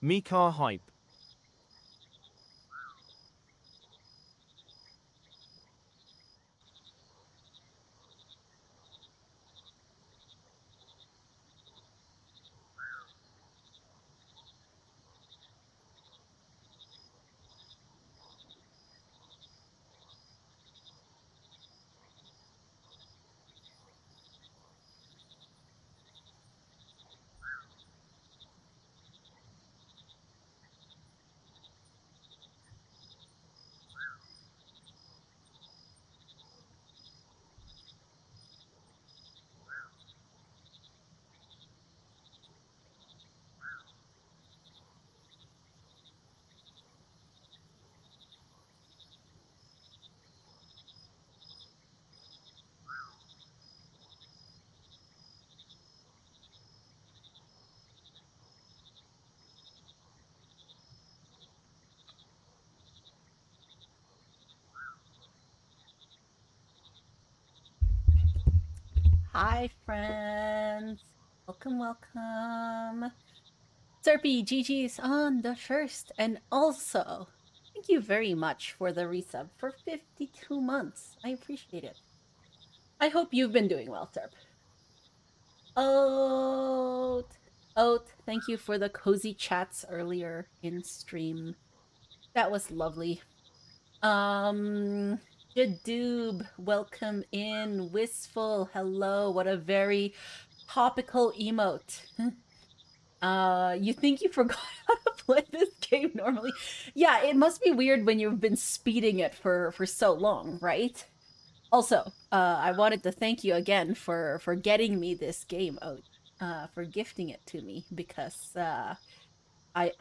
Mika hype. Hi, friends. Welcome, welcome. Serpy, GG's on the first. And also, thank you very much for the resub for 52 months. I appreciate it. I hope you've been doing well, Serp. Oat. Oat, thank you for the cozy chats earlier in stream. That was lovely. Jadoob, welcome in. Wistful, hello. What a very topical emote. You think you forgot how to play this game normally? Yeah, it must be weird when you've been speeding it for so long, right? Also, I wanted to thank you again for getting me this game out, for gifting it to me because I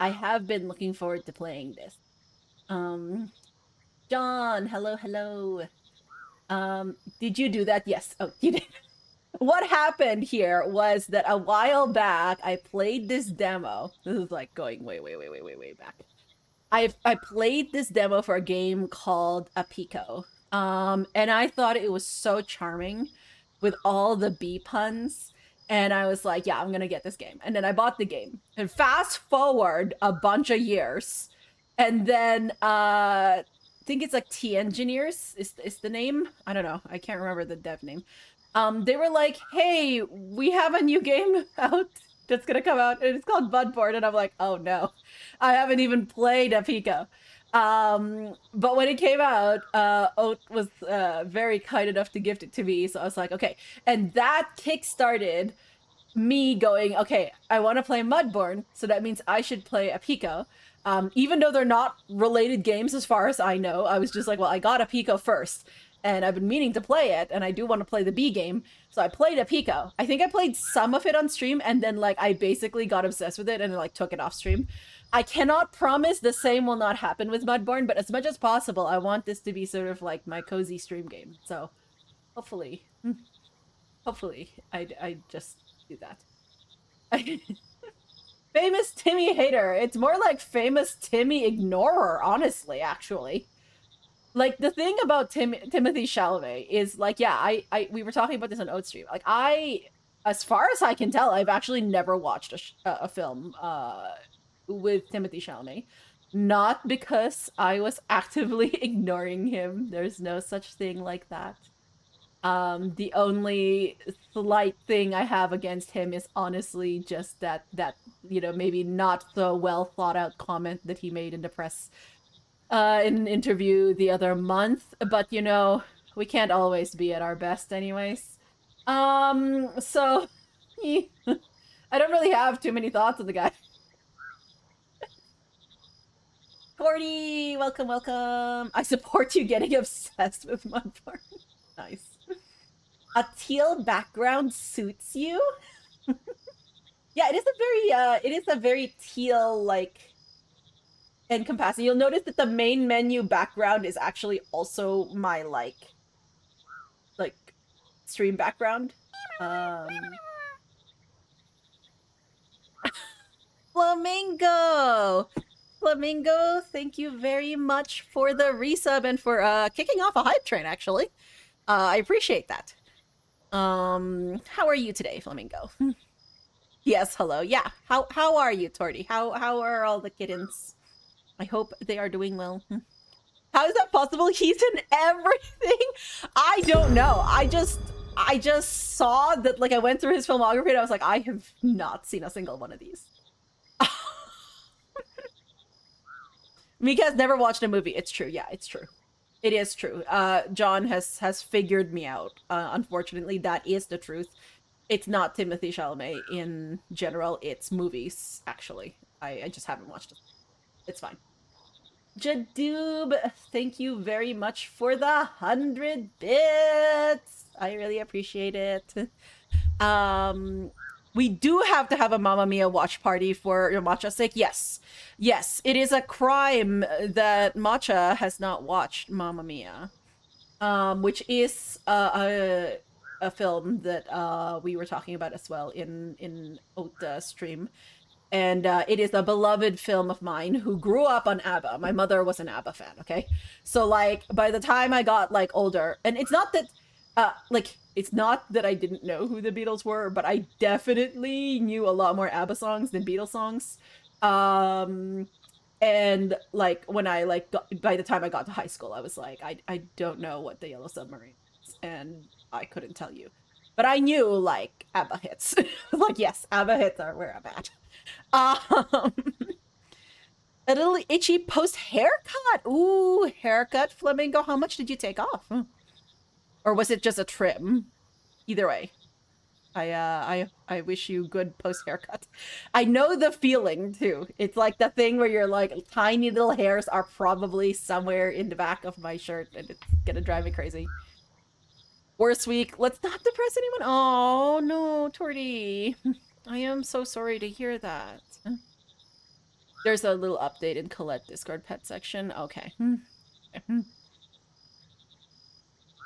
have been looking forward to playing this. Um, John, hello, hello. Did you do that? Yes. Oh, you did. What happened here was that a while back I played this demo. This is like going way back. I played this demo for a game called Apico. And I thought it was so charming with all the bee puns. And I was like, yeah, I'm gonna get this game. And then I bought the game. And fast forward a bunch of years. And then I think it's like T Engineers is the name. I don't know. I can't remember the dev name. They were like, hey, we have a new game out that's gonna come out, and it's called Mudborne. And I'm like, oh no. I haven't even played a Pico. But when it came out, Oat was very kind enough to gift it to me. So I was like, okay. And that kickstarted me going, okay, I want to play Mudborne. So that means I should play a Pico. Even though they're not related games as far as I know, I was just like, well, I got a Pico first. And I've been meaning to play it, and I do want to play the B game. So I played a Pico. I think I played some of it on stream, and then like I basically got obsessed with it and like took it off stream. I cannot promise the same will not happen with Mudborne, but as much as possible, I want this to be sort of like my cozy stream game. So hopefully, hopefully, I just do that. Famous Timmy hater. It's more like famous Timmy ignorer, honestly, actually. Like the thing about Timothy Chalamet is like, yeah, we were talking about this on Oat Stream. Like as far as I can tell, I've actually never watched a film with Timothy Chalamet. Not because I was actively ignoring him. There's no such thing like that. The only slight thing I have against him is honestly just that maybe not so well thought out comment that he made in the press in an interview the other month. But we can't always be at our best anyways. So I don't really have too many thoughts on the guy. Cordy, welcome, welcome. I support you getting obsessed with Mudborne. Nice. A teal background suits you? Yeah, it is a very teal like encompassing. You'll notice that the main menu background is actually also my like stream background. Um Flamingo! Flamingo, thank you very much for the resub and for kicking off a hype train actually. I appreciate that. How are you today, Flamingo? Yes, hello. Yeah. How are you, Torty? How are all the kittens? I hope they are doing well. How is that possible? He's in everything. I don't know. I just saw that, like, I went through his filmography and I was like, I have not seen a single one of these. Mika has never watched a movie. It's true. Yeah, it's true. It is true. John has figured me out. Unfortunately, that is the truth. It's not Timothy Chalamet in general. It's movies. Actually, I just haven't watched it. It's fine. Jadoob, thank you very much for the 100 bits. I really appreciate it. We do have to have a Mamma Mia watch party for your Matcha's sake. Yes. Yes, it is a crime that Matcha has not watched Mamma Mia. Which is a film that we were talking about as well in Ota stream. And it is a beloved film of mine who grew up on ABBA. My mother was an ABBA fan, okay? So, like, by the time I got, like, older, and it's not that, it's not that I didn't know who the Beatles were, but I definitely knew a lot more ABBA songs than Beatles songs. And, like, when I, like, by the time I got to high school, I was like, I don't know what the Yellow Submarine is, and I couldn't tell you. But I knew, like, ABBA hits. Like, yes, ABBA hits are where I'm at. A little itchy post haircut. Ooh, haircut, Flamingo. How much did you take off? Or was it just a trim? Either way, I wish you good post haircut. I know the feeling too. It's like the thing where you're like, tiny little hairs are probably somewhere in the back of my shirt, and it's gonna drive me crazy. Worst week. Let's not depress anyone. Oh no, Torty. I am so sorry to hear that. There's a little update in Colette Discord pet section. Okay.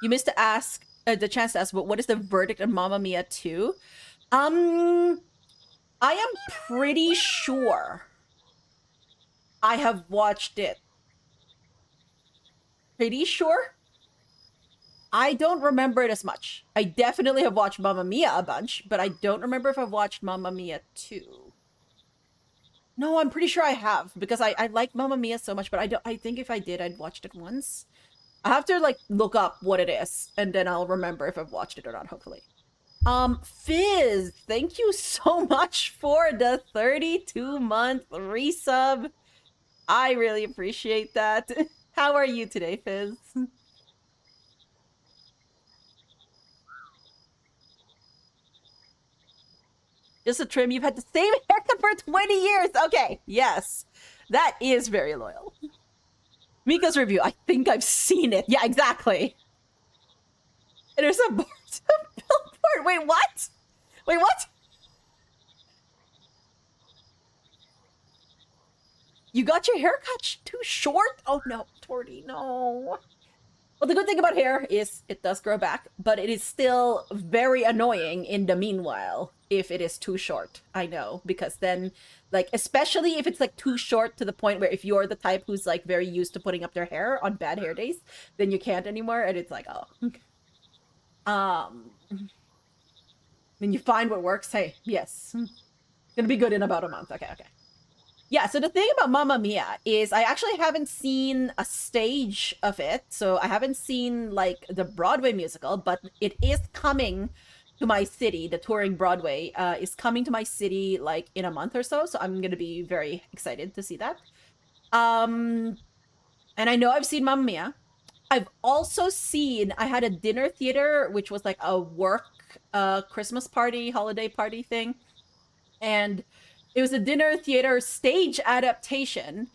You missed to ask the chance to ask, but what is the verdict of Mamma Mia 2? I am pretty sure I have watched it. Pretty sure? I don't remember it as much. I definitely have watched Mamma Mia a bunch, but I don't remember if I've watched Mamma Mia 2. No, I'm pretty sure I have, because I like Mamma Mia so much, but I think if I did, I'd watched it once. I have to, like, look up what it is, and then I'll remember if I've watched it or not, hopefully. Fizz, thank you so much for the 32-month resub. I really appreciate that. How are you today, Fizz? Just a trim. You've had the same haircut for 20 years. Okay, yes. That is very loyal. Mika's review. I think I've seen it. Yeah, exactly. And there's a billboard. Wait, what? Wait, what? You got your haircut too short? Oh no, Torty, no. Well, the good thing about hair is it does grow back, but it is still very annoying in the meanwhile if it is too short. I know, because then, like, especially if it's, like, too short to the point where if you're the type who's, like, very used to putting up their hair on bad hair days, then you can't anymore, and it's like, oh. When you find what works, hey, yes. Gonna be good in about a month. Okay. Yeah, so the thing about Mamma Mia is I actually haven't seen a stage of it. So I haven't seen, like, the Broadway musical, but it is coming to my city. The touring Broadway is coming to my city, like, in a month or so. So I'm going to be very excited to see that. And I know I've seen Mamma Mia. I've also seen, I had a dinner theater, which was like a work Christmas party, holiday party thing. And it was a dinner theater stage adaptation,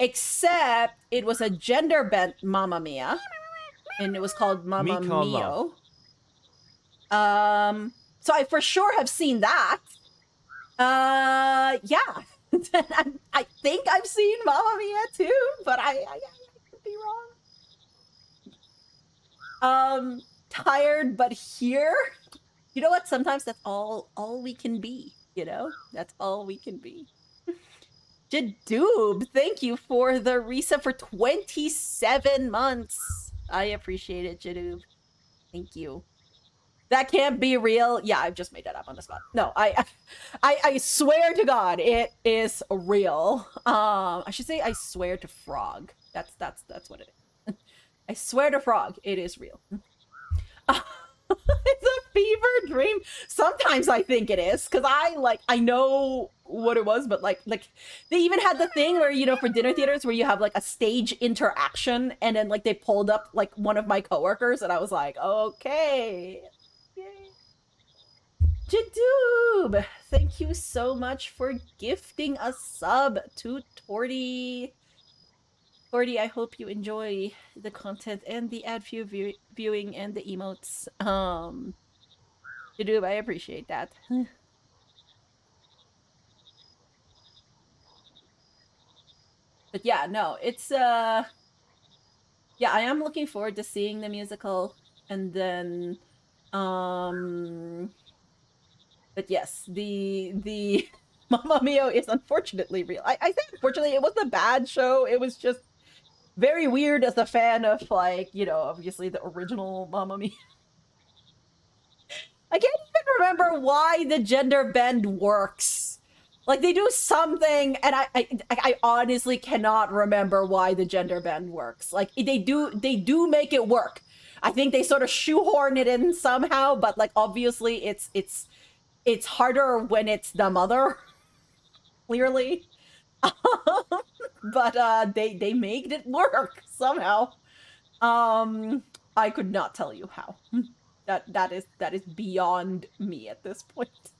except it was a gender bent Mamma Mia, and it was called Mamma Mio. So I for sure have seen that. Yeah. I think I've seen Mamma Mia too, but I could be wrong. Tired but here. You know what? Sometimes that's all we can be. You know, that's all we can be. Jadoob, thank you for the reset for 27 months. I appreciate it, Jadoob. Thank you. That can't be real. Yeah, I've just made that up on the spot. No, I swear to God, it is real. I should say I swear to frog. That's what it is. I swear to frog, it is real. It's a fever dream. Sometimes I think it is because I know what it was, but like they even had the thing where, you know, for dinner theaters where you have like a stage interaction, and then like they pulled up like one of my coworkers, and I was like, okay, yay. Jadoob, thank you so much for gifting a sub to Torty. Torty, I hope you enjoy the content and the ad viewing and the emotes. Jadoob, I appreciate that. But yeah, no, it's yeah, I am looking forward to seeing the musical, and then but yes, the Mamma Mia is unfortunately real. I say unfortunately, it wasn't a bad show. It was just very weird as a fan of, like, you know, obviously the original Mamma Mia. I can't even remember why the gender bend works. Like, they do something, and I honestly cannot remember why the gender bend works. Like, they do make it work. I think they sort of shoehorn it in somehow, but like obviously it's harder when it's the mother, clearly. But they made it work somehow. I could not tell you how. That is beyond me at this point.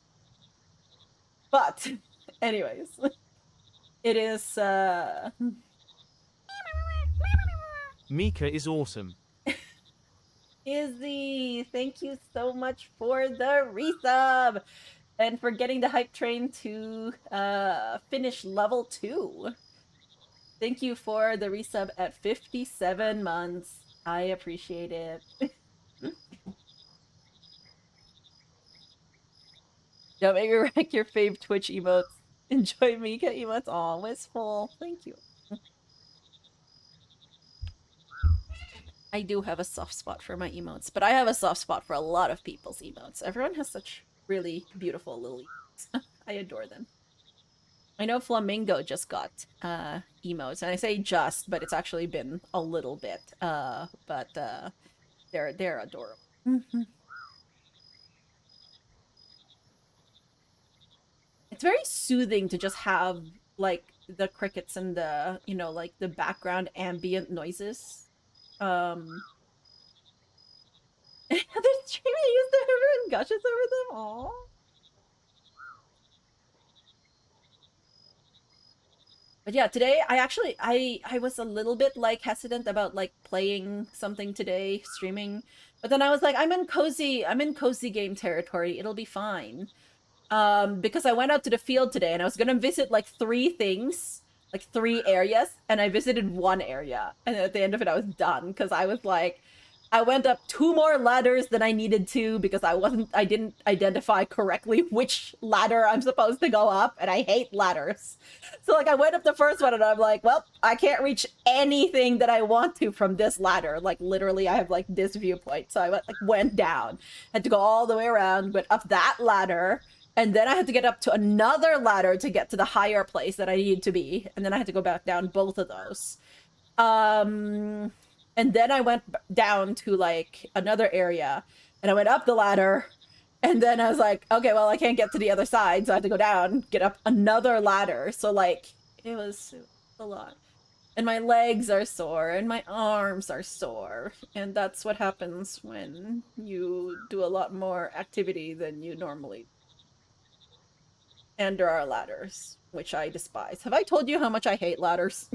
But anyways, it is Mika is awesome. Izzy, thank you so much for the resub and for getting the hype train to finish level 2. Thank you for the resub at 57 months. I appreciate it. Don't make me wreck your fave Twitch emotes. Enjoy Mika emotes. Aw, wistful. Thank you. I do have a soft spot for my emotes, but I have a soft spot for a lot of people's emotes. Everyone has such really beautiful little emotes. I adore them. I know Flamingo just got emotes, and I say just, but it's actually been a little bit. But they're adorable. It's very soothing to just have like the crickets and the, you know, like the background ambient noises. They're streaming use the everyone gushes over them. Aww. But yeah, today I actually I was a little bit like hesitant about like playing something today, streaming. But then I was like, I'm in cozy game territory. It'll be fine. Because I went out to the field today and I was gonna visit like 3 things, like 3 areas, and I visited 1 area. And at the end of it, I was done because I was like, I went up 2 more ladders than I needed to because I didn't identify correctly which ladder I'm supposed to go up, and I hate ladders. So like I went up the first one and I'm like, well, I can't reach anything that I want to from this ladder. Like literally I have like this viewpoint. So I went down, had to go all the way around, went up that ladder, and then I had to get up to another ladder to get to the higher place that I needed to be, and then I had to go back down both of those. And then I went down to like another area, and I went up the ladder, and then I was like, okay, well, I can't get to the other side, so I have to go down, get up another ladder. So like it was a lot. And my legs are sore, and my arms are sore, and that's what happens when you do a lot more activity than you normally do. And there are ladders, which I despise. Have I told you how much I hate ladders?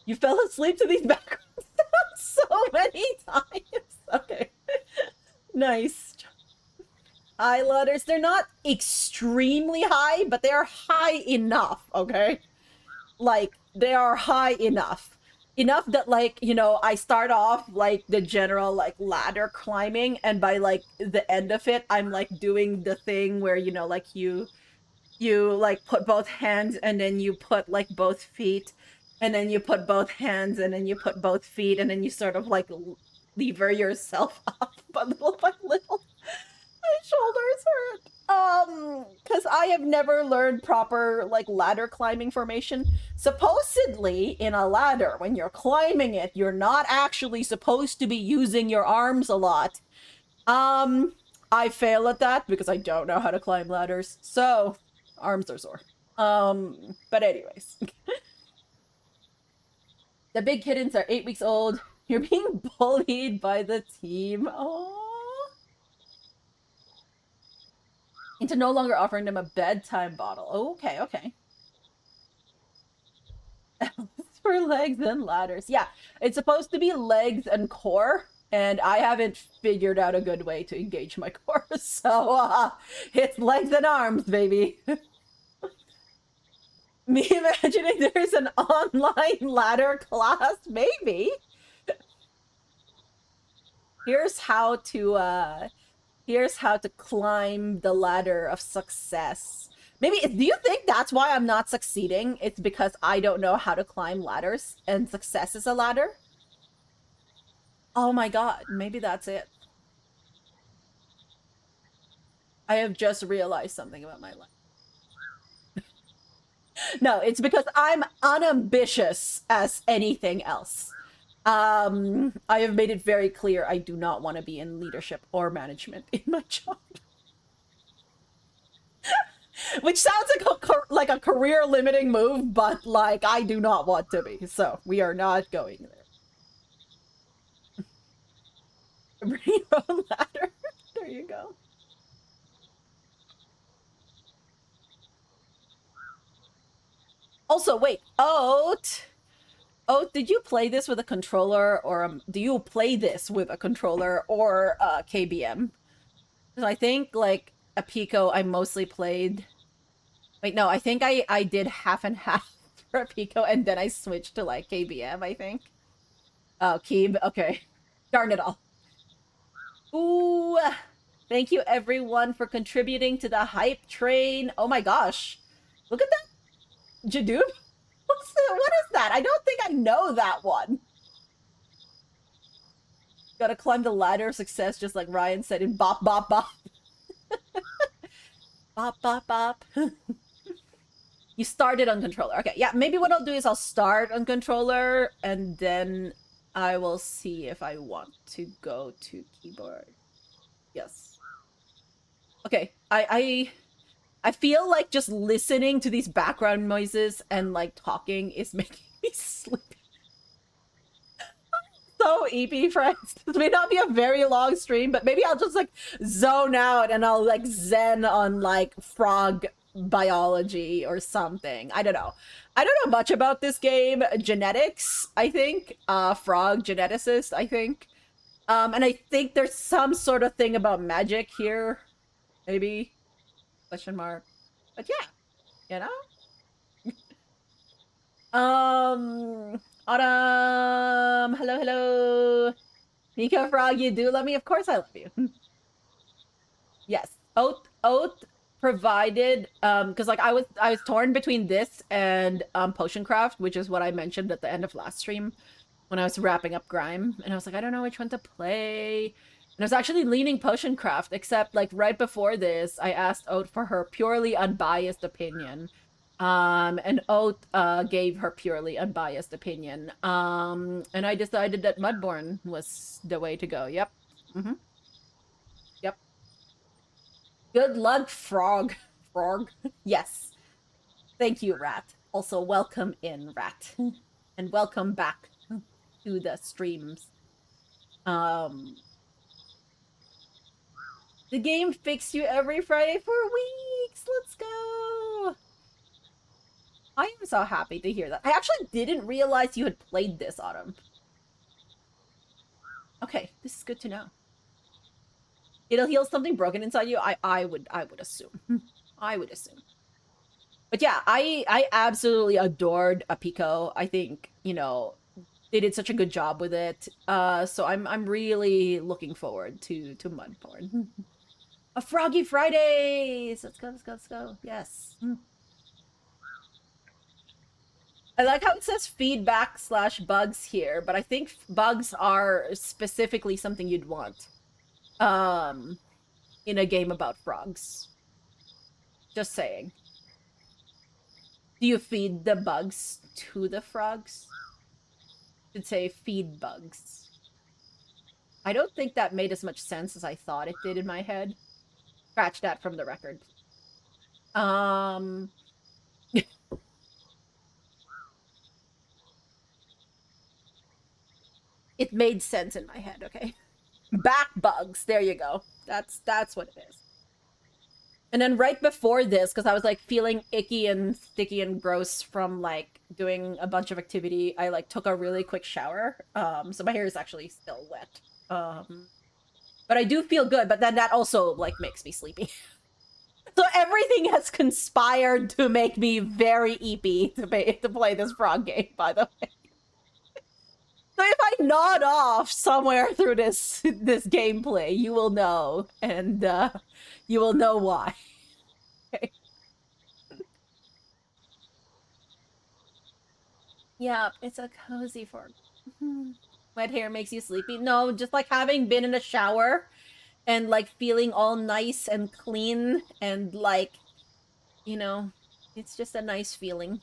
You fell asleep to these background sounds so many times. Okay. Nice. High ladders. They're not extremely high, but they are high enough, okay? Like, they are high enough. Enough that, like, you know, I start off, like, the general, like, ladder climbing, and by, like, the end of it, I'm, like, doing the thing where, you know, like, you like put both hands and then you put like both feet, and then you put both hands and then you put both feet, and then you sort of like lever yourself up, but little by little, my shoulders hurt. Because I have never learned proper, like, ladder climbing formation. Supposedly, in a ladder, when you're climbing it, you're not actually supposed to be using your arms a lot. I fail at that because I don't know how to climb ladders, so arms are sore. But anyways. The big kittens are 8 weeks old. You're being bullied by the team. Oh. Into no longer offering them a bedtime bottle. Oh, okay, okay. For legs and ladders. Yeah, it's supposed to be legs and core, and I haven't figured out a good way to engage my core, so it's legs and arms, baby. Me imagining there's an online ladder class, maybe. Here's how to climb the ladder of success. Maybe, do you think that's why I'm not succeeding? It's because I don't know how to climb ladders and success is a ladder? Oh my god, maybe that's it. I have just realized something about my life. No, it's because I'm unambitious as anything else. I have made it very clear I do not want to be in leadership or management in my job. Which sounds like a career limiting move, but like I do not want to be. So we are not going there. Bring your own ladder. There you go. Also, wait, Oat, did you play this with a controller, or do you play this with a controller or KBM? Because I think like a Pico, I mostly played. Wait, no, I think I did half and half for a Pico, and then I switched to like KBM. I think. Oh, Keeb. Okay, darn it all. Ooh, thank you everyone for contributing to the hype train. Oh my gosh, look at that, Jadoon. What is that? I don't think I know that one. Gotta climb the ladder of success, just like Ryan said in Bop Bop Bop. Bop Bop Bop. You started on controller. Okay, yeah, maybe what I'll do is I'll start on controller, and then I will see if I want to go to keyboard. Yes. Okay, I feel like just listening to these background noises and like talking is making me sleepy. So EP friends, this may not be a very long stream, but maybe I'll just like zone out and I'll like zen on like frog biology or something. I don't know. I don't know much about this game. Genetics, I think. Frog geneticist, I think. And I think there's some sort of thing about magic here. Maybe. Question mark. But yeah, you know? Autumn! Hello, hello! Mika Frog, you do love me? Of course I love you. Yes. Oat provided, because like I was torn between this and Potion Craft, which is what I mentioned at the end of last stream when I was wrapping up Grime, and I was like, I don't know which one to play. And I was actually leaning Potion Craft, except like right before this, I asked Oat for her purely unbiased opinion. And Oat gave her purely unbiased opinion. And I decided that Mudborne was the way to go. Yep. Mm-hmm. Yep. Good luck, Frog. Frog. Yes. Thank you, Rat. Also, welcome in, Rat. And welcome back to the streams. The game fixed you every Friday for weeks. Let's go. I am so happy to hear that. I actually didn't realize you had played this, Autumn. Okay, this is good to know. It'll heal something broken inside you. I would assume. I would assume. But yeah, I absolutely adored Apiko. I think, you know, they did such a good job with it. So I'm really looking forward to Mudborne. A Froggy Fridays! Let's go, let's go, let's go. Yes. I like how it says feedback / bugs here, but I think bugs are specifically something you'd want. In a game about frogs. Just saying. Do you feed the bugs to the frogs? Should say feed bugs. I don't think that made as much sense as I thought it did in my head. Scratch that from the record. It made sense in my head, okay? Back bugs. There you go. That's what it is. And then right before this, because I was like feeling icky and sticky and gross from like doing a bunch of activity, I like took a really quick shower. So my hair is actually still wet. But I do feel good, but then that also like makes me sleepy. So everything has conspired to make me very eepy to play this frog game, by the way. So if I nod off somewhere through this gameplay, you will know, and you will know why. Okay. Yeah, it's a cozy fork. Wet hair makes you sleepy? No, just like having been in a shower and like feeling all nice and clean and like, you know, it's just a nice feeling.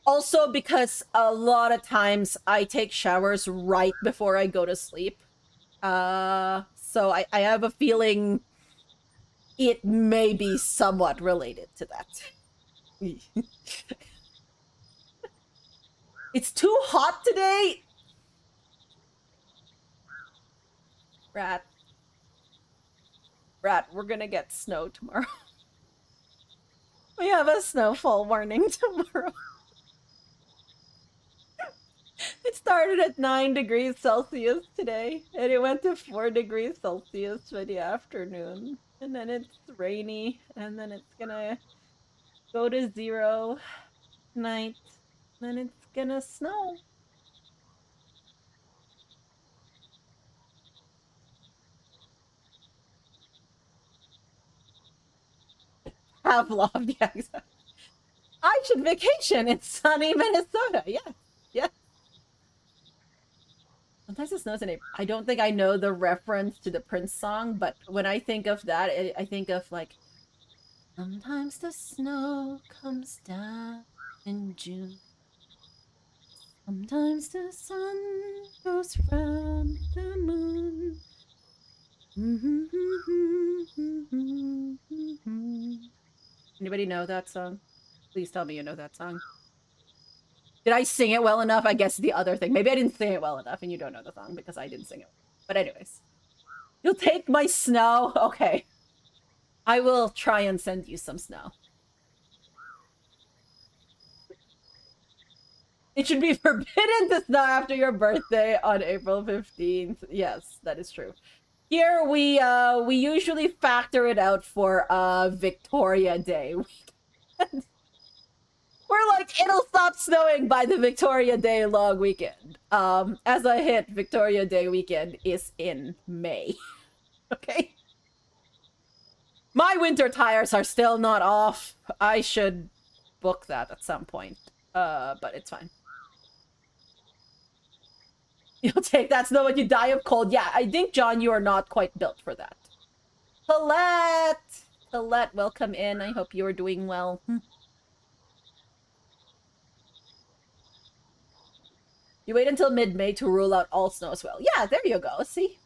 Also because a lot of times I take showers right before I go to sleep. So I have a feeling it may be somewhat related to that. It's too hot today. Rat, we're gonna get snow tomorrow. We have a snowfall warning tomorrow. It started at 9 degrees Celsius today, and it went to 4 degrees Celsius for the afternoon. And then it's rainy, and then it's gonna go to 0 tonight, then it's gonna snow. Pavlov, yeah, exactly. I should vacation in sunny Minnesota. Yes, yes. Sometimes it snows in April. I don't think I know the reference to the Prince song, but when I think of that, I think of like, sometimes the snow comes down in June. Sometimes the sun goes round the moon. Anybody know that song? Please tell me you know that song. Did I sing it well enough? I guess the other thing. Maybe I didn't sing it well enough and you don't know the song because I didn't sing it. But anyways. You'll take my snow? Okay. I will try and send you some snow. It should be forbidden to snow after your birthday on April 15th. Yes, that is true. Here we usually factor it out for Victoria Day weekend. We're like, it'll stop snowing by the Victoria Day long weekend. As a hint, Victoria Day weekend is in May. Okay? My winter tires are still not off. I should book that at some point. But it's fine. You'll take that snow when you die of cold. Yeah, I think, John, you are not quite built for that. Colette, welcome in. I hope you're doing well. You wait until mid-May to rule out all snow as well. Yeah, there you go. See?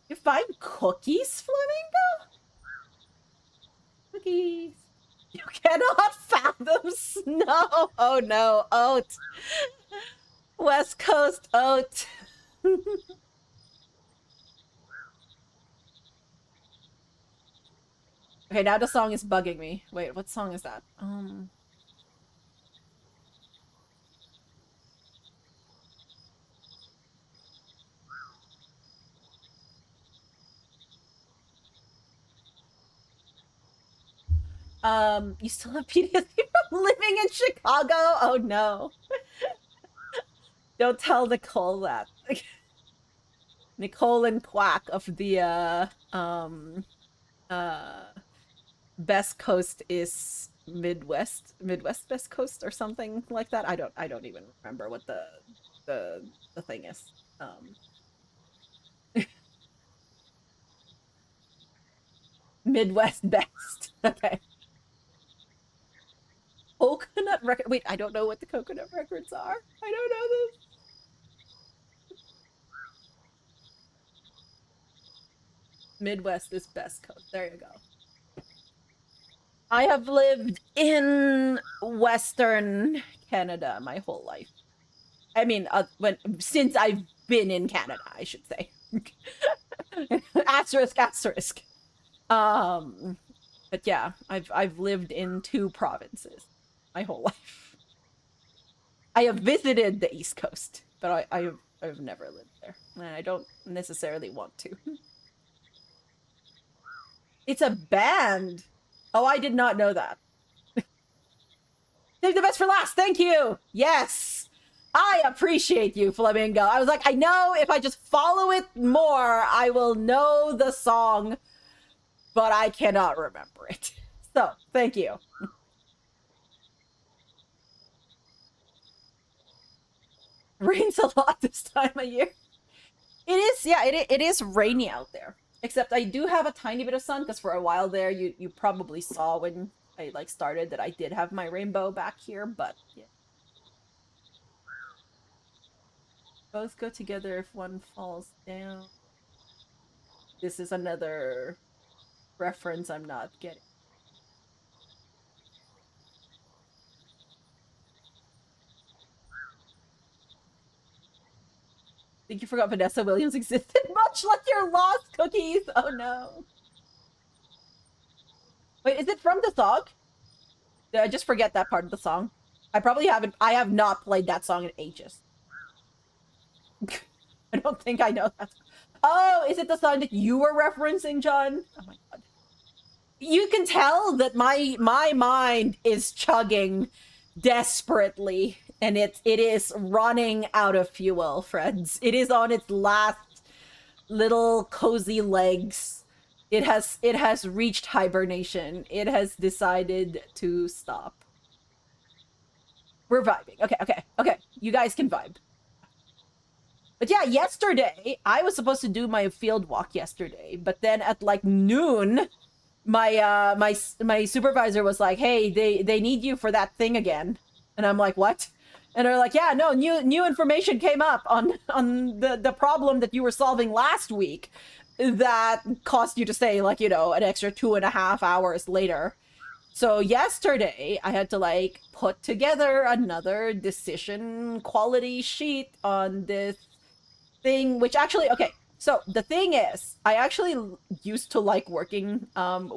You find cookies, Flamingo? Cookies. You cannot fathom snow. Oh no, oat. West Coast oat. Okay, now the song is bugging me. Wait, what song is that? You still have PTSD from living in Chicago? Oh no. Don't tell Nicole that. Nicole and Quack of the best coast is Midwest Best Coast or something like that. I don't even remember what the thing is. Midwest Best. Okay. Coconut record. Wait, I don't know what the coconut records are. I don't know this. Midwest is Best Coast. There you go. I have lived in Western Canada my whole life. I mean, since I've been in Canada, I should say. Asterisk, asterisk. But yeah, I've lived in 2 provinces my whole life. I have visited the East Coast, but I've never lived there, and I don't necessarily want to. It's a band. Oh, I did not know that. Save the best for last. Thank you. Yes. I appreciate you, Flamingo. I was like, I know if I just follow it more, I will know the song, but I cannot remember it. So, thank you. Rains a lot this time of year. It is, yeah, it is rainy out there. Except I do have a tiny bit of sun, because for a while there, you probably saw when I like started that I did have my rainbow back here, but yeah. Both go together if one falls down. This is another reference I'm not getting. I think you forgot Vanessa Williams existed, much like your lost cookies. Oh no. Wait, is it from the song? Did I just forget that part of the song? I probably haven't. I have not played that song in ages. I don't think I know that. Oh, is it the song that you were referencing, John? Oh my god. You can tell that my mind is chugging desperately, and it is running out of fuel, friends. It is on its last little cozy legs. It has reached hibernation. It has decided to stop. We're vibing. Okay. You guys can vibe. But yeah, yesterday I was supposed to do my field walk yesterday, but then at like noon, my supervisor was like, "Hey, they need you for that thing again," and I'm like, "What?" And they're like, "Yeah, no, new information came up on the problem that you were solving last week, that caused you to stay like an extra 2.5 hours later." So yesterday I had to like put together another decision quality sheet on this thing, which actually, okay, so the thing is, I actually used to like working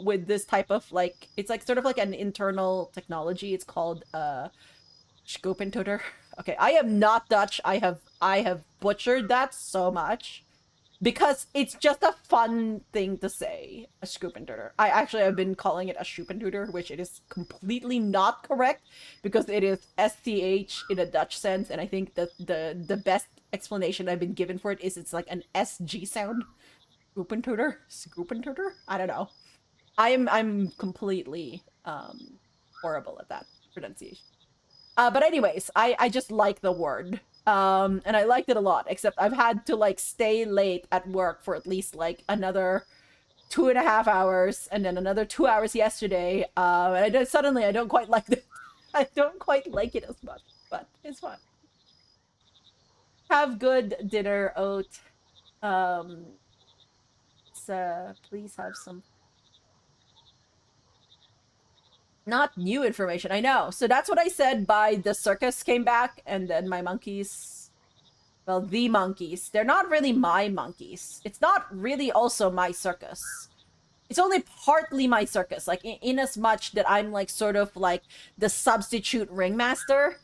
with this type of like, it's like sort of like an internal technology. It's called Scopentutor. Okay, I am not Dutch. I have butchered that so much because it's just a fun thing to say, a Scopentutor. I've been calling it a Schupentutor, which it is completely not correct because it is SCH in a Dutch sense, and I think that the best explanation I've been given for it is it's like an SG sound. Scopentutor. I don't know. I'm completely horrible at that pronunciation. But anyways, I just like the word. And I liked it a lot, except I've had to like stay late at work for at least like another 2.5 hours, and then another 2 hours yesterday. And I don't quite like it. I don't quite like it as much, but it's fun. Have good dinner, Oat. Please have some not new information. I know. So that's what I said by the circus came back, and then my monkeys. Well, the monkeys. They're not really my monkeys. It's not really also my circus. It's only partly my circus, like in as much that I'm like sort of like the substitute ringmaster.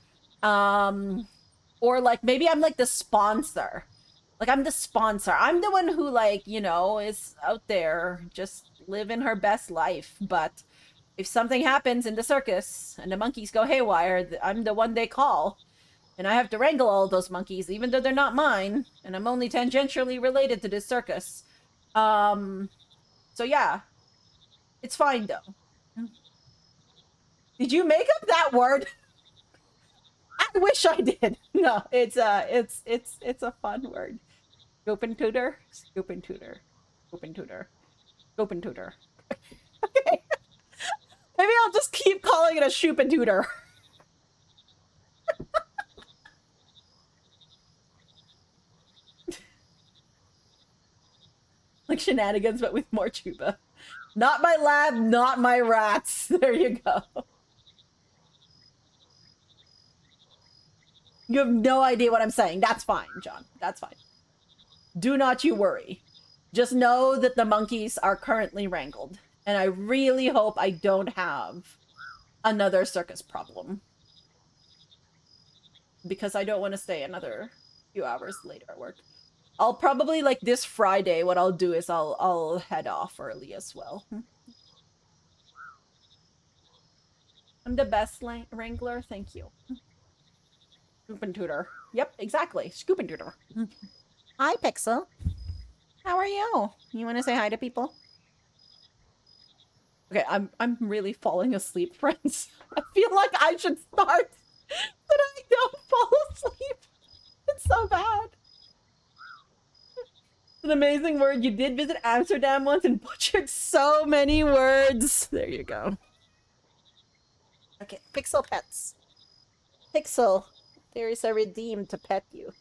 Or like maybe I'm like the sponsor. Like I'm the sponsor. I'm the one who like, is out there just living her best life, but if something happens in the circus and the monkeys go haywire, I'm the one they call. And I have to wrangle all those monkeys, even though they're not mine, and I'm only tangentially related to this circus. So yeah. It's fine, though. Did you make up that word? I wish I did. No, it's a fun word. Scoop and tutor, scoop and tutor, scoop and tutor, scoop and tutor. Okay. Maybe I'll just keep calling it a shoop and tutor. Like shenanigans, but with more chupa. Not my lab, not my rats. There you go. You have no idea what I'm saying. That's fine, John. That's fine. Do not you worry. Just know that the monkeys are currently wrangled. And I really hope I don't have another circus problem. Because I don't want to stay another few hours later at work. I'll probably, like, this Friday, what I'll do is I'll head off early as well. I'm the best wrangler, thank you. Scoop and tutor. Yep, exactly. Scoop and tutor. Hi, Pixel. How are you? You want to say hi to people? Okay, I'm really falling asleep, friends. I feel like I should start, but I don't fall asleep. It's so bad. An amazing word. You did visit Amsterdam once and butchered so many words. There you go. Okay, Pixel pets. Pixel, there is a redeem to pet you.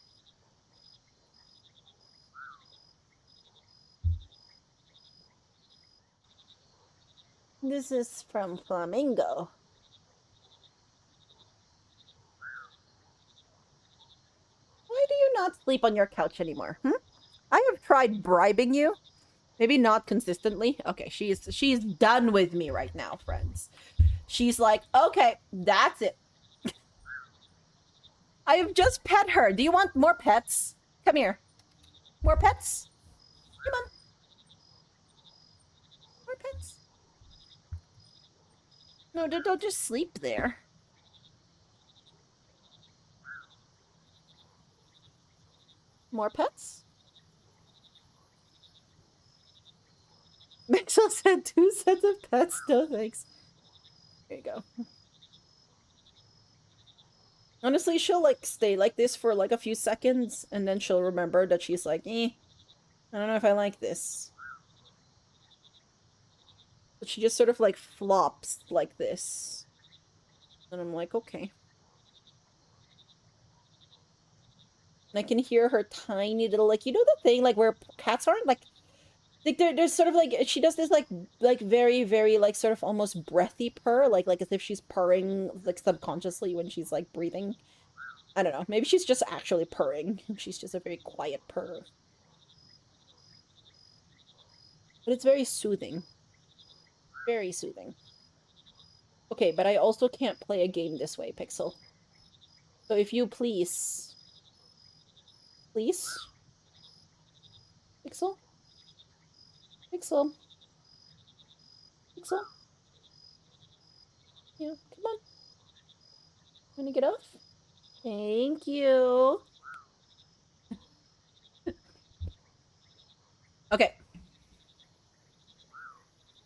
This is from Flamingo. Why do you not sleep on your couch anymore? I have tried bribing you. Maybe not consistently. Okay, she's done with me right now, friends. She's like, okay, that's it. I have just pet her. Do you want more pets? Come here. More pets? Come on. More pets? No, don't just sleep there. More pets? Mitchell said 2 sets of pets. No thanks. There you go. Honestly, she'll like stay like this for like a few seconds, and then she'll remember that she's like, I don't know if I like this. But she just sort of like flops like this. And I'm like, okay. And I can hear her tiny little, like, you know the thing, like, where cats aren't, like there's sort of, like, she does this, like, very, very, like, sort of almost breathy purr, like, as if she's purring, like, subconsciously when she's, like, breathing. I don't know. Maybe she's just actually purring. She's just a very quiet purr. But it's very soothing. Very soothing. Okay, but I also can't play a game this way, Pixel. So if you please... Please? Pixel? Pixel? Pixel? Yeah, come on. Wanna get off? Thank you. Okay.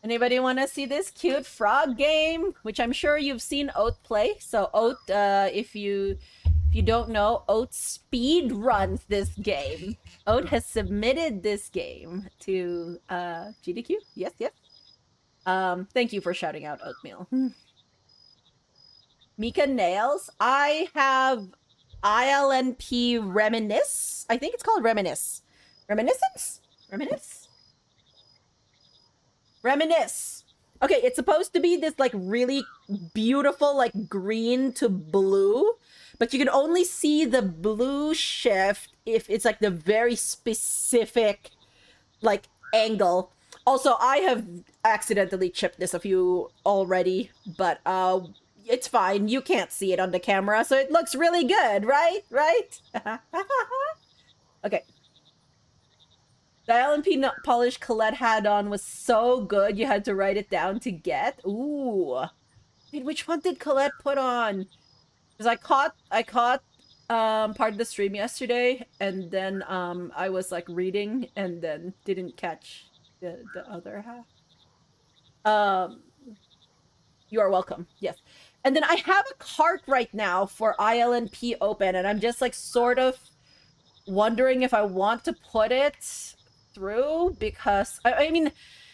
Anybody want to see this cute frog game? Which I'm sure you've seen Oat play. So Oat, if you don't know, Oat speed runs this game. Oat has submitted this game to GDQ. Yes, yes. Thank you for shouting out Oatmeal. Mika Nails. I have ILNP Reminisce. I think it's called Reminisce. Reminiscence? Reminisce? Reminisce. Okay, it's supposed to be this, like, really beautiful, like, green to blue, but you can only see the blue shift if it's, like, the very specific, like, angle. Also, I have accidentally chipped this a few already, but, it's fine. You can't see it on the camera, so it looks really good, right? Right? Okay. The Island Peanut Polish Colette had on was so good, you had to write it down to get. Ooh. Wait, which one did Colette put on? Because I caught part of the stream yesterday, and then I was like reading and then didn't catch the other half. You are welcome. Yes. And then I have a cart right now for ILNP open, and I'm just like sort of wondering if I want to put it through because I mean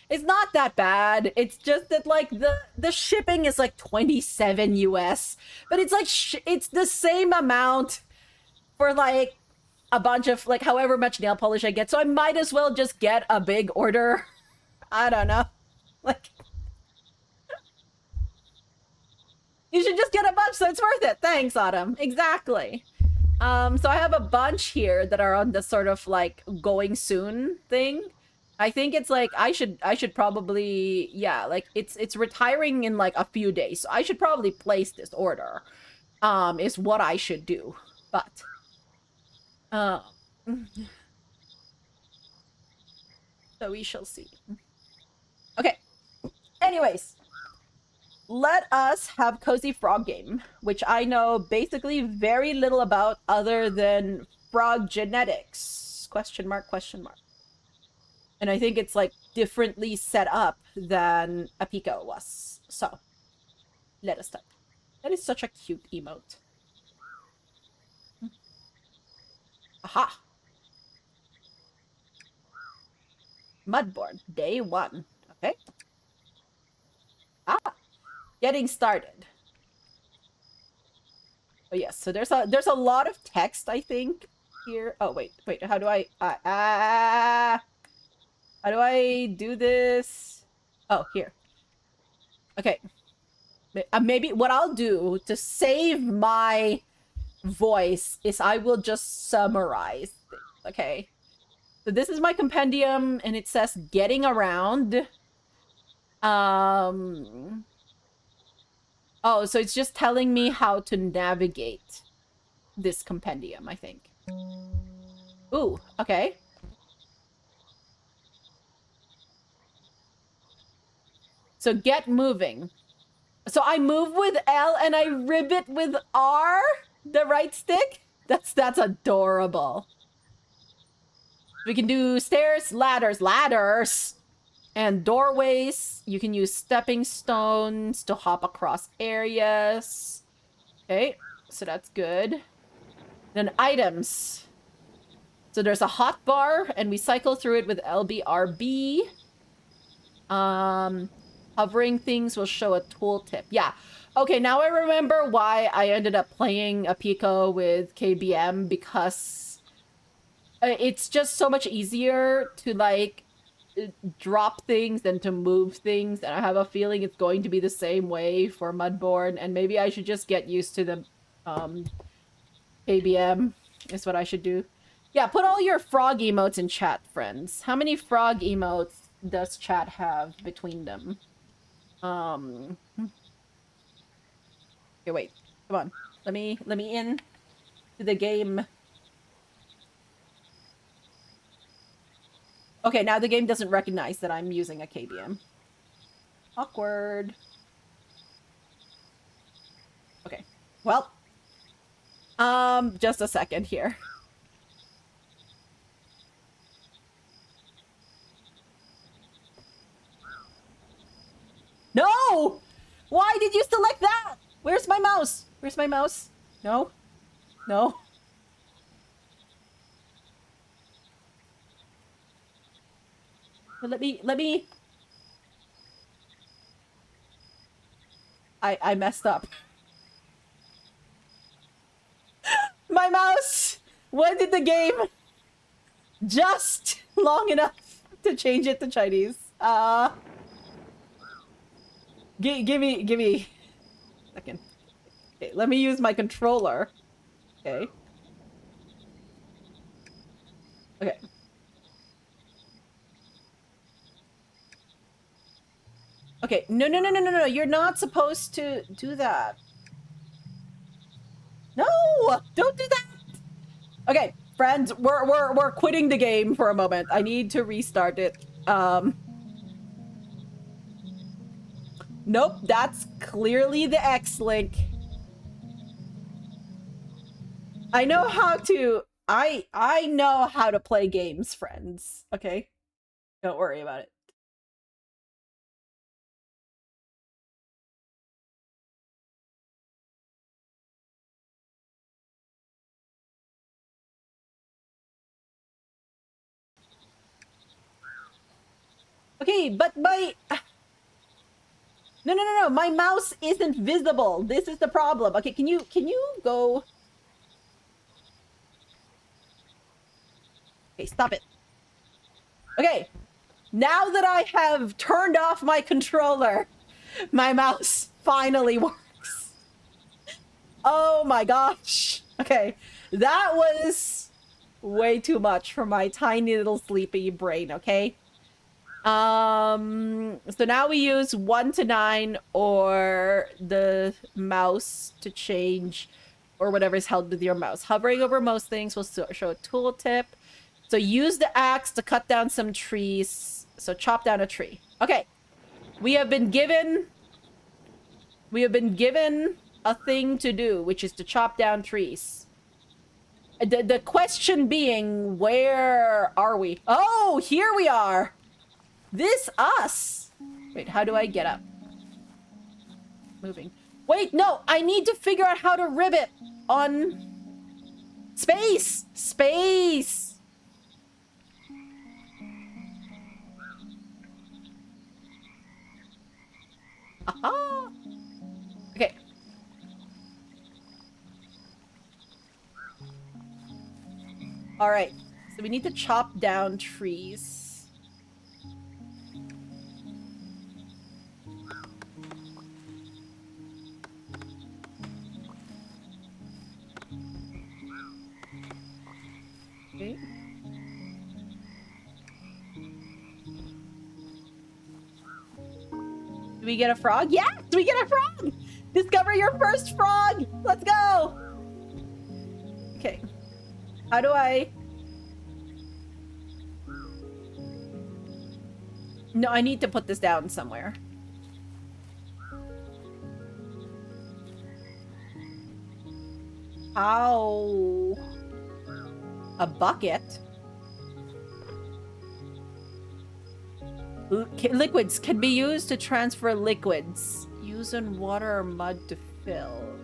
it's not that bad. It's just that like the shipping is like 27 US, but it's like it's the same amount for like a bunch of like however much nail polish I get. So I might as well just get a big order. I don't know. Like you should just get a bunch so it's worth it. Thanks, Autumn. Exactly. So I have a bunch here that are on the sort of like going soon thing. I think it's like I should probably yeah, like it's retiring in like a few days. So I should probably place this order. Is what I should do. But uh so we shall see. Okay. Anyways, let us have Cozy Frog Game, which I know basically very little about other than frog genetics. Question mark, question mark. And I think it's like differently set up than a Pico was. So, let us start. That is such a cute emote. Aha! Mudborne, day 1. Okay. Ah! Getting started. Oh yes, so there's a lot of text, I think, here. Oh wait, how do I how do I do this? Oh, here. Okay. Maybe what I'll do to save my voice is I will just summarize things, okay? So this is my compendium, and it says getting around. Oh, so it's just telling me how to navigate this compendium, I think. Ooh, okay. So get moving. So I move with L and I ribbit with R, the right stick? That's adorable. We can do stairs, ladders, and doorways. You can use stepping stones to hop across areas. Okay, so that's good. Then items. So there's a hot bar, and we cycle through it with LBRB. Hovering things will show a tooltip. Yeah. Okay, now I remember why I ended up playing a Pico with KBM, because it's just so much easier to like drop things than to move things, and I have a feeling it's going to be the same way for Mudborne, and maybe I should just get used to the KBM is what I should do. Yeah, put all your frog emotes in chat, friends. How many frog emotes does chat have between them? Okay, wait. Come on. Let me in to the game. Okay, now the game doesn't recognize that I'm using a KBM. Awkward. Okay. Well, just a second here. No! Why did you select that? Where's my mouse? Where's my mouse? No? No? Let me... I messed up. My mouse! When did the game just long enough to change it to Chinese? Give me a second. Okay, let me use my controller. Okay. Okay. Okay, no, you're not supposed to do that. No! Don't do that! Okay, friends, we're quitting the game for a moment. I need to restart it. Nope, that's clearly the X link. I know how to I know how to play games, friends. Okay? Don't worry about it. Okay, but my... No. My mouse isn't visible. This is the problem. Okay, can you go... Okay, stop it. Okay, now that I have turned off my controller, my mouse finally works. Oh my gosh. Okay, that was way too much for my tiny little sleepy brain, okay? So now we use 1 to 9 or the mouse to change or whatever's held with your mouse. Hovering over most things will show a tooltip. So use the axe to cut down some trees. So chop down a tree. Okay. We have been given a thing to do, which is to chop down trees. The question being, where are we? Oh, here we are. This us. Wait, how do I get up? Moving. Wait, no, I need to figure out how to ribbit on space. Space. Aha. Okay. All right. So we need to chop down trees. Okay. Do we get a frog? Yes, we get a frog! Discover your first frog! Let's go! Okay. How do I... No, I need to put this down somewhere. How? A bucket? Liquids can be used to transfer liquids. Use in water or mud to fill.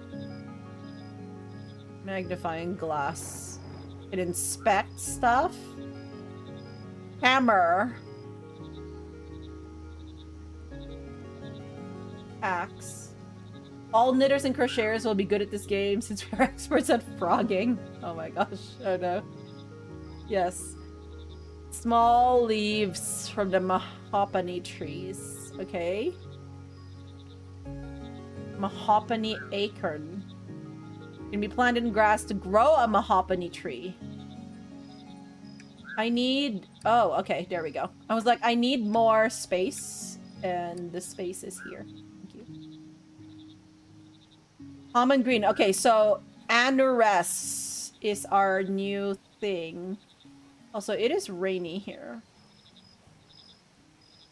Magnifying glass. It inspects stuff. Hammer. Axe. All knitters and crocheters will be good at this game since we're experts at frogging. Oh my gosh. Oh no. Yes. Small leaves from the mahogany trees. Okay. Mahogany acorn. Can be planted in grass to grow a mahogany tree. I need... Oh, okay. There we go. I was like, I need more space. And the space is here. Thank you. Common green. Okay, so anoress is our new thing. Also, it is rainy here.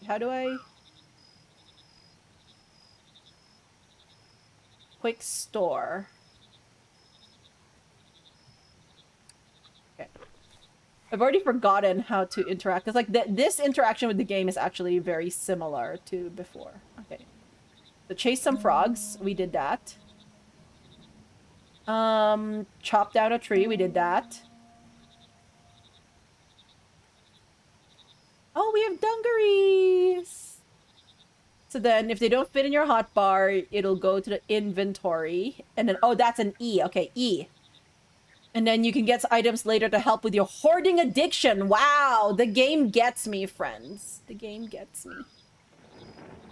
How do I... Quick store. Okay. I've already forgotten how to interact. Because, like, this interaction with the game is actually very similar to before. Okay. So, chase some frogs. We did that. Chop down a tree. We did that. Oh, we have dungarees! So then, if they don't fit in your hotbar, it'll go to the inventory. And then, oh, that's an E. Okay, E. And then you can get items later to help with your hoarding addiction. Wow, the game gets me, friends. The game gets me.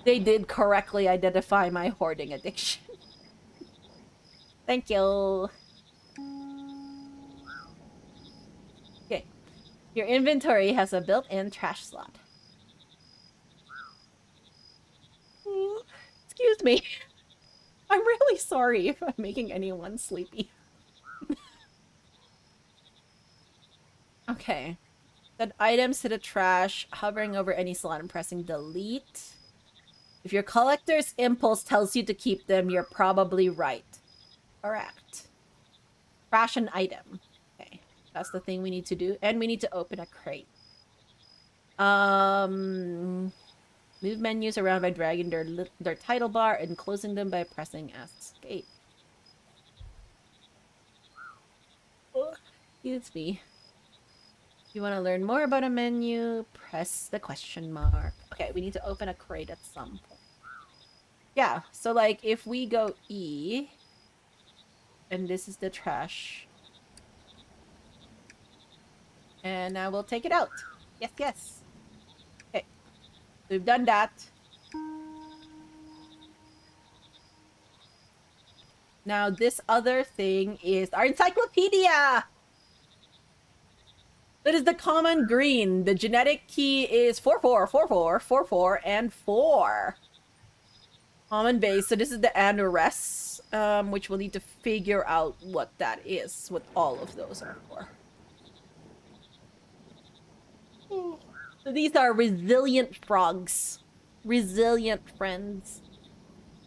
They did correctly identify my hoarding addiction. Thank you. Okay. Your inventory has a built-in trash slot. Excuse me. I'm really sorry if I'm making anyone sleepy. Okay. Add items to the trash, hovering over any slot and pressing delete. If your collector's impulse tells you to keep them, you're probably right. Correct. Trash an item. Okay. That's the thing we need to do. And we need to open a crate. Move menus around by dragging their title bar and closing them by pressing escape. Oh, excuse me. If you want to learn more about a menu, press the question mark. Okay, we need to open a crate at some point. Yeah, so like if we go E, and this is the trash. And now we'll take it out. Yes, yes. Okay, we've done that. Now this other thing is our encyclopedia! That is the common green. The genetic key is 444444 and 4. Common base. So this is the anorest, which we'll need to figure out what that is, what all of those are for. So these are resilient frogs. Resilient friends.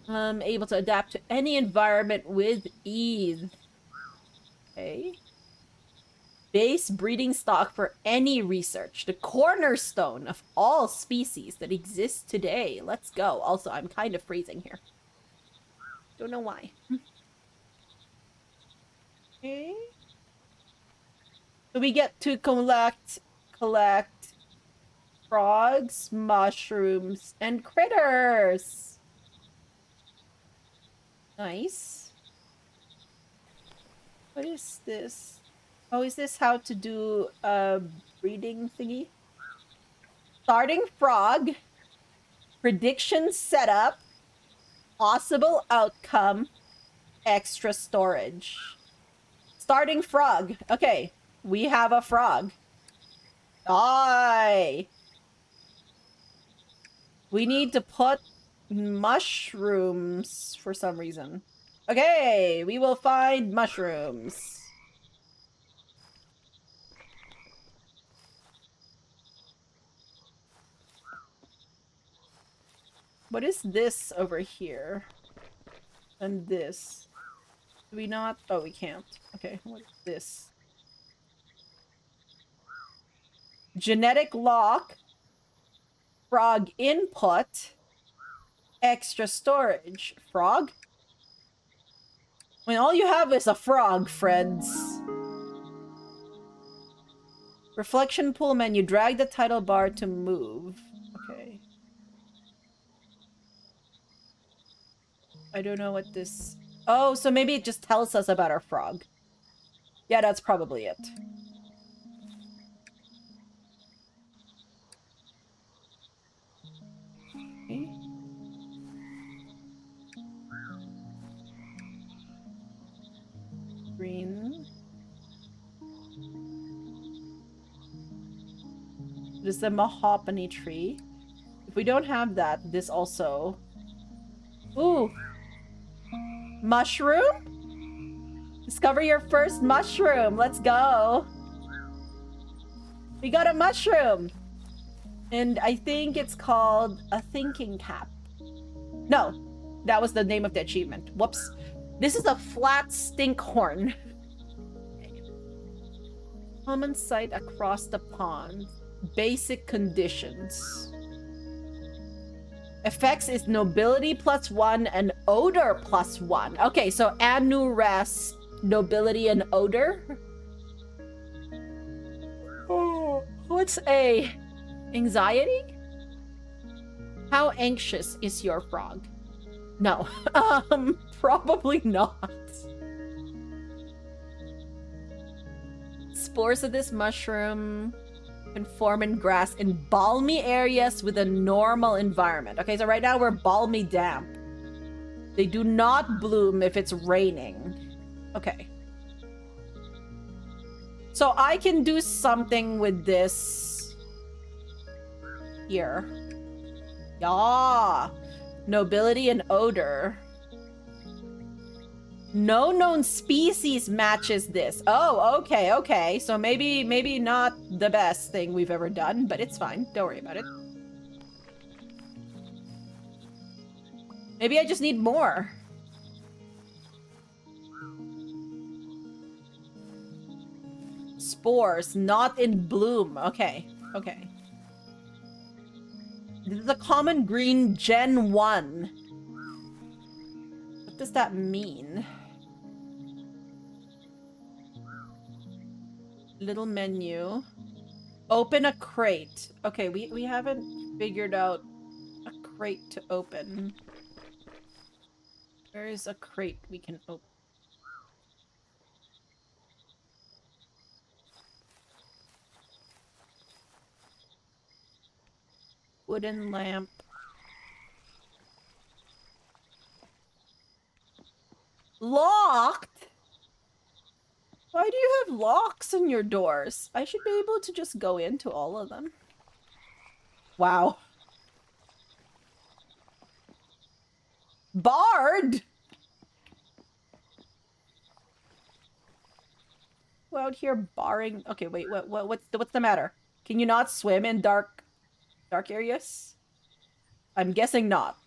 Able to adapt to any environment with ease. Okay. Base breeding stock for any research. The cornerstone of all species that exist today. Let's go. Also, I'm kind of freezing here. Don't know why. Okay. So we get to collect frogs, mushrooms, and critters. Nice. What is this? Oh, is this how to do a breeding thingy? Starting frog. Prediction setup. Possible outcome. Extra storage. Starting frog. Okay, we have a frog. Die! We need to put mushrooms for some reason. Okay, we will find mushrooms. What is this over here? And this. Do we not? Oh, we can't. Okay, what is this? Genetic lock. Frog input. Extra storage. Frog? I mean, all you have is a frog, friends. Reflection pool menu. Drag the title bar to move. Okay. I don't know what this... Oh, so maybe it just tells us about our frog. Yeah, that's probably it. Okay. Green. This is a mahogany tree. If we don't have that, this also... Ooh! Mushroom? Discover your first mushroom! Let's go! We got a mushroom! And I think it's called a thinking cap. No, that was the name of the achievement. Whoops. This is a flat stinkhorn. Common sight across the pond. Basic conditions. Effects is nobility +1 and odor +1. Okay, so anurest, nobility, and odor. Oh, what's A? Anxiety? How anxious is your frog? No. Probably not. Spores of this mushroom can form in grass in balmy areas with a normal environment. Okay, so right now we're balmy damp. They do not bloom if it's raining. Okay. So I can do something with this here. Yeah. Nobility and odor. No known species matches this. Oh, okay, okay. So maybe not the best thing we've ever done, but it's fine. Don't worry about it. Maybe I just need more. Spores, not in bloom. Okay, okay. This is a common green Gen 1. What does that mean? Little menu. Open a crate. Okay, we haven't figured out a crate to open. Where is a crate we can open? Wooden lamp. Locked? Why do you have locks on your doors? I should be able to just go into all of them. Wow. Barred? Who out here barring? Okay, wait. What's the matter? Can you not swim in dark areas? I'm guessing not.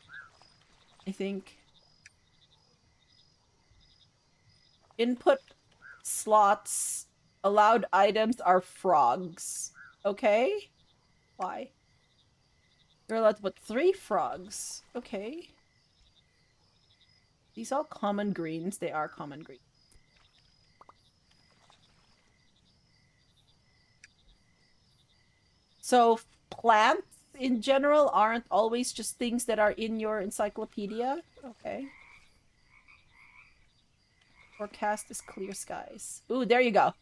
I think input slots allowed items are frogs. Okay? Why? You're allowed to put 3 frogs. Okay. These all common greens. They are common greens. So plants in general aren't always just things that are in your encyclopedia. Okay. Forecast is clear skies. Ooh, there you go.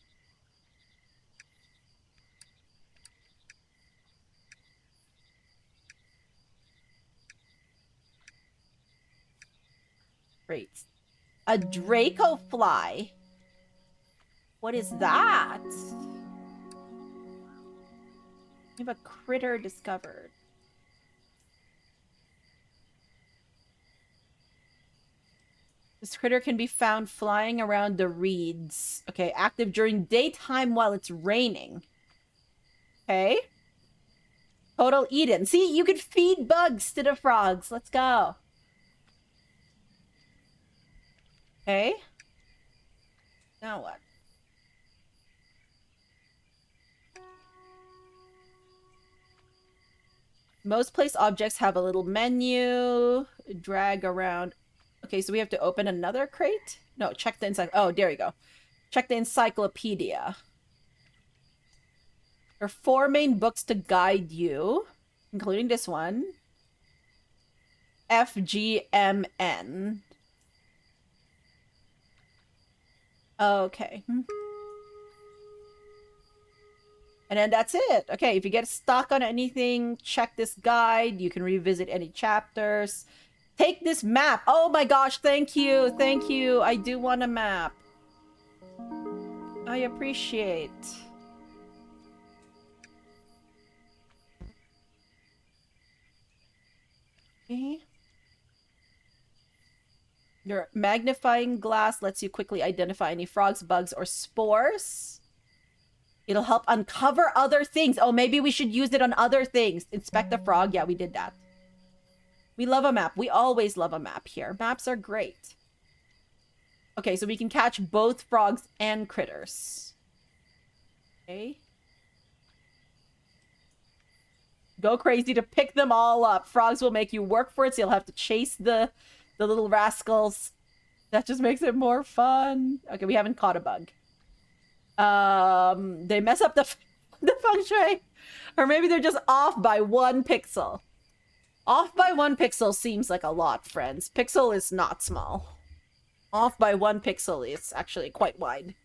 Great. A Dracofly. What is that? We have a critter discovered. This critter can be found flying around the reeds. Okay, active during daytime while it's raining. Okay. Total Eden. See, you could feed bugs to the frogs. Let's go. Okay. Now what? Most place objects have a little menu. Drag around. Okay, so we have to open another crate? No, check the inside. Oh, there you go. Check the encyclopedia. There are 4 main books to guide you, including this one. FGMN. Okay. And then that's it. Okay, if you get stuck on anything, check this guide. You can revisit any chapters. Take this map. Oh my gosh, thank you. Thank you. I do want a map. I appreciate. Okay. Your magnifying glass lets you quickly identify any frogs, bugs, or spores. It'll help uncover other things. Oh, maybe we should use it on other things. Inspect the frog. Yeah, we did that. We love a map. We always love a map here. Maps are great. Okay, so we can catch both frogs and critters. Okay. Go crazy to pick them all up. Frogs will make you work for it, so you'll have to chase the little rascals. That just makes it more fun. Okay, we haven't caught a bug. They mess up the feng shui. Or maybe they're just off by 1 pixel. Off by 1 pixel seems like a lot, friends. Pixel is not small. Off by 1 pixel is actually quite wide.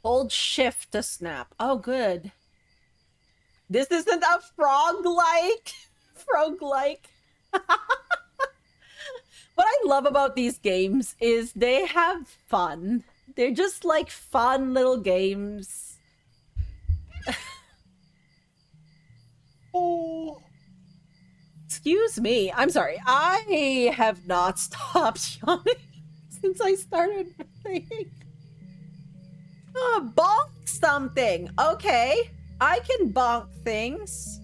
Hold shift to snap. Oh, good. This isn't a frog-like. Frog-like. What I love about these games is they have fun. They're just like fun little games. Oh. Excuse me. I'm sorry. I have not stopped yawning since I started playing. Oh, bonk something. Okay. I can bonk things.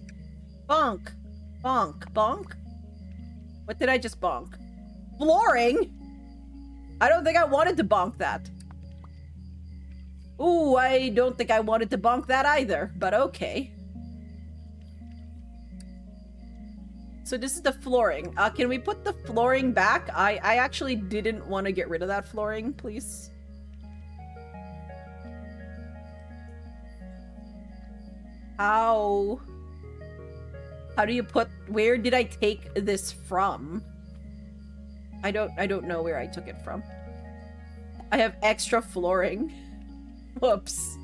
Bonk. Bonk. Bonk. What did I just bonk? Flooring? I don't think I wanted to bonk that. Ooh, I don't think I wanted to bonk that either, but okay. So this is the flooring. Can we put the flooring back? I actually didn't want to get rid of that flooring, please. How do you put, where did I take this from? I don't know where I took it from. I have extra flooring. Whoops.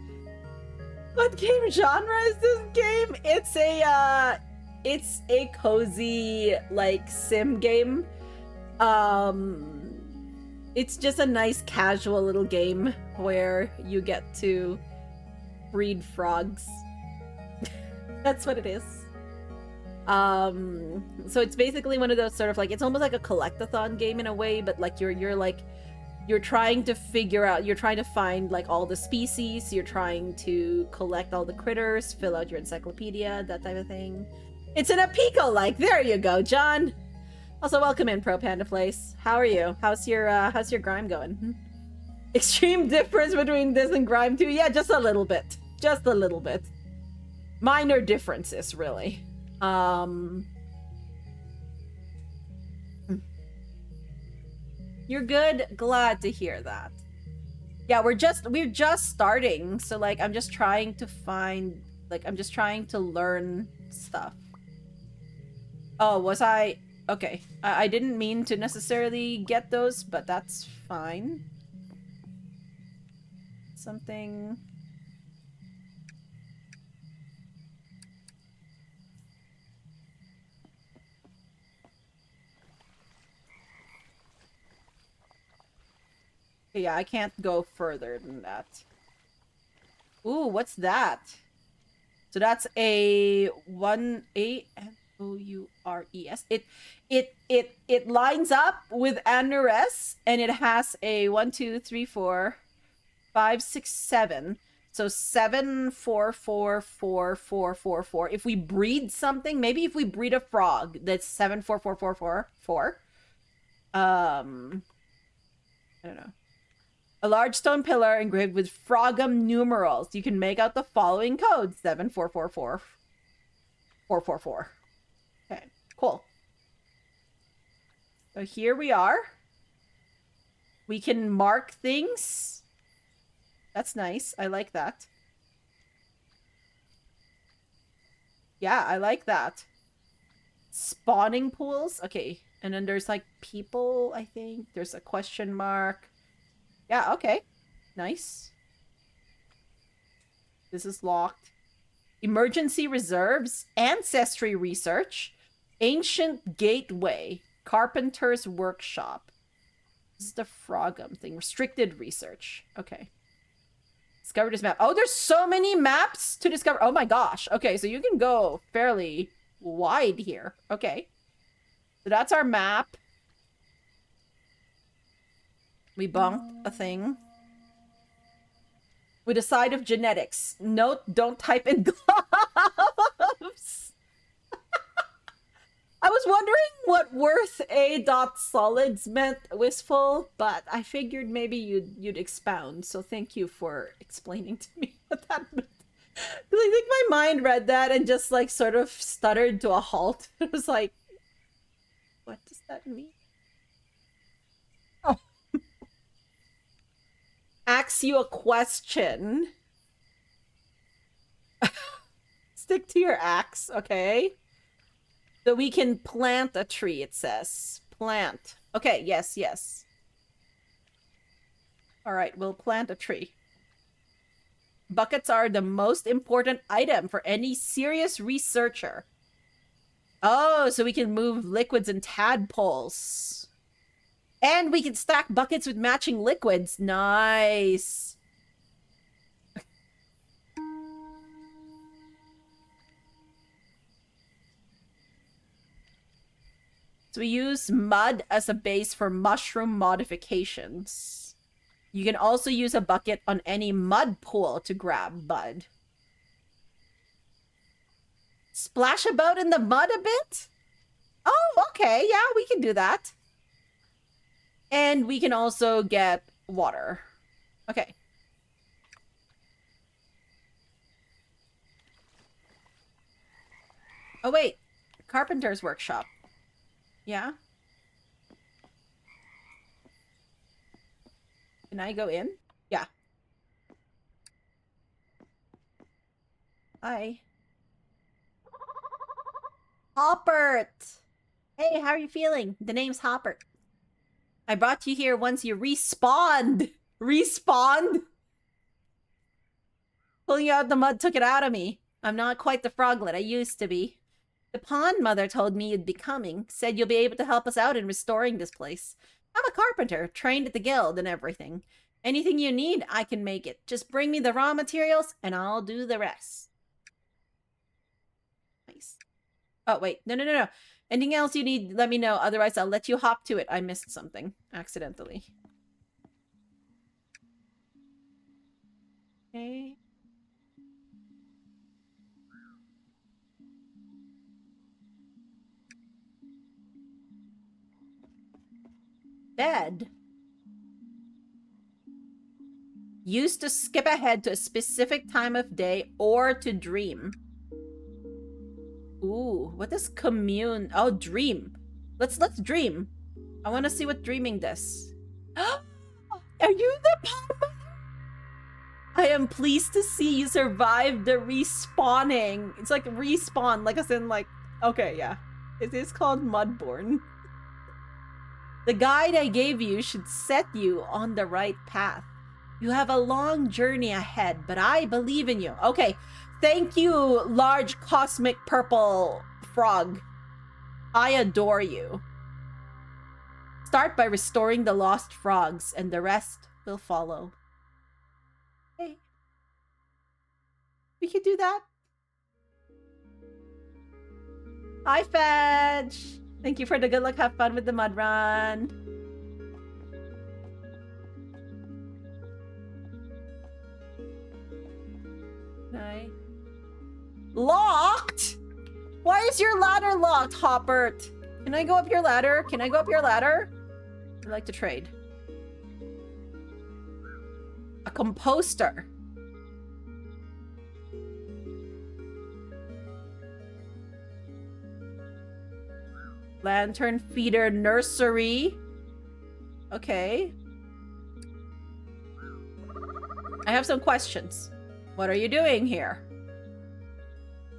What game genre is this game? It's a cozy, like, sim game. It's just a nice casual little game where you get to breed frogs. That's what it is. So it's basically one of those sort of like, it's almost like a collectathon game in a way, but like you're trying to figure out, you're trying to find like all the species, you're trying to collect all the critters, fill out your encyclopedia, that type of thing. It's in a Pico, like, there you go, John. Also, welcome in, Pro Panda Place. How are you? How's your grime going? Extreme difference between this and Grime 2? Yeah, just a little bit. Just a little bit. Minor differences, really. You're good? Glad to hear that. Yeah, we're just starting, so like I'm just trying to find, like, I'm just trying to learn stuff. Oh, was I? Okay. I didn't mean to necessarily get those, but that's fine. Something. Yeah, I can't go further than that. Ooh, what's that? So that's a 1A Moures. It lines up with Anures, and it has a 1, 2, 3, 4, 5, 6, 7. So 7, 4, 4, 4, 4, 4, 4. If we breed something, maybe if we breed a frog, that's 7, 4, 4, 4, 4, 4. I don't know. A large stone pillar engraved with frogum numerals. You can make out the following code: 7, 4, 4, 4, 4, 4, 4. Okay, cool. So here we are. We can mark things. That's nice. I like that. Yeah, I like that. Spawning pools. Okay, and then there's like people, I think. There's a question mark. Yeah, okay. Nice. This is locked. Emergency reserves, ancestry research, ancient gateway, carpenter's workshop. This is the frogum thing. Restricted research. Okay. Discover this map. Oh, there's so many maps to discover. Oh my gosh. Okay, so you can go fairly wide here. Okay. So that's our map. We bonked a thing. With a side of genetics. Note, don't type in gloves. I was wondering what worth a.solids meant, Wistful, but I figured maybe you'd expound, so thank you for explaining to me what that meant. Because I think my mind read that and just like sort of stuttered to a halt. It was like, what does that mean? Oh. Ask you a question. Stick to your axe, okay? So we can plant a tree, it says. Plant. Okay, yes, yes. Alright, we'll plant a tree. Buckets are the most important item for any serious researcher. Oh, so we can move liquids and tadpoles. And we can stack buckets with matching liquids. Nice. So we use mud as a base for mushroom modifications. You can also use a bucket on any mud pool to grab mud. Splash about in the mud a bit? Oh, okay. Yeah, we can do that. And we can also get water. Okay. Oh, wait. carpenter's workshop. Yeah? Can I go in? Yeah. Hi. Hoppert! Hey, how are you feeling? The name's Hoppert. I brought you here once you respawned. Respawned? Pulling you out of the mud took it out of me. I'm not quite the froglet I used to be. The pond mother told me you'd be coming. Said you'll be able to help us out in restoring this place. I'm a carpenter, trained at the guild and everything. Anything you need, I can make it. Just bring me the raw materials and I'll do the rest. Nice. Oh, wait. No. Anything else you need, let me know. Otherwise, I'll let you hop to it. I missed something accidentally. Okay. Bed. Used to skip ahead to a specific time of day or to dream. Ooh, what does commune? Oh, dream. Let's dream. I want to see what dreaming does. Are you the papa? I am pleased to see you survived the respawning. It's like respawn, like as in like, okay, yeah. It is called Mudborne. The guide I gave you should set you on the right path. You have a long journey ahead, but I believe in you. Okay, thank you, large cosmic purple frog. I adore you. Start by restoring the lost frogs, and the rest will follow. Okay. We could do that. Hi, Fedge. Thank you for the good luck. Have fun with the mud run. Hi. Locked? Why is your ladder locked, Hoppert? Can I go up your ladder? Can I go up your ladder? I'd like to trade. A composter. Lantern feeder nursery. Okay. I have some questions. What are you doing here?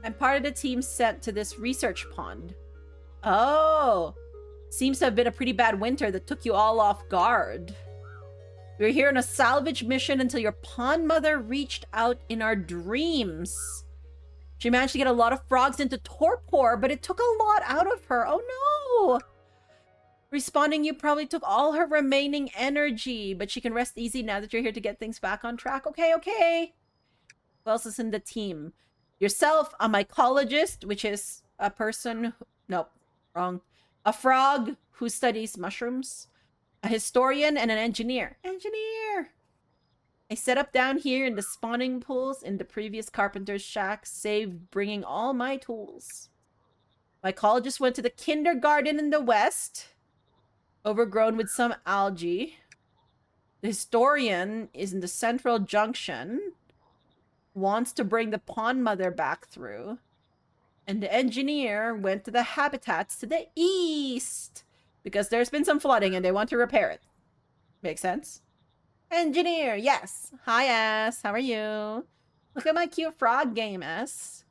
I'm part of the team sent to this research pond. Oh. Seems to have been a pretty bad winter that took you all off guard. We were here on a salvage mission until your pond mother reached out in our dreams. She managed to get a lot of frogs into torpor, but it took a lot out of her. Oh no! Responding, you probably took all her remaining energy, but she can rest easy now that you're here to get things back on track. Okay. Who else is in the team? Yourself, a mycologist, which is a person... Nope, wrong. A frog who studies mushrooms. A historian and an engineer. Engineer! I set up down here in the spawning pools in the previous carpenter's shack, saved bringing all my tools. Mycologist went to the kindergarten in the west, overgrown with some algae. The historian is in the central junction, wants to bring the pond mother back through. And the engineer went to the habitats to the east, because there's been some flooding and they want to repair it. Makes sense? Engineer, yes. Hi, S. How are you? Look at my cute frog game, S.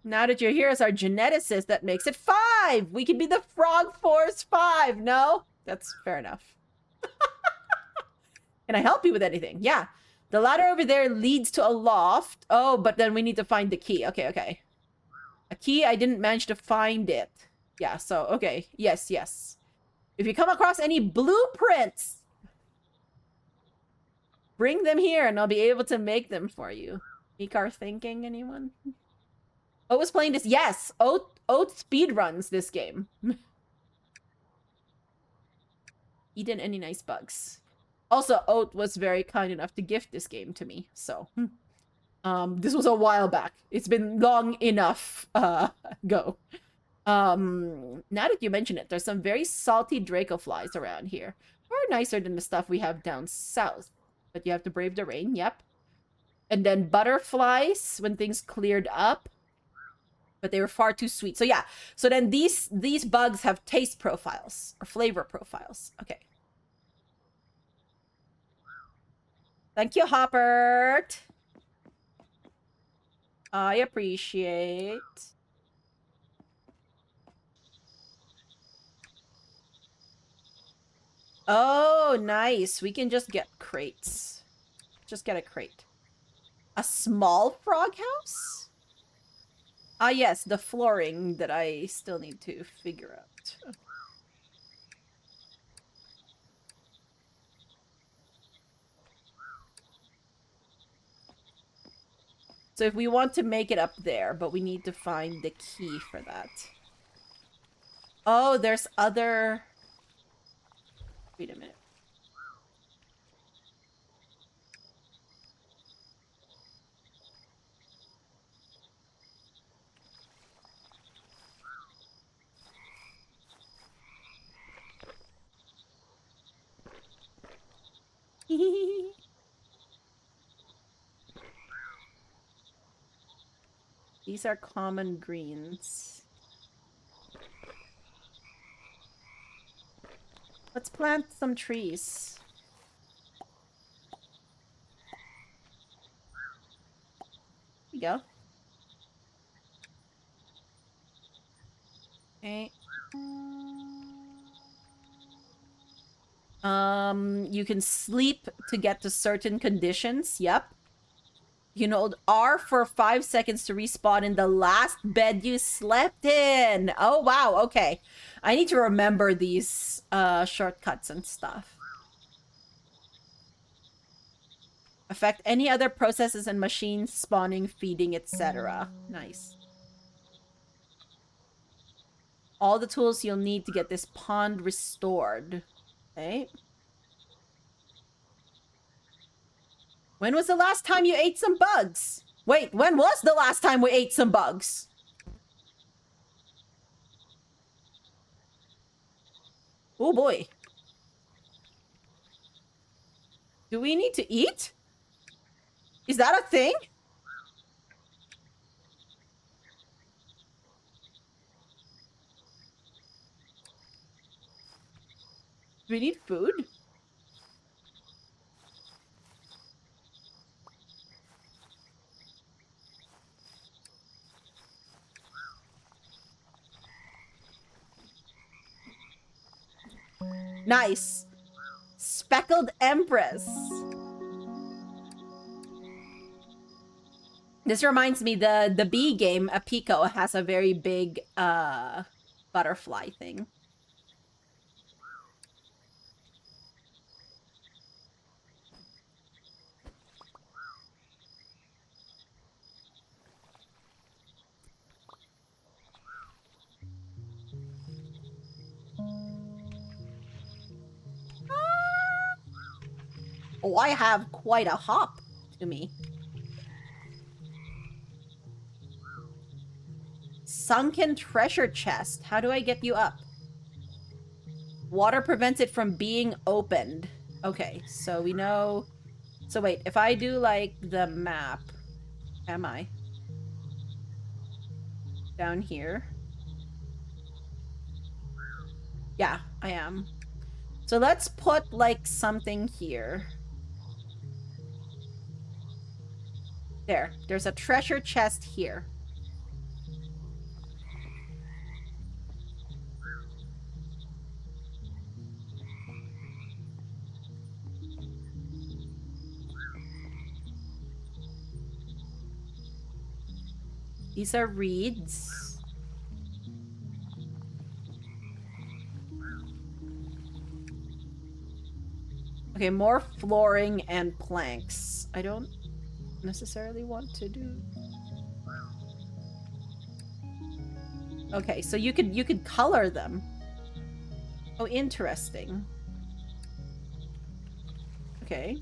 Now that you're here as our geneticist, that makes it 5. We could be the Frog Force 5. No? That's fair enough. Can I help you with anything? Yeah. The ladder over there leads to a loft. Oh, but then we need to find the key. Okay. A key, I didn't manage to find it. Yeah, so, okay. Yes. If you come across any blueprints, bring them here and I'll be able to make them for you. Mikar thinking, anyone? Oat was playing this. Yes, Oat speedruns this game. Eaten any nice bugs. Also, Oat was very kind enough to gift this game to me, so... this was a while back. It's been long enough ago. Now that you mention it, there's some very salty Draco flies around here. Far nicer than the stuff we have down south. But you have to brave the rain, yep. And then butterflies when things cleared up. but they were far too sweet. So yeah, so then these bugs have taste profiles or flavor profiles. Okay. Thank you, Hoppert. I appreciate. Oh, nice. We can just get crates. Just get a crate. A small frog house? Ah, yes, the flooring that I still need to figure out. So if we want to make it up there, but we need to find the key for that. Oh, there's other... Wait a minute. These are common greens. Let's plant some trees. Here we go. Okay. You can sleep to get to certain conditions. Yep. You know, R for 5 seconds to respawn in the last bed you slept in. Oh, wow. Okay. I need to remember these shortcuts and stuff. Affect any other processes and machines, spawning, feeding, etc. Nice. All the tools you'll need to get this pond restored. Okay. When was the last time you ate some bugs? Wait, when was the last time we ate some bugs? Oh boy. Do we need to eat? Is that a thing? Do we need food? Nice. Speckled Empress. This reminds me, the bee game, Apico, has a very big butterfly thing. Oh, I have quite a hop to me. Sunken treasure chest. How do I get you up? Water prevents it from being opened. Okay, so we know... So wait, if I do, like, the map... Am I? Down here. Yeah, I am. So let's put, like, something here. There. There's a treasure chest here. These are reeds. Okay, more flooring and planks. I don't necessarily want to do... Okay, so you could color them. Oh, interesting. Okay.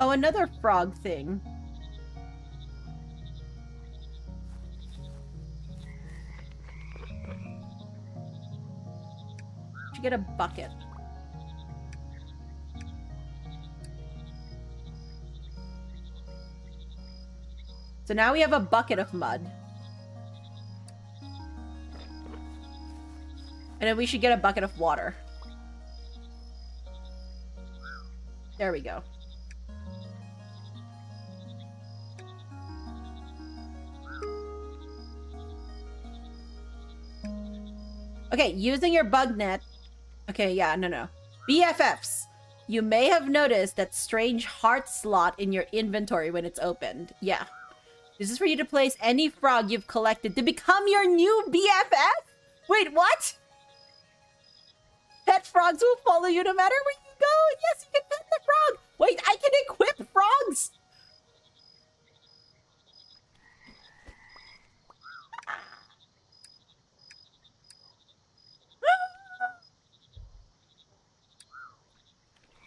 Oh, another frog thing. should get a bucket. So now we have a bucket of mud. And then we should get a bucket of water. There we go. Okay, using your bug net. Okay, yeah, no. BFFs. You may have noticed that strange heart slot in your inventory when it's opened. Yeah. This is for you to place any frog you've collected to become your new BFF? Wait, what? Pet frogs will follow you no matter where you go. Yes, you can pet the frog. Wait, I can equip frogs.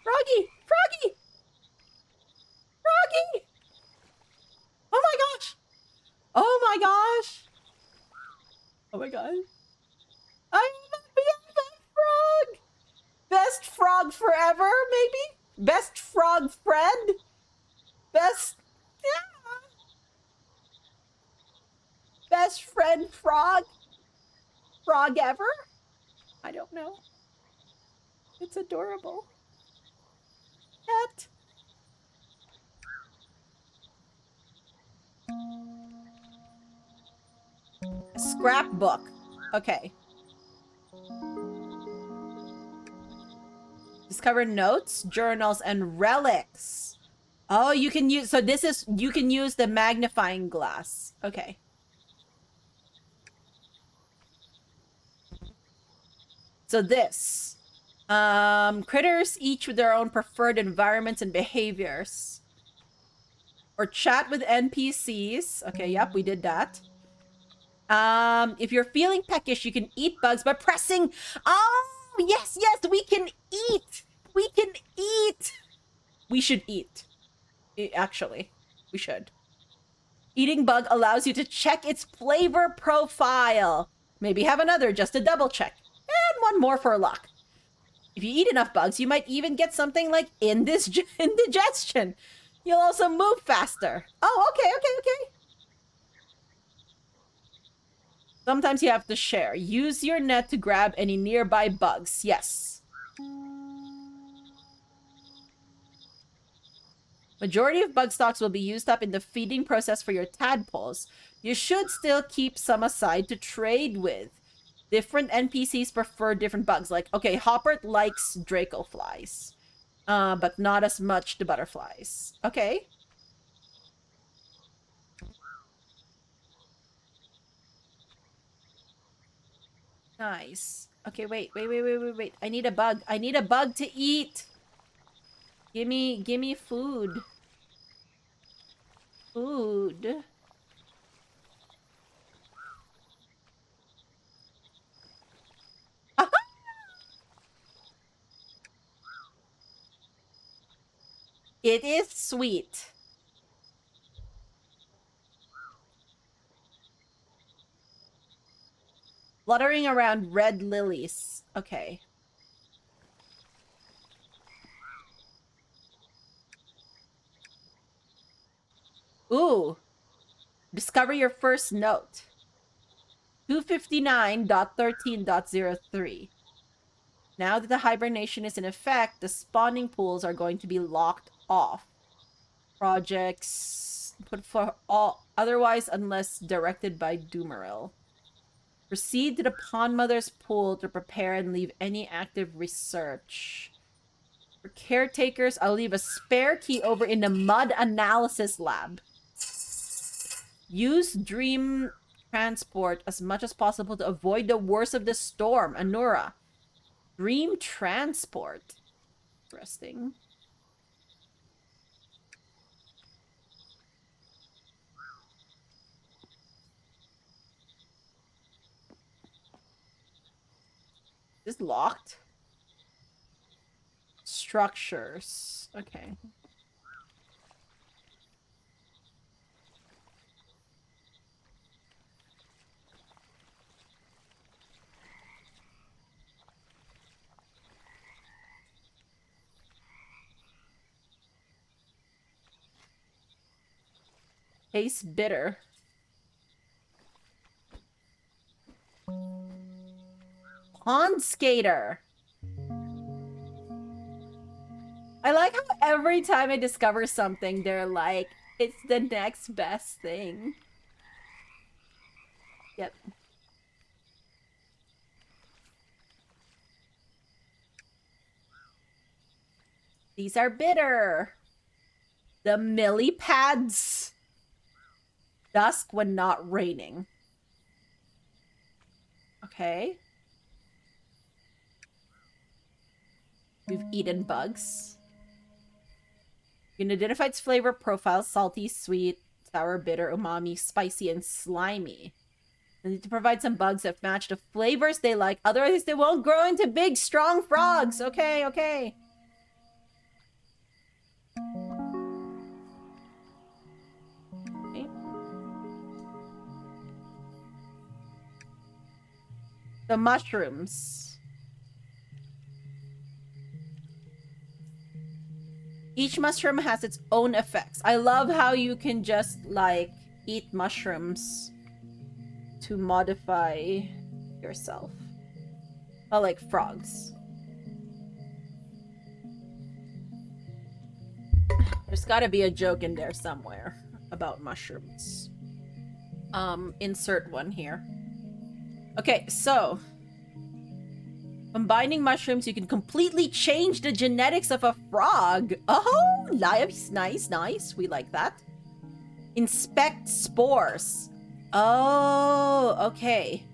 Froggy! Froggy! Froggy! Oh my gosh! Oh my gosh! Oh my god. I'm a BFF frog! Best frog forever, maybe? Best frog friend? Best... Yeah. Best friend frog? Frog ever? I don't know. It's adorable. Pet. A scrapbook. Okay. Discover notes, journals, and relics. Oh, you can use... So this is... You can use the magnifying glass. Okay. So this. Critters each with their own preferred environments and behaviors. Or chat with NPCs. Okay, yep, we did that. If you're feeling peckish, you can eat bugs by pressing... Oh, yes, we can eat! We can eat! We should eat. Actually, we should. Eating bug allows you to check its flavor profile. Maybe have another just to double check. And one more for luck. If you eat enough bugs, you might even get something like indigestion. You'll also move faster. Oh, okay. Sometimes you have to share. Use your net to grab any nearby bugs. Yes. Majority of bug stocks will be used up in the feeding process for your tadpoles. You should still keep some aside to trade with. Different NPCs prefer different bugs. Like, okay, Hoppert likes Dracoflies. But not as much the butterflies. Okay. Nice. Okay, wait. I need a bug. I need a bug to eat. Gimme food. Food. It is sweet. Fluttering around red lilies. Okay. Ooh. Discover your first note. 259.13.03. Now that the hibernation is in effect, the spawning pools are going to be locked off. Projects put for all otherwise unless directed by Doomeril. Proceed to the Pond Mother's pool to prepare and leave any active research. For caretakers, I'll leave a spare key over in the mud analysis lab. Use dream transport as much as possible to avoid the worst of the storm. Anura. Dream transport. Interesting. Is this locked? Structures. Okay. Tastes bitter. Pond skater. I like how every time I discover something, they're like, it's the next best thing. Yep. These are bitter. The millipads. Dusk when not raining. Okay. We've eaten bugs. You can identify its flavor profile: salty, sweet, sour, bitter, umami, spicy, and slimy. You need to provide some bugs that match the flavors they like. Otherwise, they won't grow into big, strong frogs. Okay, okay. Okay. The mushrooms. Each mushroom has its own effects. I love how you can just, like, eat mushrooms to modify yourself. Oh, like frogs. There's gotta be a joke in there somewhere about mushrooms. Insert one here. Okay, so combining mushrooms, you can completely change the genetics of a frog. Oh, nice, nice, nice. We like that. Inspect spores. Oh, okay.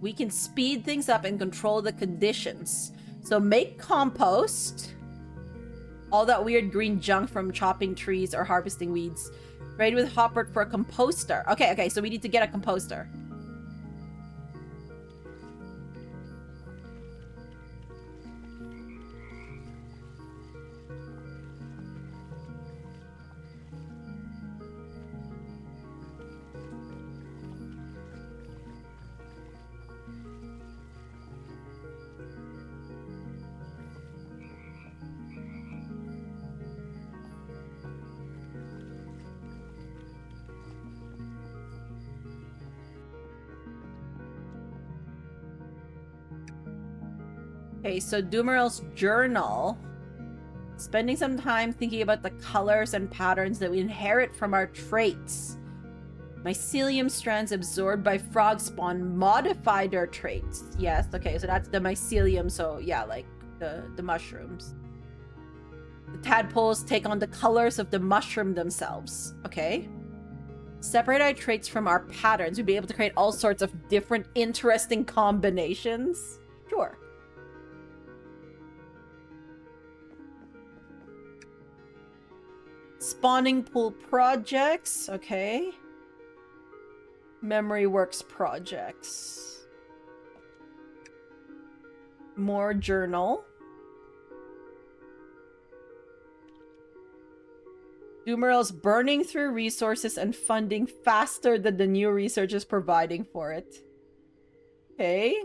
We can speed things up and control the conditions. So make compost. All that weird green junk from chopping trees or harvesting weeds. Trade with Hopper for a composter. Okay, okay, so we need to get a composter. Okay, so Doomeral's journal. Spending some time thinking about the colors and patterns that we inherit from our traits. Mycelium strands absorbed by frog spawn modify their traits. Yes, okay, so that's the mycelium, so yeah, like the mushrooms. The tadpoles take on the colors of the mushroom themselves. Okay. Separate our traits from our patterns. We'd be able to create all sorts of different interesting combinations. Sure. Spawning pool projects. Okay. Memory works projects. More journal. Doomeral's burning through resources and funding faster than the new research is providing for it. Okay.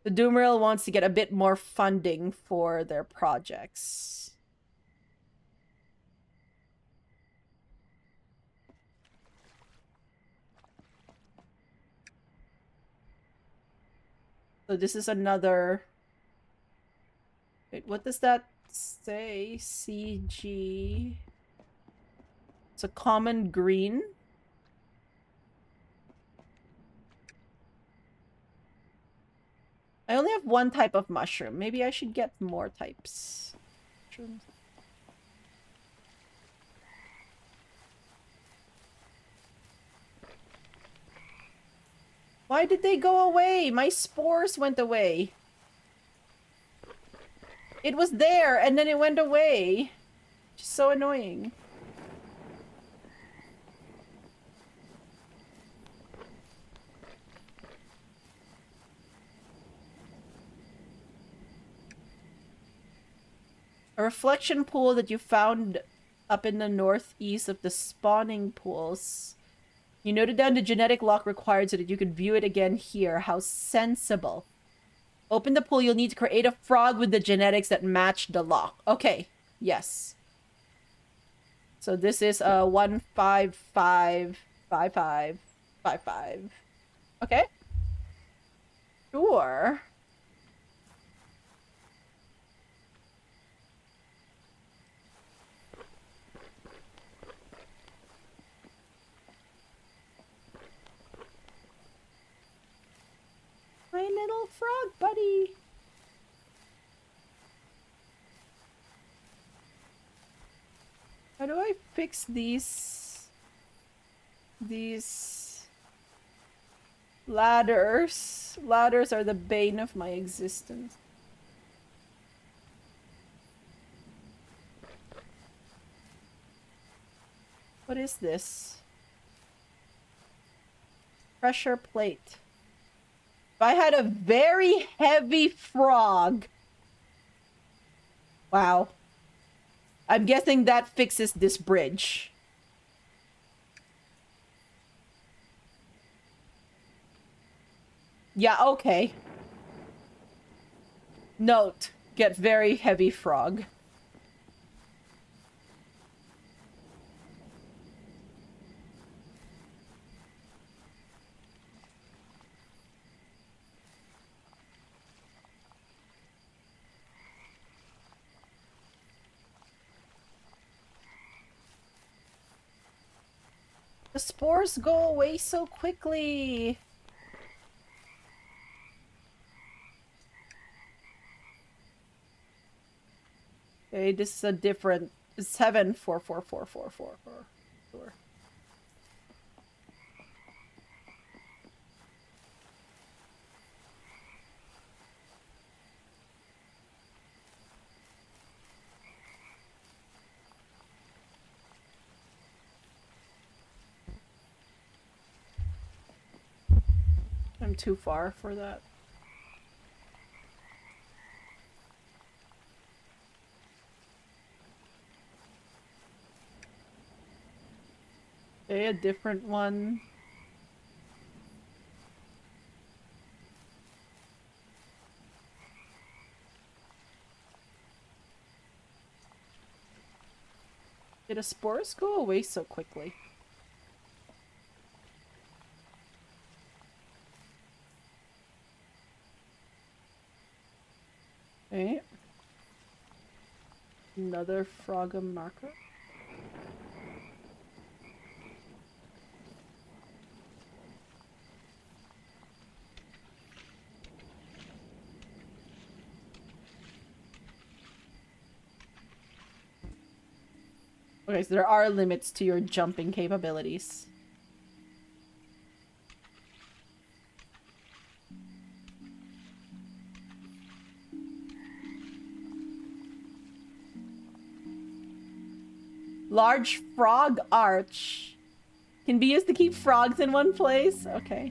The Doomeral wants to get a bit more funding for their projects. So this is another... Wait, what does that say? CG... It's a common green. I only have one type of mushroom. Maybe I should get more types. Mushrooms. Why did they go away? My spores went away. It was there, and then it went away. Just so annoying. A reflection pool that you found up in the northeast of the spawning pools. You noted down the genetic lock required so that you could view it again here. How sensible. Open the pool. You'll need to create a frog with the genetics that match the lock. Okay. Yes. So this is 1555555. Okay. Sure. My little frog buddy. How do I fix these ladders? Ladders are the bane of my existence. What is this? Pressure plate. If I had a very heavy frog. Wow. I'm guessing that fixes this bridge. Yeah, okay. Note, get very heavy frog. The spores go away so quickly. Okay, this is a different 7444444. I'm too far for that. Okay, a different one. Did the spores go away so quickly? Okay. Another frog marker. Okay, so there are limits to your jumping capabilities. Large frog arch can be used to keep frogs in one place. Okay.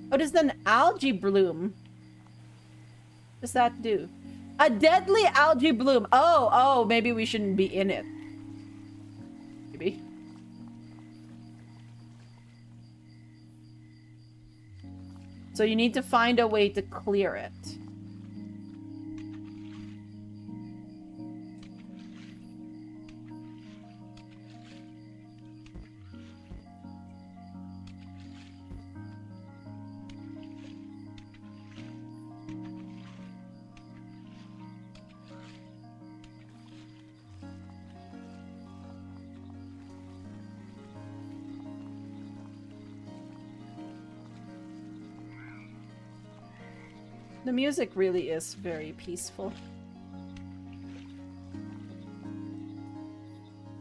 What does an algae bloom? What does that do? A deadly algae bloom. Oh, maybe we shouldn't be in it. Maybe. So you need to find a way to clear it. The music really is very peaceful.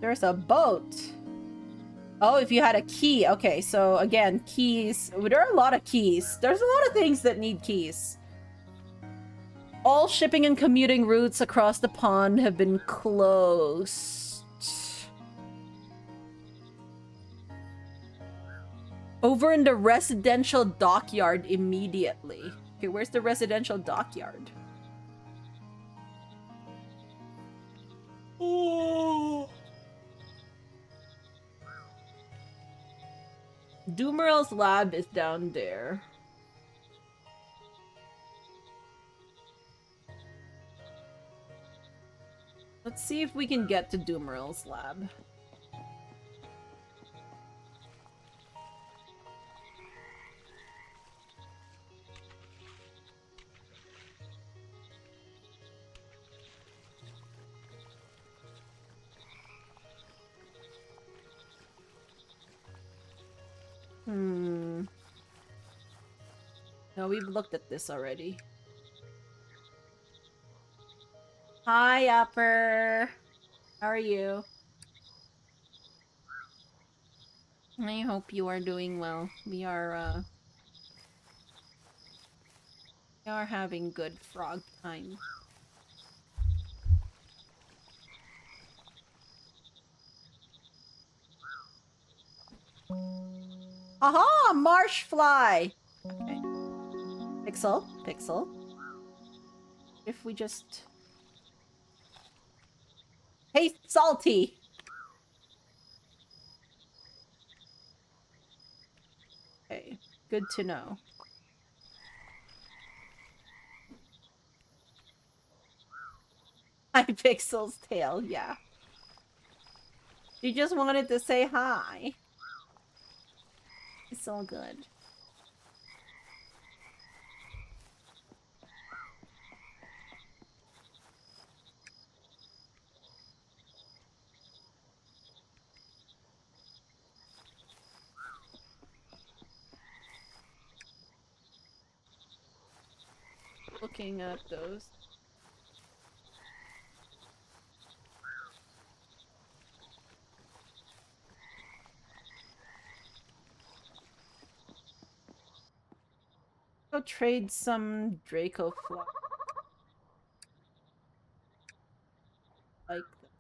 There's a boat. Oh, if you had a key. Okay, so again, keys. There are a lot of keys. There's a lot of things that need keys. All shipping and commuting routes across the pond have been closed. Over in the residential dockyard immediately. Okay, where's the residential dockyard? Oh. Doomeral's lab is down there. Let's see if we can get to Doomeral's lab. No, we've looked at this already. Hi, Upper. How are you? I hope you are doing well. We are having good frog time. Aha! Marsh fly! Okay. Pixel. If we just... Hey, Salty! Okay, good to know. Hi, Pixel's tail, yeah. You just wanted to say hi. It's all good. Looking at those. Go trade some Draco fly. Like that.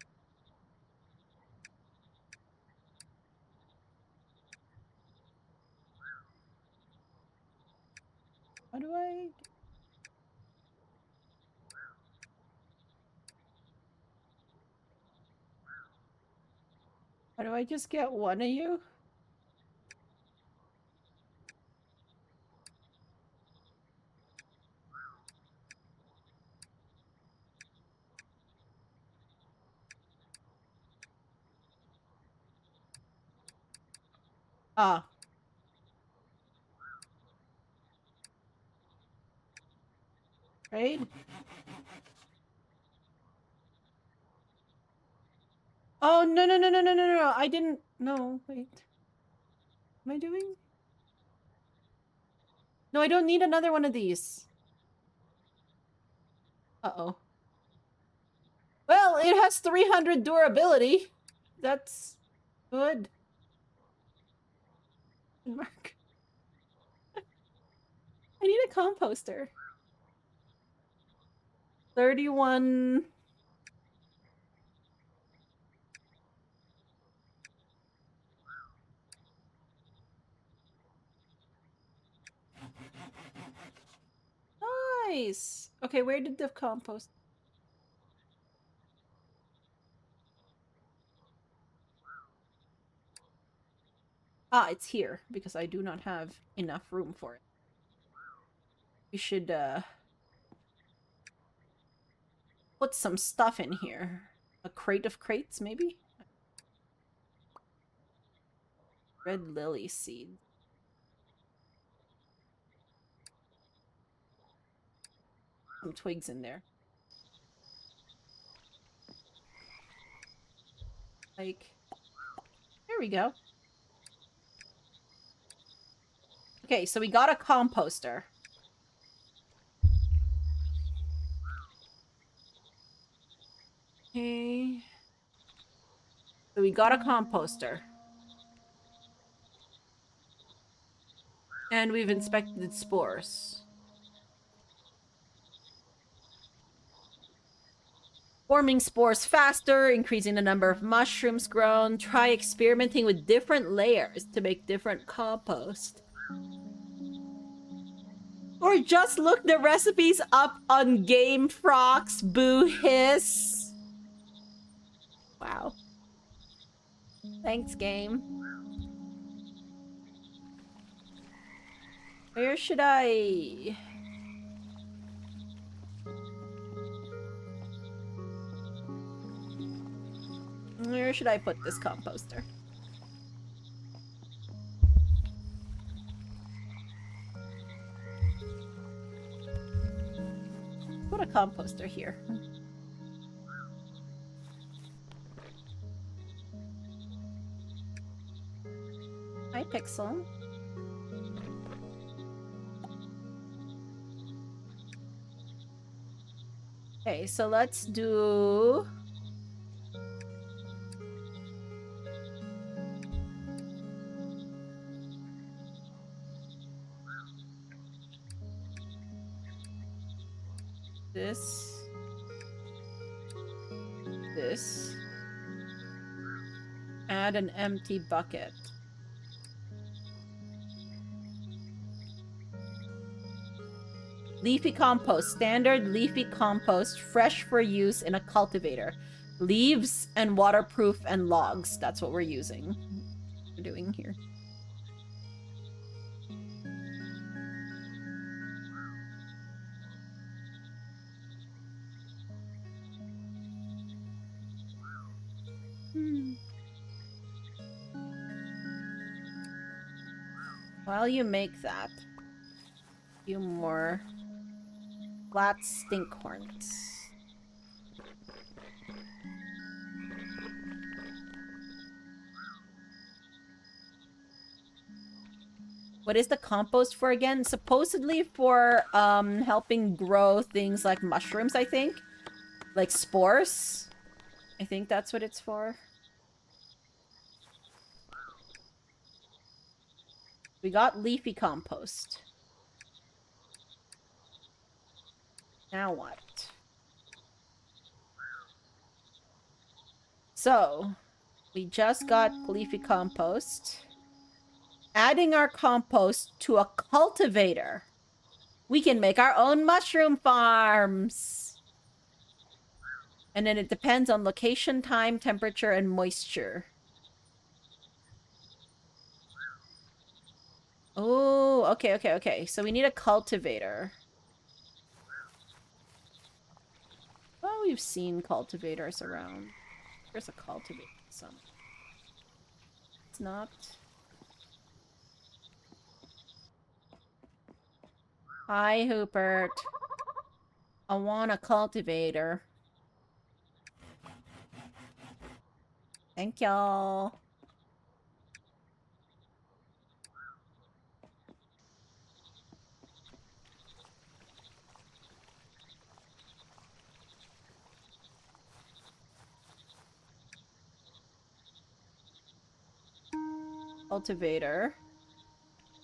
How do I... How do I just get one of you? Ah. Trade? Oh, no. I didn't... No, wait. Am I doing? No, I don't need another one of these. Uh-oh. Well, it has 300 durability. That's good. Mark. I need a composter. 31... Nice! Okay, where did the compost... Ah, it's here, because I do not have enough room for it. We should, put some stuff in here. A crate of crates, maybe? Red lily seed. Some twigs in there. Like, there we go. Okay, so we got a composter. Okay. So we got a composter. And we've inspected spores. Forming spores faster, increasing the number of mushrooms grown. Try experimenting with different layers to make different compost. Or just look the recipes up on Game Frogs, boo hiss. Wow. Thanks, game. Where should I... Where should I put this composter? Put a composter here. Hi, Pixel. Okay, so let's do... this. This. Add an empty bucket. Leafy compost. Standard leafy compost. Fresh for use in a cultivator. Leaves and waterproof and logs. That's what we're using. We're doing here. While you make that, a few more flat stinkhorns. What is the compost for again? Supposedly for helping grow things like mushrooms, I think. Like spores. I think that's what it's for. We got leafy compost. Now what? So, we just got leafy compost. Adding our compost to a cultivator. We can make our own mushroom farms. And then it depends on location, time, temperature, and moisture. Oh, okay. So we need a cultivator. Well, we've seen cultivators around. There's a cultivator somewhere. It's not. Hi, Hoopert. I want a cultivator. Thank y'all. Cultivator.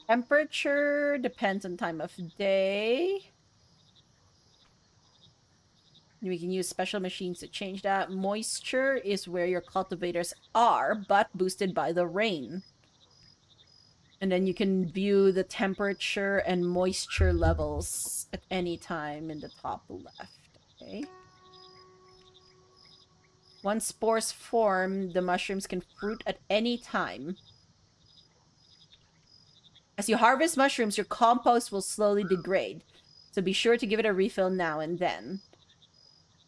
Temperature depends on time of day. We can use special machines to change that. Moisture is where your cultivators are, but boosted by the rain. And then you can view the temperature and moisture levels at any time in the top left. Okay. Once spores form, the mushrooms can fruit at any time. As you harvest mushrooms, your compost will slowly degrade. So be sure to give it a refill now and then.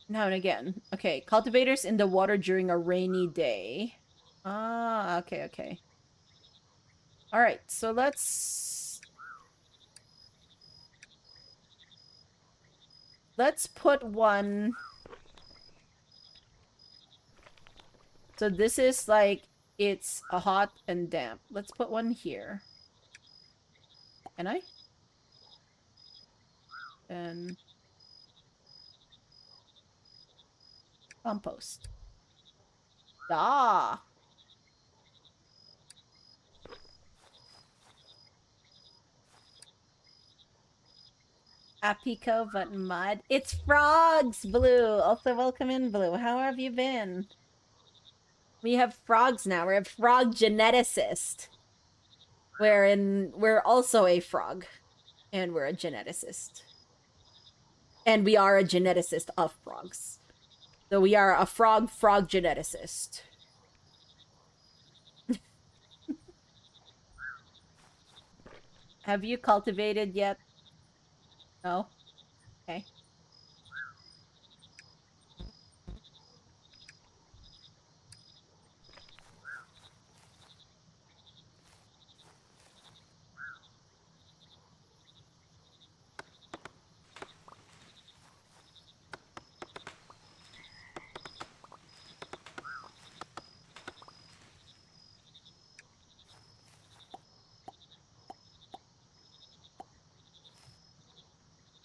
Now and again. Okay, cultivators in the water during a rainy day. Ah, okay. Alright, so let's put one... So this is like, it's a hot and damp. Let's put one here. Can I? And... compost. Ah! Apico but mud. It's frogs, Blue! Also welcome in, Blue. How have you been? We have frogs now. We're a frog geneticist. We're also a frog. And we're a geneticist. And we are a geneticist of frogs. So we are a frog geneticist. Have you cultivated yet? No? Okay.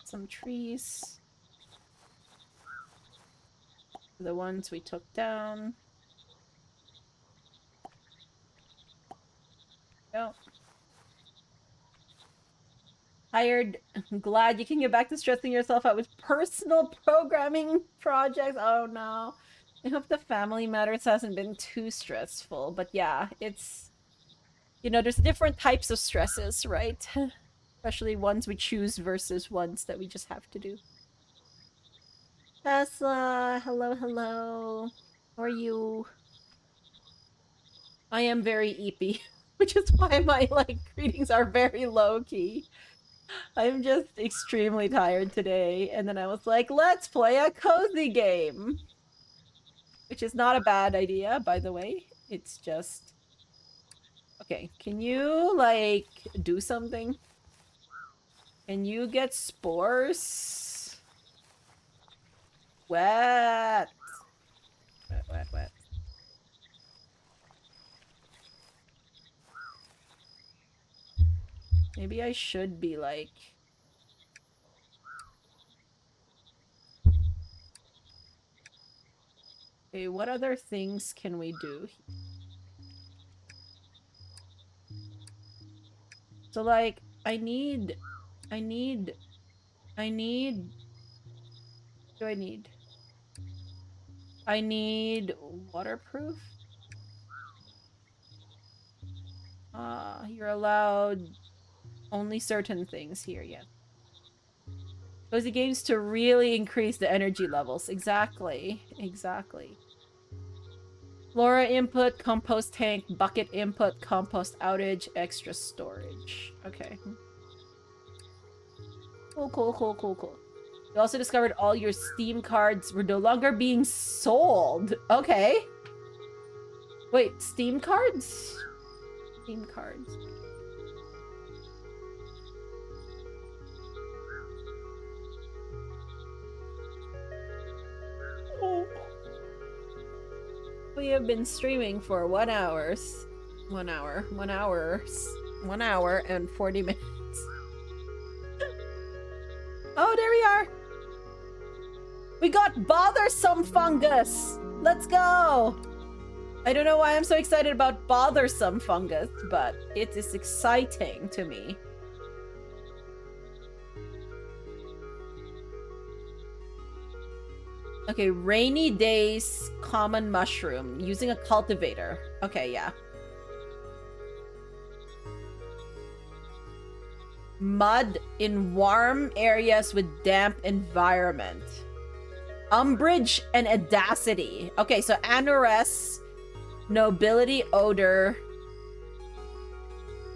Some trees. The ones we took down. Go. Tired. Glad you can get back to stressing yourself out with personal programming projects. Oh no. I hope the family matters hasn't been too stressful. But yeah, it's... You know, there's different types of stresses, right? Especially ones we choose versus ones that we just have to do. Tesla, hello, hello. How are you? I am very eepy, which is why my, like, greetings are very low-key. I'm just extremely tired today, and then I was like, let's play a cozy game! Which is not a bad idea, by the way. It's just... Okay, can you, like, do something? Can you get spores? Wet! Wet, wet, wet. Maybe I should be, like... Okay, what other things can we do? So, like, I need... What do I need? I need waterproof? You're allowed only certain things here, yeah. Cozy games to really increase the energy levels. Exactly. Exactly. Flora input, compost tank, bucket input, compost outage, extra storage. Okay. Cool, cool, cool, cool, cool. You also discovered all your Steam cards were no longer being sold. Okay. Wait, Steam cards? Steam cards. Oh. We have been streaming for 1 hour. 1 hour. 1 hour. 1 hour and 40 minutes. Oh, there we are. We got bothersome fungus. Let's go. I don't know why I'm so excited about bothersome fungus, but it is exciting to me. Okay, rainy days, common mushroom, using a cultivator. Okay, yeah. Mud in warm areas with damp environment. Umbrage and audacity. Okay, so anoress, nobility, odor,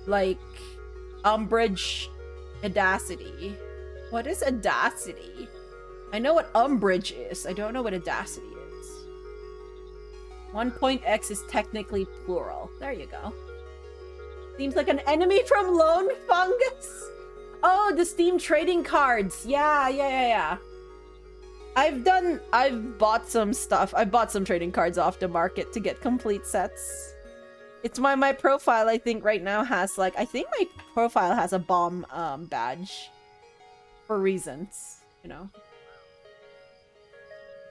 like umbrage, audacity. What is audacity? I know what umbrage is. I don't know what audacity is. 1.x is technically plural. There you go. Seems like an enemy from Lone Fungus. Oh, the Steam trading cards. Yeah. I've bought some stuff. I bought some trading cards off the market to get complete sets. It's why my profile, I think, right now has, like, I think my profile has a bomb badge. For reasons, you know.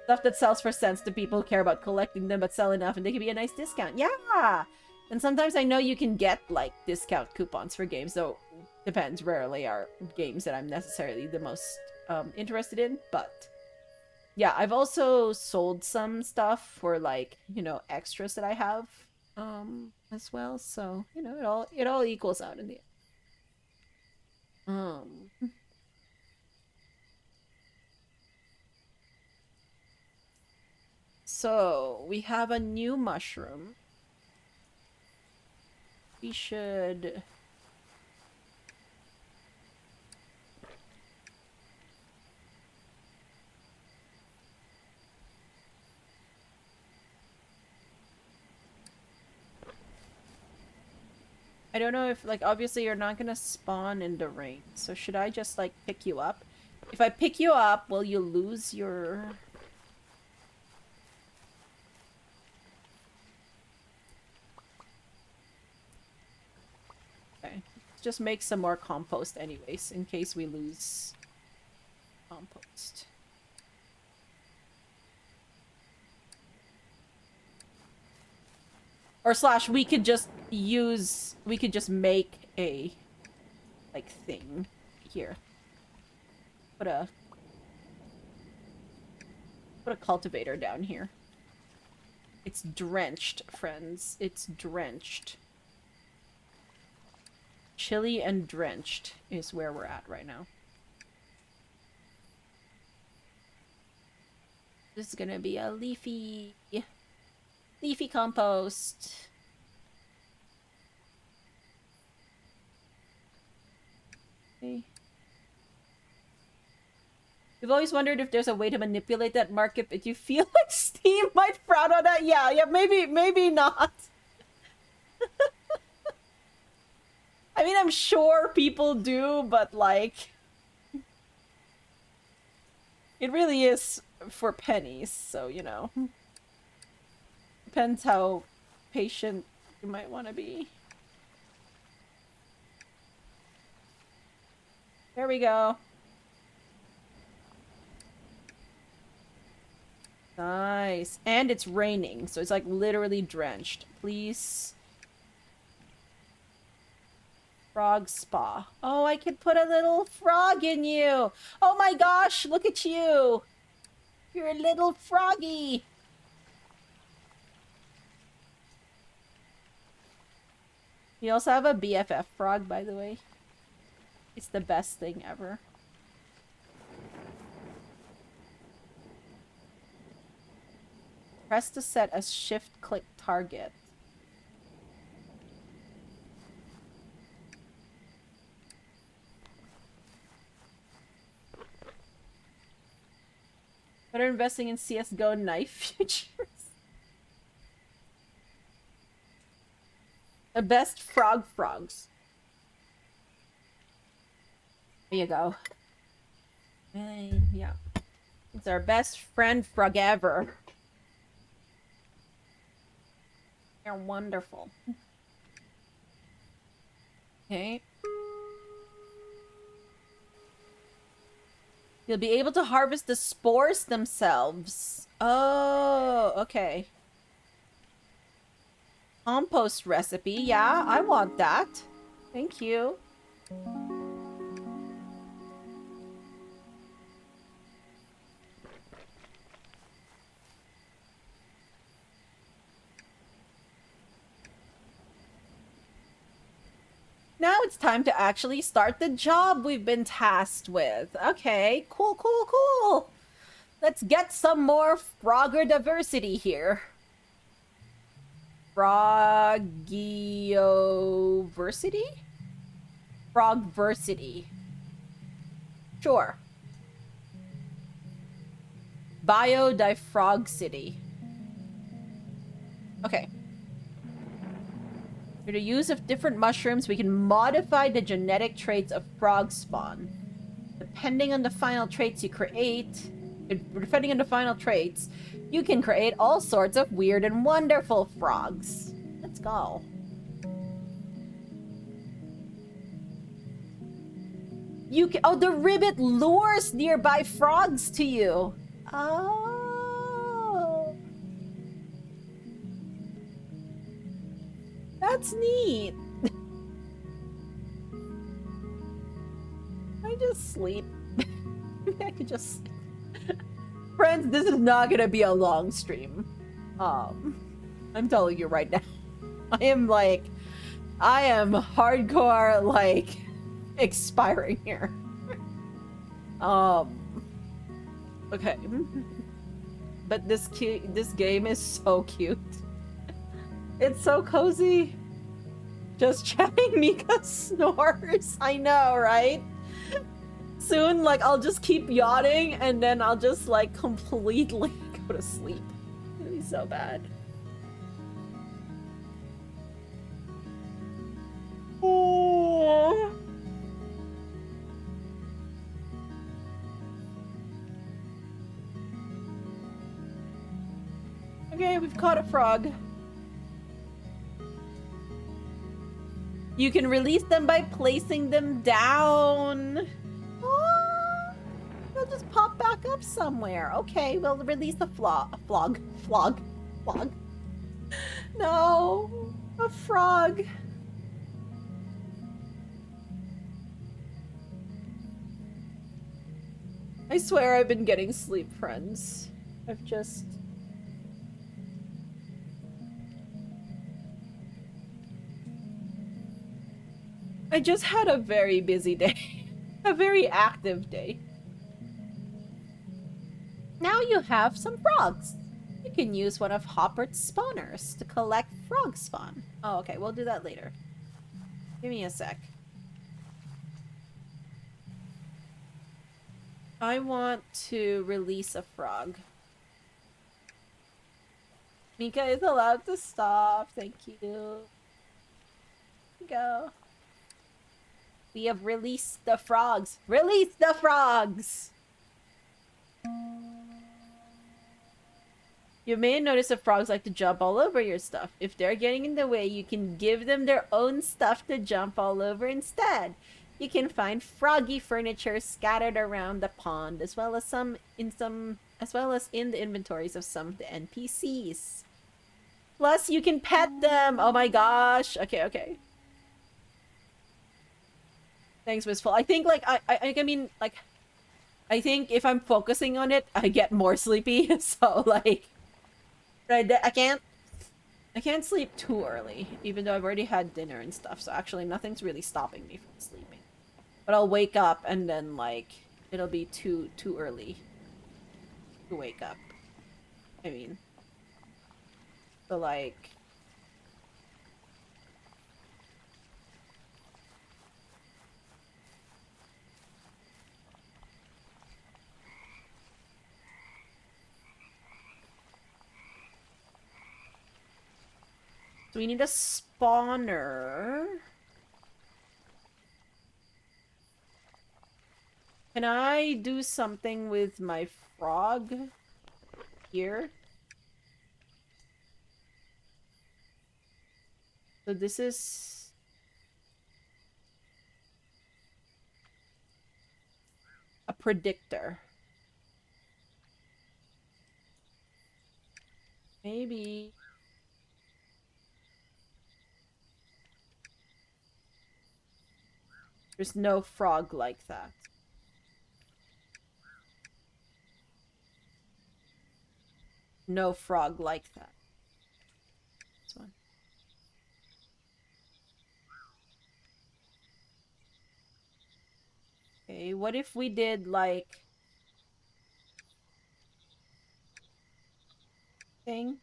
Stuff that sells for cents to people who care about collecting them but sell enough and they can be a nice discount. Yeah! And sometimes I know you can get, like, discount coupons for games, though depends. Rarely are games that I'm necessarily the most interested in, but yeah, I've also sold some stuff for, like, you know, extras that I have as well, so, you know, it all equals out in the end. So, we have a new mushroom. We should... I don't know if, like, obviously you're not gonna spawn in the rain. So should I just, like, pick you up? If I pick you up, will you lose your... Okay. Just make some more compost anyways, in case we lose compost. Or slash, we could just make a, like, thing here. Put a cultivator down here. It's drenched, friends. It's drenched. Chilly and drenched is where we're at right now. This is gonna be a leafy compost. Okay. We've always wondered if there's a way to manipulate that market, but you feel like Steam might frown on that. Yeah, maybe not. I mean, I'm sure people do, but like... It really is for pennies, so, you know. Depends how patient you might want to be. There we go. Nice. And it's raining, so it's like literally drenched. Please. Frog spa. Oh, I could put a little frog in you. Oh my gosh, look at you. You're a little froggy. We also have a BFF frog, by the way. It's the best thing ever. Press to set a shift-click target. Better investing in CSGO knife futures. The best frogs. There you go. Yeah. It's our best friend frog ever. They're wonderful. Okay. You'll be able to harvest the spores themselves. Oh, okay. Compost recipe. Yeah, I want that. Thank you. Now it's time to actually start the job we've been tasked with. Okay, cool. Let's get some more frogger diversity here. Frogioversity? Frogversity. Sure. Biodifrogsity. Okay. Through the use of different mushrooms, we can modify the genetic traits of frog spawn. Depending on the final traits you can create all sorts of weird and wonderful frogs. Let's go. Oh, the ribbit lures nearby frogs to you. Oh. That's neat. I just sleep. I could just sleep. Friends, this is not gonna be a long stream. I'm telling you right now. I am hardcore, like, expiring here. Okay. But this game is so cute. It's so cozy. Just chatting Mika snores. I know, right? Soon, like, I'll just keep yawning and then I'll just, like, completely go to sleep. It'll be so bad. Okay, we've caught a frog. You can release them by placing them down. Oh, they'll just pop back up somewhere. Okay, we'll release a flog. No, a frog. I swear I've been getting sleep, friends. I just had a very busy day. A very active day. Now you have some frogs. You can use one of Hoppert's spawners to collect frog spawn. Oh, okay, we'll do that later. Give me a sec. I want to release a frog. Mika is allowed to stop. Thank you. Go. We have released the frogs. Release the frogs! You may notice that frogs like to jump all over your stuff. If they're getting in the way, you can give them their own stuff to jump all over instead. You can find froggy furniture scattered around the pond, as well as in the inventories of some of the NPCs. Plus, you can pet them. Oh my gosh. Okay. Thanks, Wistful. I think, like, I think if I'm focusing on it, I get more sleepy. So, like, I can't sleep too early, even though I've already had dinner and stuff. So actually, nothing's really stopping me from sleeping. But I'll wake up and then, like, it'll be too early to wake up. I mean, so like. So we need a spawner. Can I do something with my frog here? So this is a predictor. Maybe. There's no frog like that. No frog like that. This one. Okay, what if we did like thing?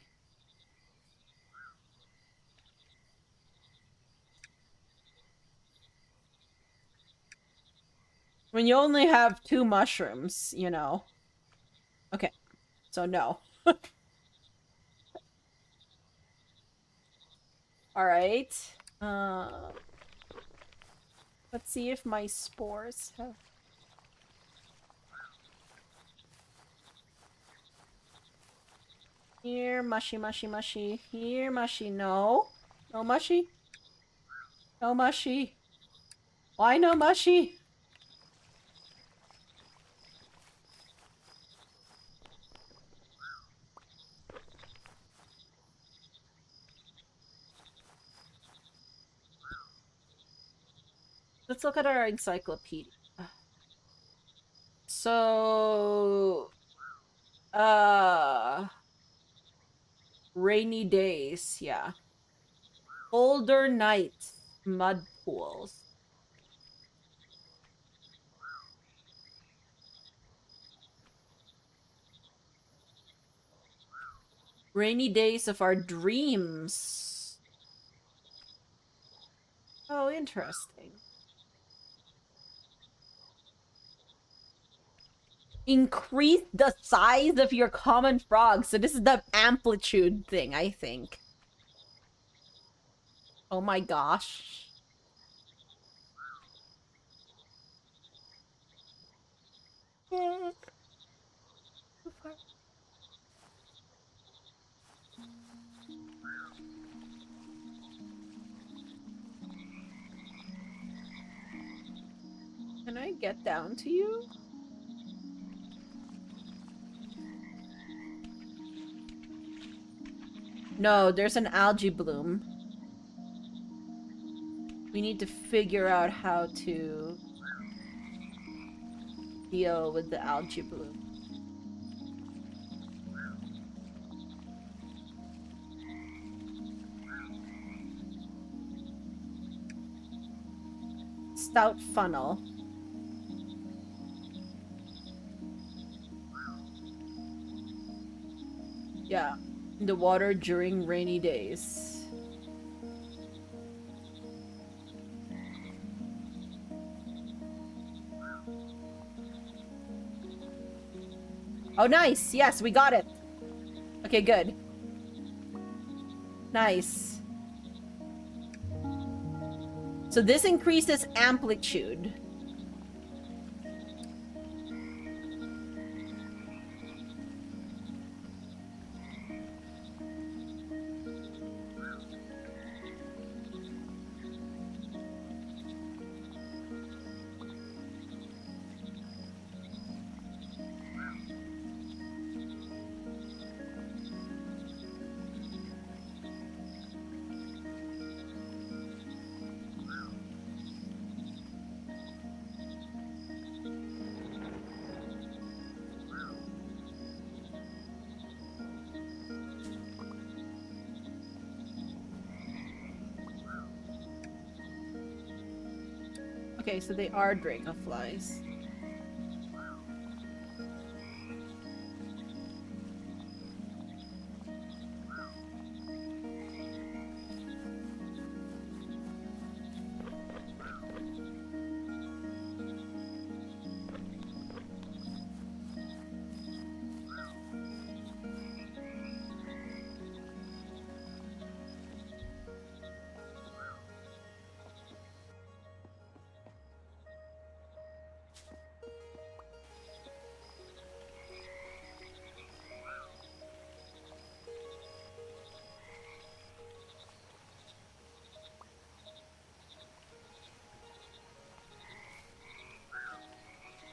When you only have 2 mushrooms, you know. Okay, so no. Alright. Let's see if my spores have... Here, mushy. Here, mushy. No. No mushy. No mushy. Why no mushy? Let's look at our encyclopedia. So... Rainy days, yeah. Older nights. Mud pools. Rainy days of our dreams. Oh, interesting. Increase the size of your common frog. So this is the amplitude thing, I think. Oh my gosh. I get down to you? No, there's an algae bloom. We need to figure out how to deal with the algae bloom. Stout funnel. Yeah, in the water during rainy days. Oh, nice! Yes, we got it! Okay, good. Nice. So this increases amplitude. Okay, so they are dragonflies.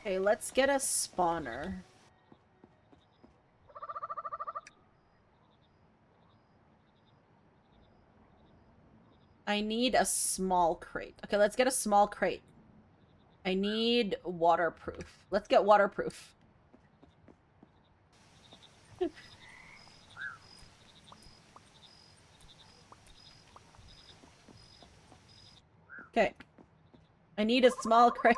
Okay, let's get a spawner. I need a small crate. Okay, let's get a small crate. I need waterproof. Let's get waterproof. Okay. I need a small crate.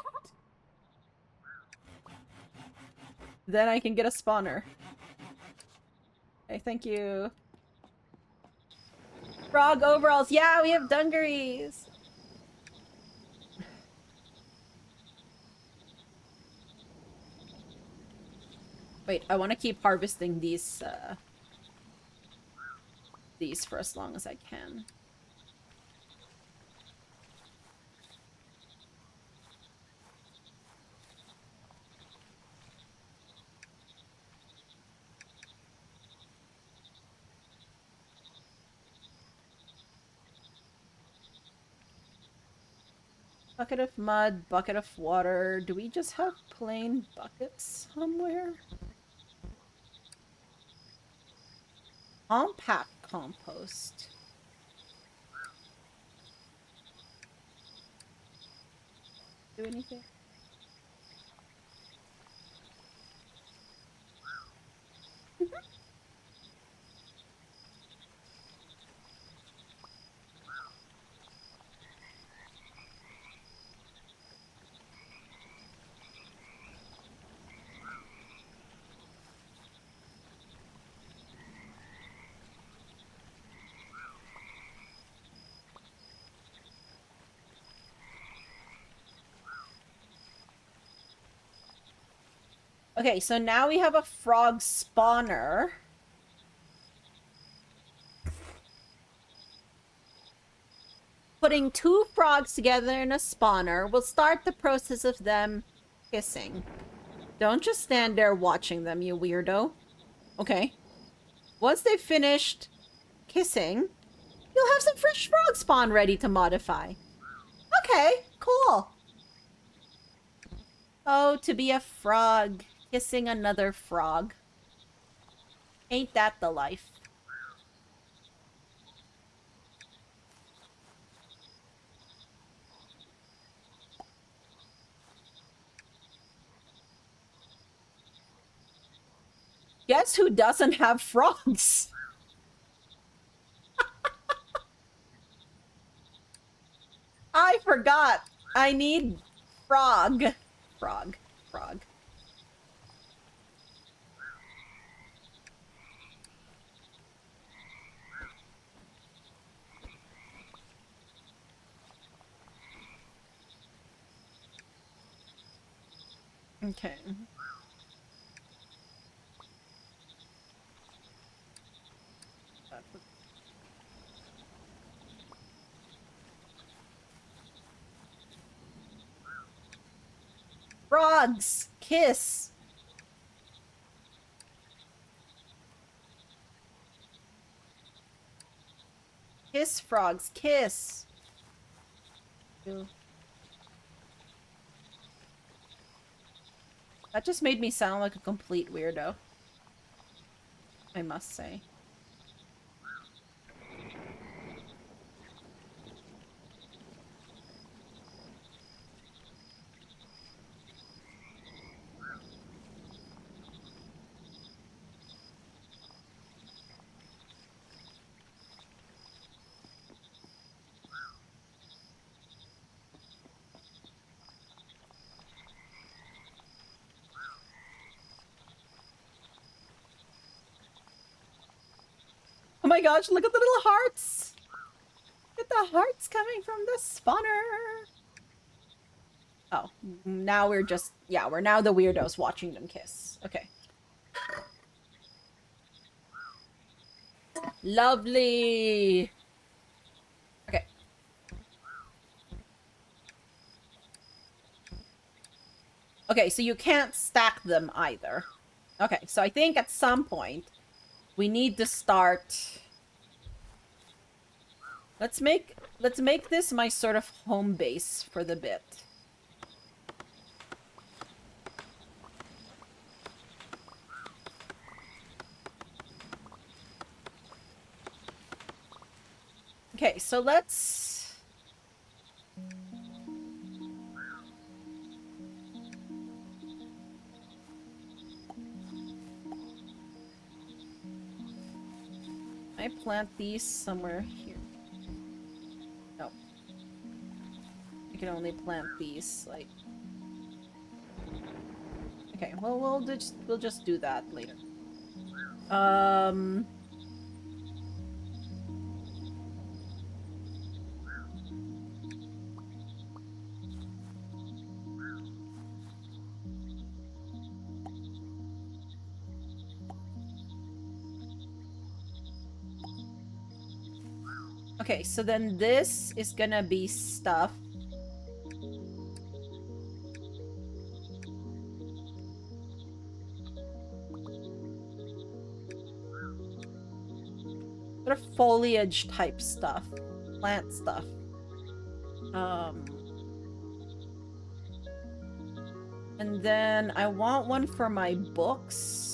Then I can get a spawner. Okay, thank you. Frog overalls. Yeah, we have dungarees. Wait, I want to keep harvesting these for as long as I can. Bucket of mud, bucket of water. Do we just have plain buckets somewhere? Compact compost. Do anything? Okay, so now we have a frog spawner. Putting 2 frogs together in a spawner will start the process of them kissing. Don't just stand there watching them, you weirdo. Okay. Once they've finished kissing, you'll have some fresh frog spawn ready to modify. Okay, cool. Oh, to be a frog, kissing another frog. Ain't that the life? Guess who doesn't have frogs? I forgot. I need frog. Frog. Frog. Okay. Frogs! Kiss! Kiss, frogs, kiss! Ew. That just made me sound like a complete weirdo. I must say. Oh my gosh, look at the little hearts! Look at the hearts coming from the spawner! Oh, now we're just... Yeah, we're now the weirdos watching them kiss. Okay. Lovely! Okay. Okay, so you can't stack them either. Okay, so I think at some point we need to start... Let's make this my sort of home base for the bit. Okay, so let's... I plant these somewhere here. No. I can only plant these, like... Okay, well, we'll just do that later. Okay, so then this is gonna be stuff. Sort of foliage type stuff. Plant stuff. And then I want one for my books.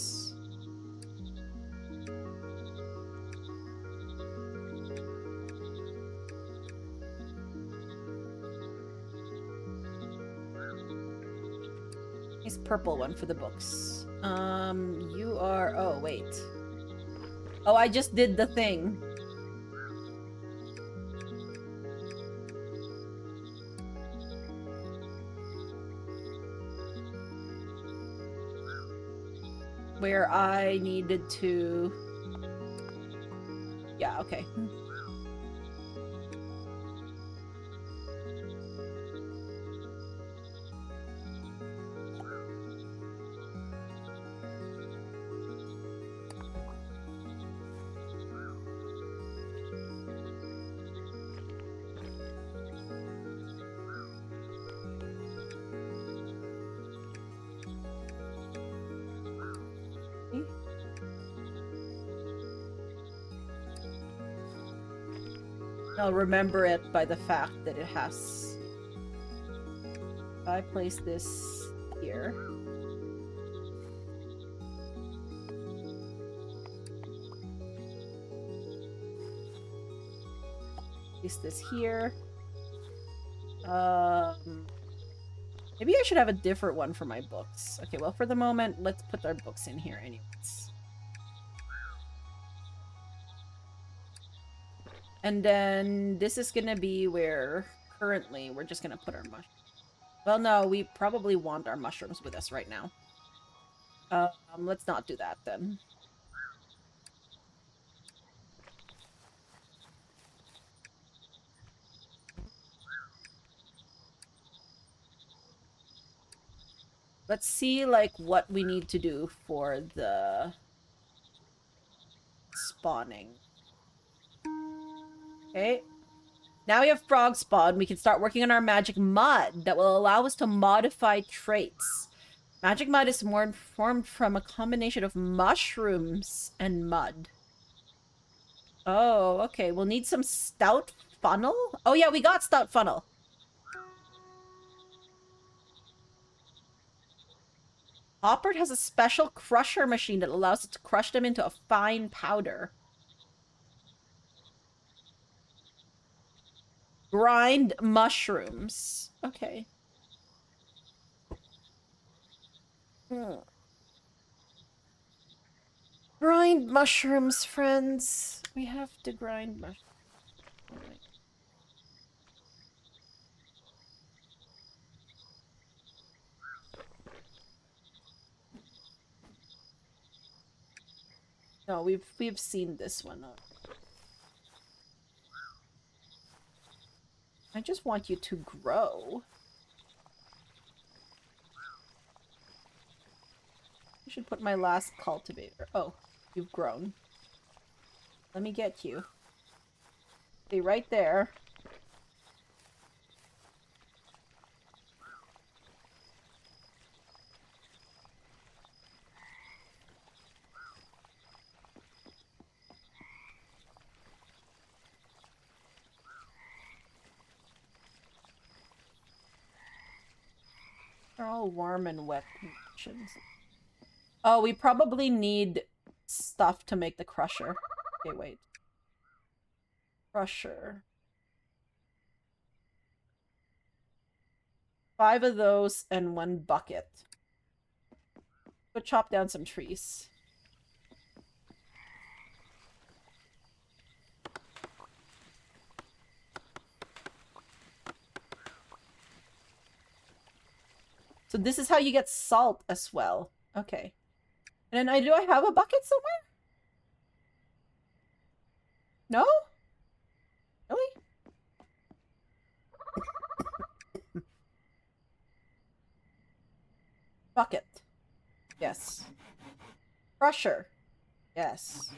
Nice purple one for the books. You are... Oh, wait. Oh, I just did the thing. Where I needed to... Yeah, okay. I'll remember it by the fact that it has... If I place this here. Place this here. Maybe I should have a different one for my books. Okay, well, for the moment, let's put our books in here anyways. And then this is gonna be where currently we're just gonna put our mushrooms. Well, no, we probably want our mushrooms with us right now. Let's not do that then. Let's see, like, what we need to do for the spawning. Okay. Now we have frog spawn. We can start working on our magic mud that will allow us to modify traits. Magic mud is more formed from a combination of mushrooms and mud. Oh, okay. We'll need some stout funnel. Oh yeah, we got stout funnel. Hoppert has a special crusher machine that allows it to crush them into a fine powder. Grind mushrooms. Okay. Grind mushrooms, friends. We have to grind mushrooms. Right. No, we've seen this one. I just want you to grow. I should put my last cultivator. Oh, you've grown. Let me get you. Stay right there. They're all warm and wet conditions. Oh, we probably need stuff to make the crusher. Okay, wait. Crusher. 5 of those and 1 bucket. Go chop down some trees. So this is how you get salt as well. Okay. And then do I have a bucket somewhere? No? Really? Bucket. Yes. Crusher. Yes.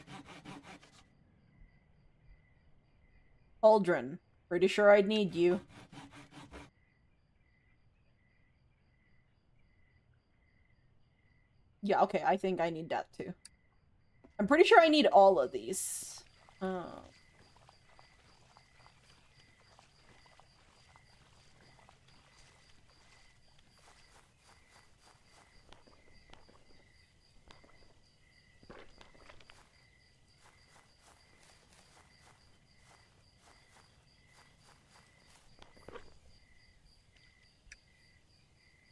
Cauldron. Pretty sure I'd need you. Yeah, okay, I think I need that too. I'm pretty sure I need all of these. Oh.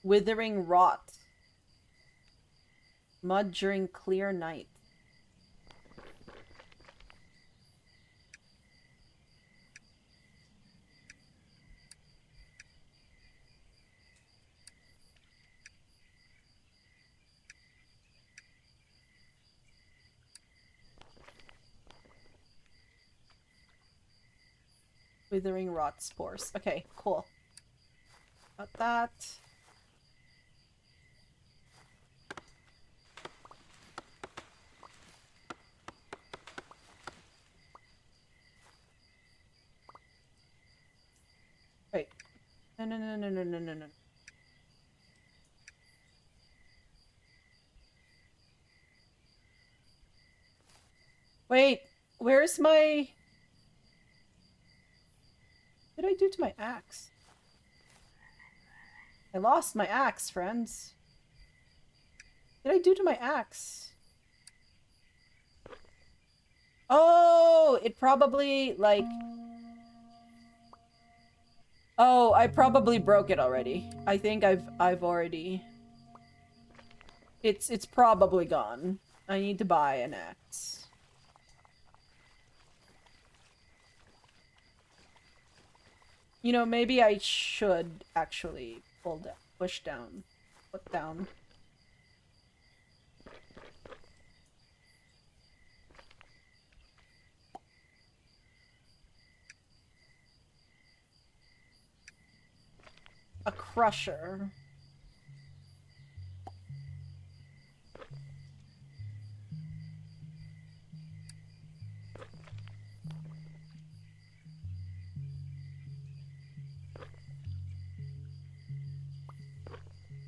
Withering rot. Mud during clear night. Withering rot spores. Okay, cool. Got that. Wait. No, no, no, no, no, no, no, no. Wait, where's my... What did I do to my axe? I lost my axe, friends. did I do to my axe? Oh, it probably, like... Oh, I probably broke it already. I think I've already... It's probably gone. I need to buy an axe. You know, maybe I should actually push down, put down. A crusher.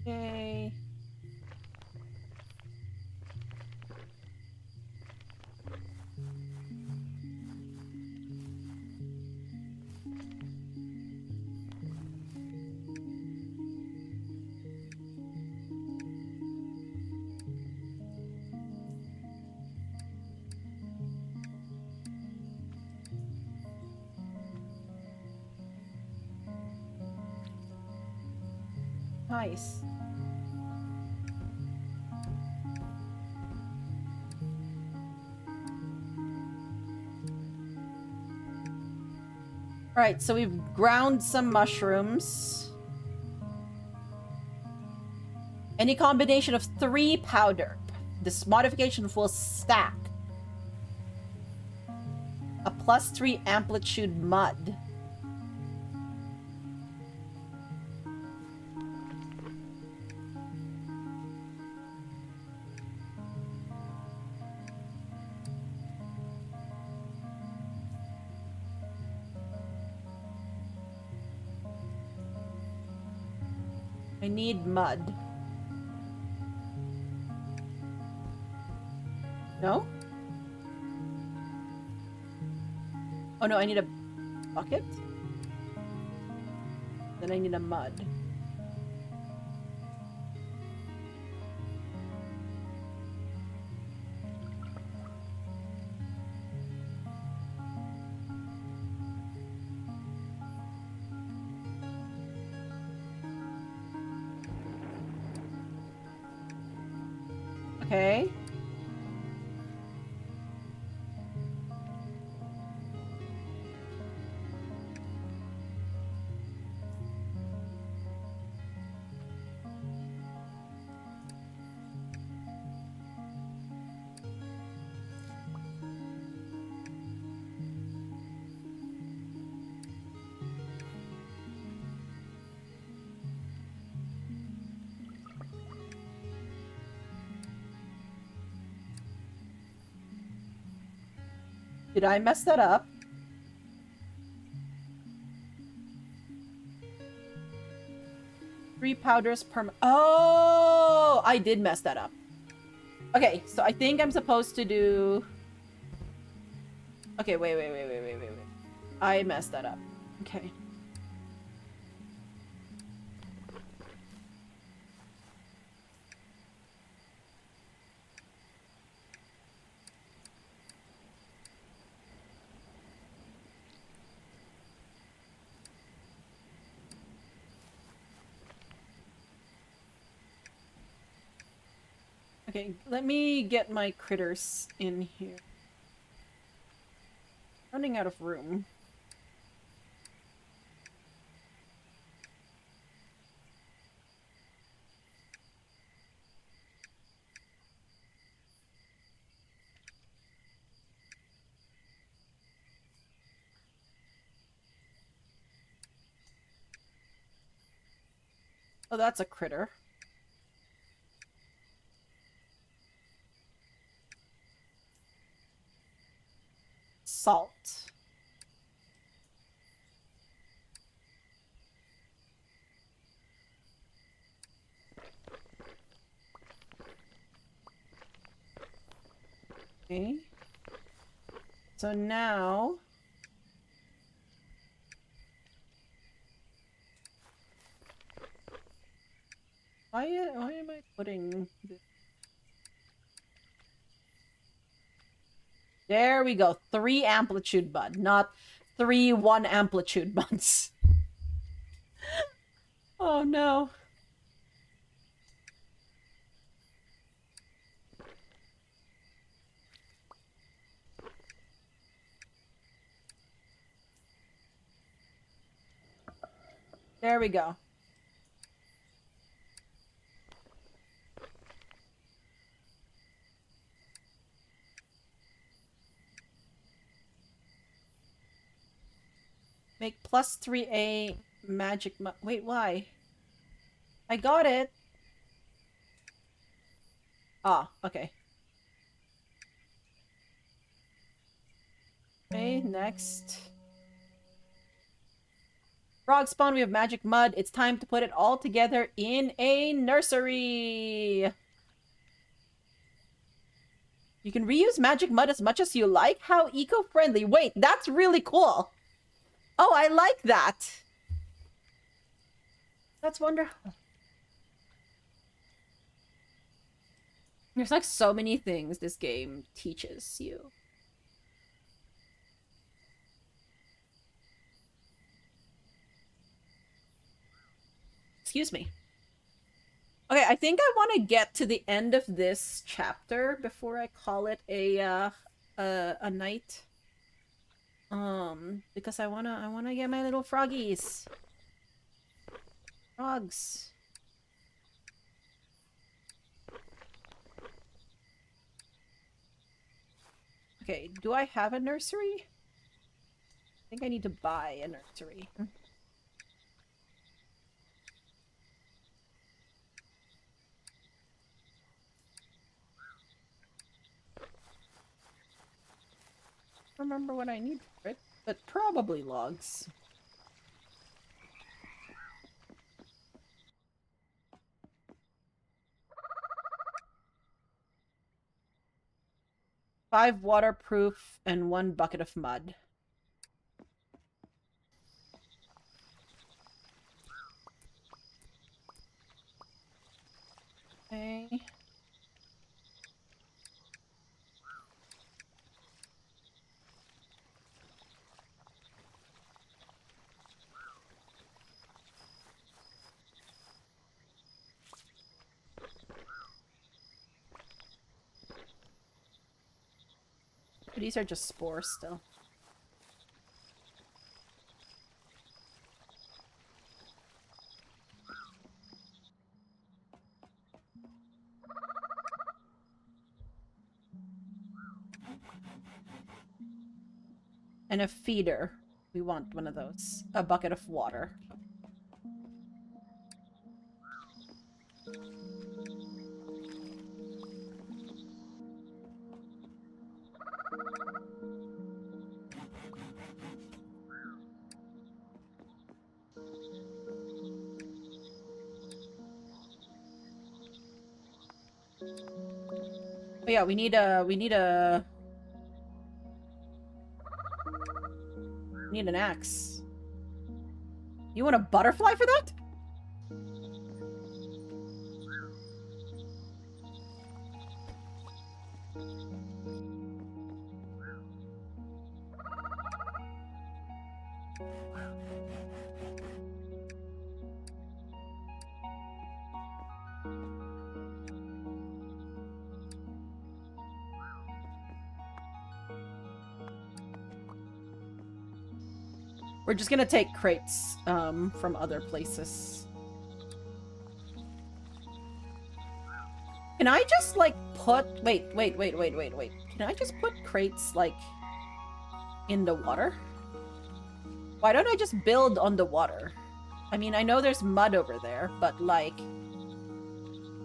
Okay. Nice. Alright, so we've ground some mushrooms. Any combination of 3 powder. This modification will stack a +3 amplitude mud. I need mud. No? Oh no, I need a bucket? Then I need a mud. Okay. Did I mess that up? Three powders per... Oh! I did mess that up. Okay, so I think I'm supposed to do... Okay, wait. I messed that up. Okay. Okay, let me get my critters in here. Running out of room. Oh, that's a critter. Salt. Okay. So now... Why am I putting this? There we go. 3 amplitude bud, not 3 1 amplitude buds. Oh no. There we go. Make plus 3A magic wait, why? I got it. Ah, okay. Okay, next. Frog spawn, we have magic mud. It's time to put it all together in a nursery. You can reuse magic mud as much as you like. How eco-friendly. Wait, that's really cool. Oh, I like that. That's wonderful. There's like so many things this game teaches you. Excuse me. Okay, I think I want to get to the end of this chapter before I call it a night. Because I wanna get my little froggies. Frogs. Okay, do I have a nursery? I think I need to buy a nursery. Remember what I need for it, but probably logs. Five waterproof and 1 bucket of mud. Okay. These are just spores still. And a feeder. We want one of those. A bucket of water. Oh yeah, we need an axe. You want a butterfly for that? We're just gonna take crates from other places. Can I just like put wait. Can I just put crates like in the water? Why don't I just build on the water? I mean, I know there's mud over there, but like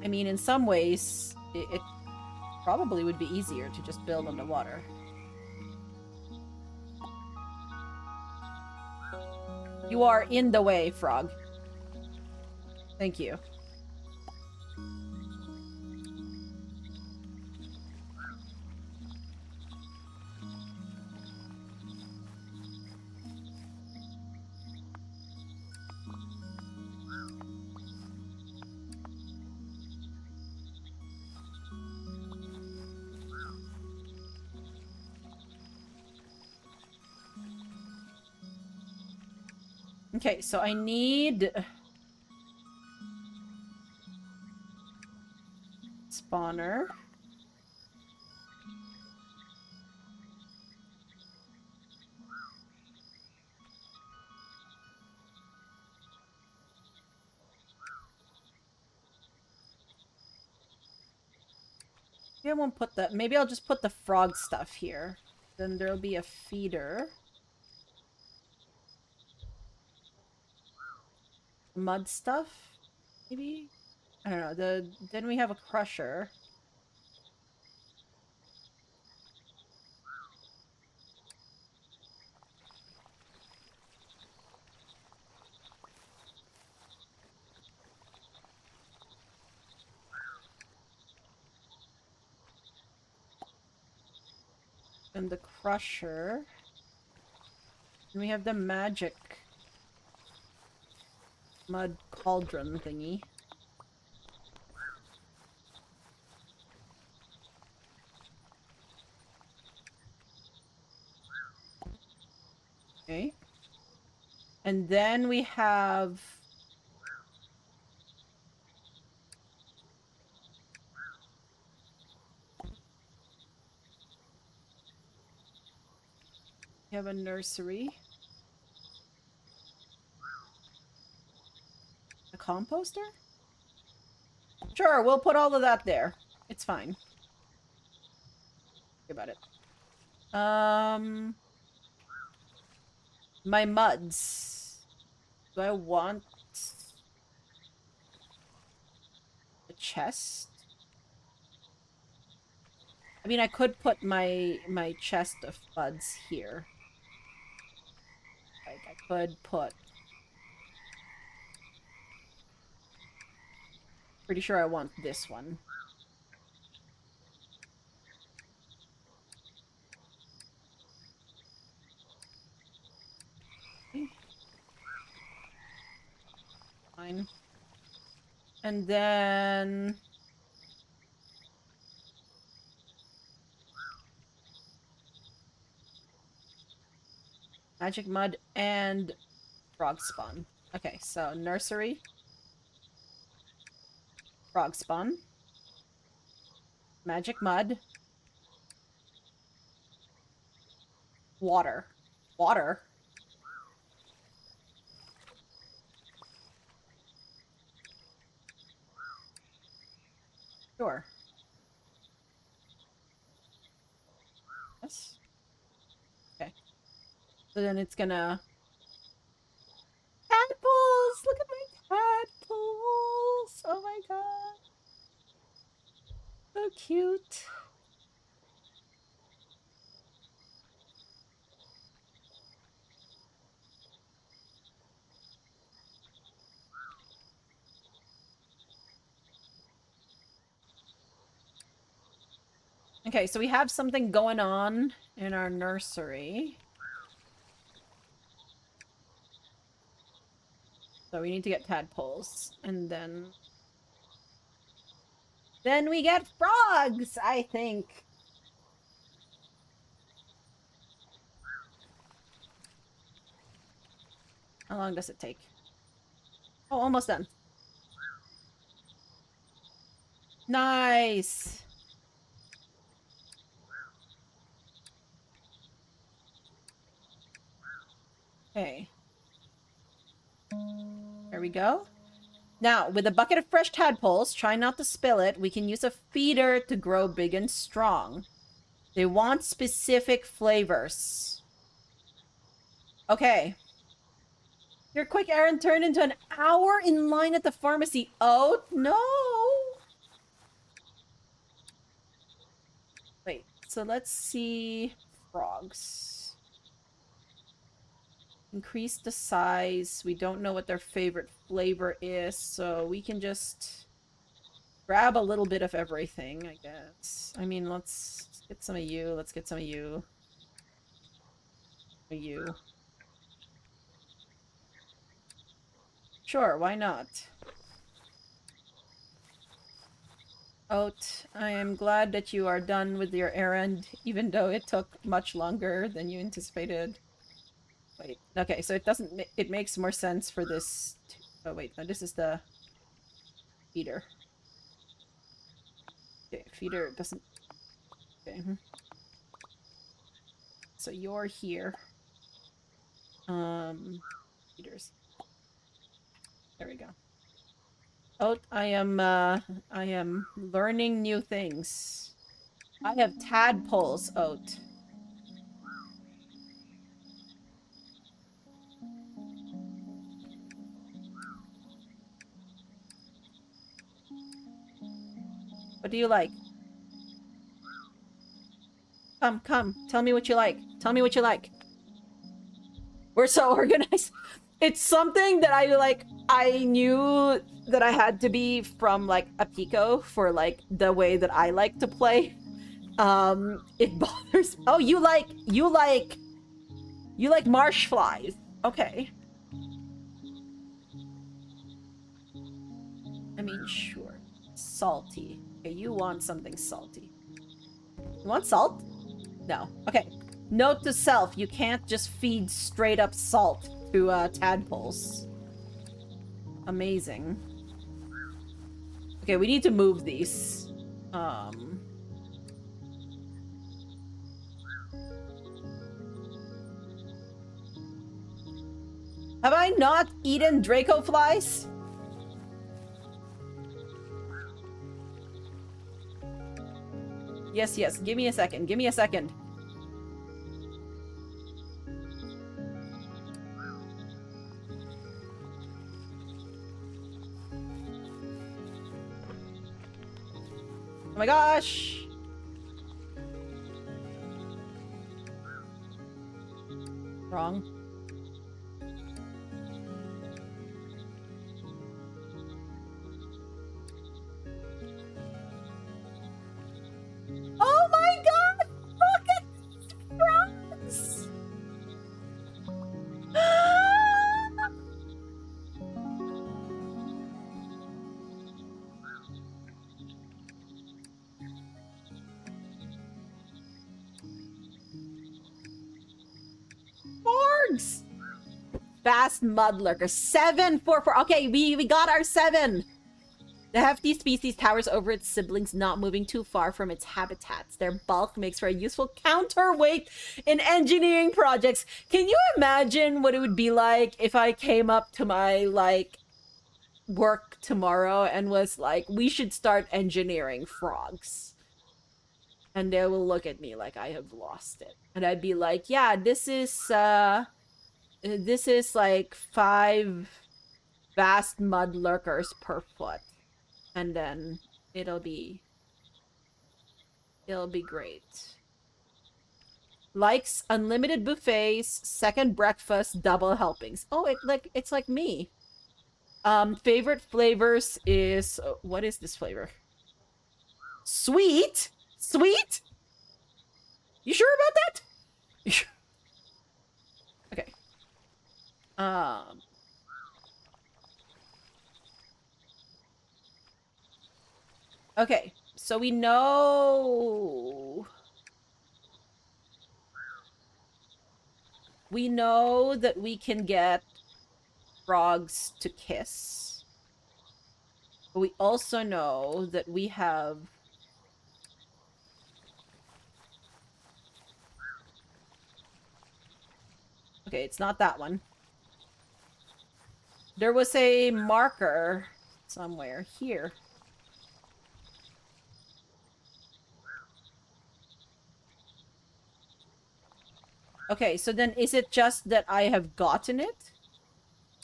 I mean, in some ways it probably would be easier to just build on the water. You are in the way, frog. Thank you. Okay, so I need... spawner. Maybe I won't put that. Maybe I'll just put the frog stuff here. Then there'll be a feeder. Mud stuff? Maybe? I don't know. Then we have a crusher. And the crusher. And we have the magic mud cauldron thingy. Okay. And then we have... we have a nursery. A composter? Sure, we'll put all of that there. It's fine. Think about it. My muds. Do I want a chest? I mean, I could put my chest of muds here. Like, I could put... Pretty sure I want this one. Okay. Fine. And then... magic mud and frog spawn. Okay, so nursery. Frog spawn. Magic mud. Water. Water? Sure. Yes. Okay. So then it's gonna... tadpoles! Look at my tadpoles! Oh my god. So cute. Okay, so we have something going on in our nursery. So we need to get tadpoles. And then... then we get frogs, I think. How long does it take? Oh, almost done. Nice! Okay. There we go. Now, with a bucket of fresh tadpoles, try not to spill it. We can use a feeder to grow big and strong. They want specific flavors. Okay. Your quick errand turned into an hour in line at the pharmacy. Oh, no! Wait, so let's see... frogs. Increase the size. We don't know what their favorite flavor is, so we can just grab a little bit of everything, I guess. I mean, let's get some of you. Let's get some of you. You. Sure, why not? Oat, I am glad that you are done with your errand, even though it took much longer than you anticipated. Wait, okay, so it doesn't it makes more sense for this oh wait, no, this is the feeder. Okay, feeder doesn't okay. So you're here. Feeders. There we go. Oh, I am learning new things. I have tadpoles, Oat. What do you like? Come, come. Tell me what you like. Tell me what you like. We're so organized. It's something that I knew that I had to be from, like, a Pico for, like, the way that I like to play. It bothers... Oh, you like marsh flies. Okay. I mean, sure. Salty. Okay, you want something salty. You want salt? No. Okay. Note to self, you can't just feed straight up salt to tadpoles. Amazing. Okay, we need to move these. Have I not eaten Draco flies? Yes, yes. Give me a second. Give me a second. Oh my gosh! Wrong. Oh my god! Look at these frogs! Forgs! Fast mudlurker. 744. Okay, we got our 7. The hefty species towers over its siblings, not moving too far from its habitats. Their bulk makes for a useful counterweight in engineering projects. Can you imagine what it would be like if I came up to my, like, work tomorrow and was like, we should start engineering frogs? And they will look at me like I have lost it. And I'd be like, yeah, this is like 5 vast mud lurkers per foot. And then it'll be great. Likes unlimited buffets, second breakfast, double helpings. Oh, it's like me. Favorite flavors is what is this flavor? Sweet? Sweet? You sure about that? Okay. Okay. So we know that we can get frogs to kiss. But we also know that we have okay, it's not that one. There was a marker somewhere here. Okay, so then is it just that I have gotten it?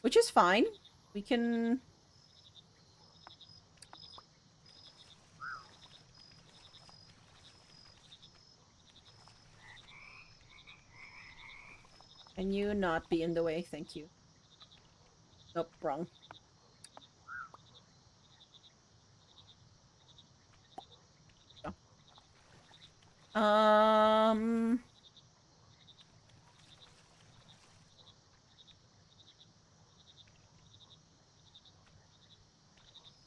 Which is fine. We can... Can you not be in the way? Thank you. Nope, wrong. Oh.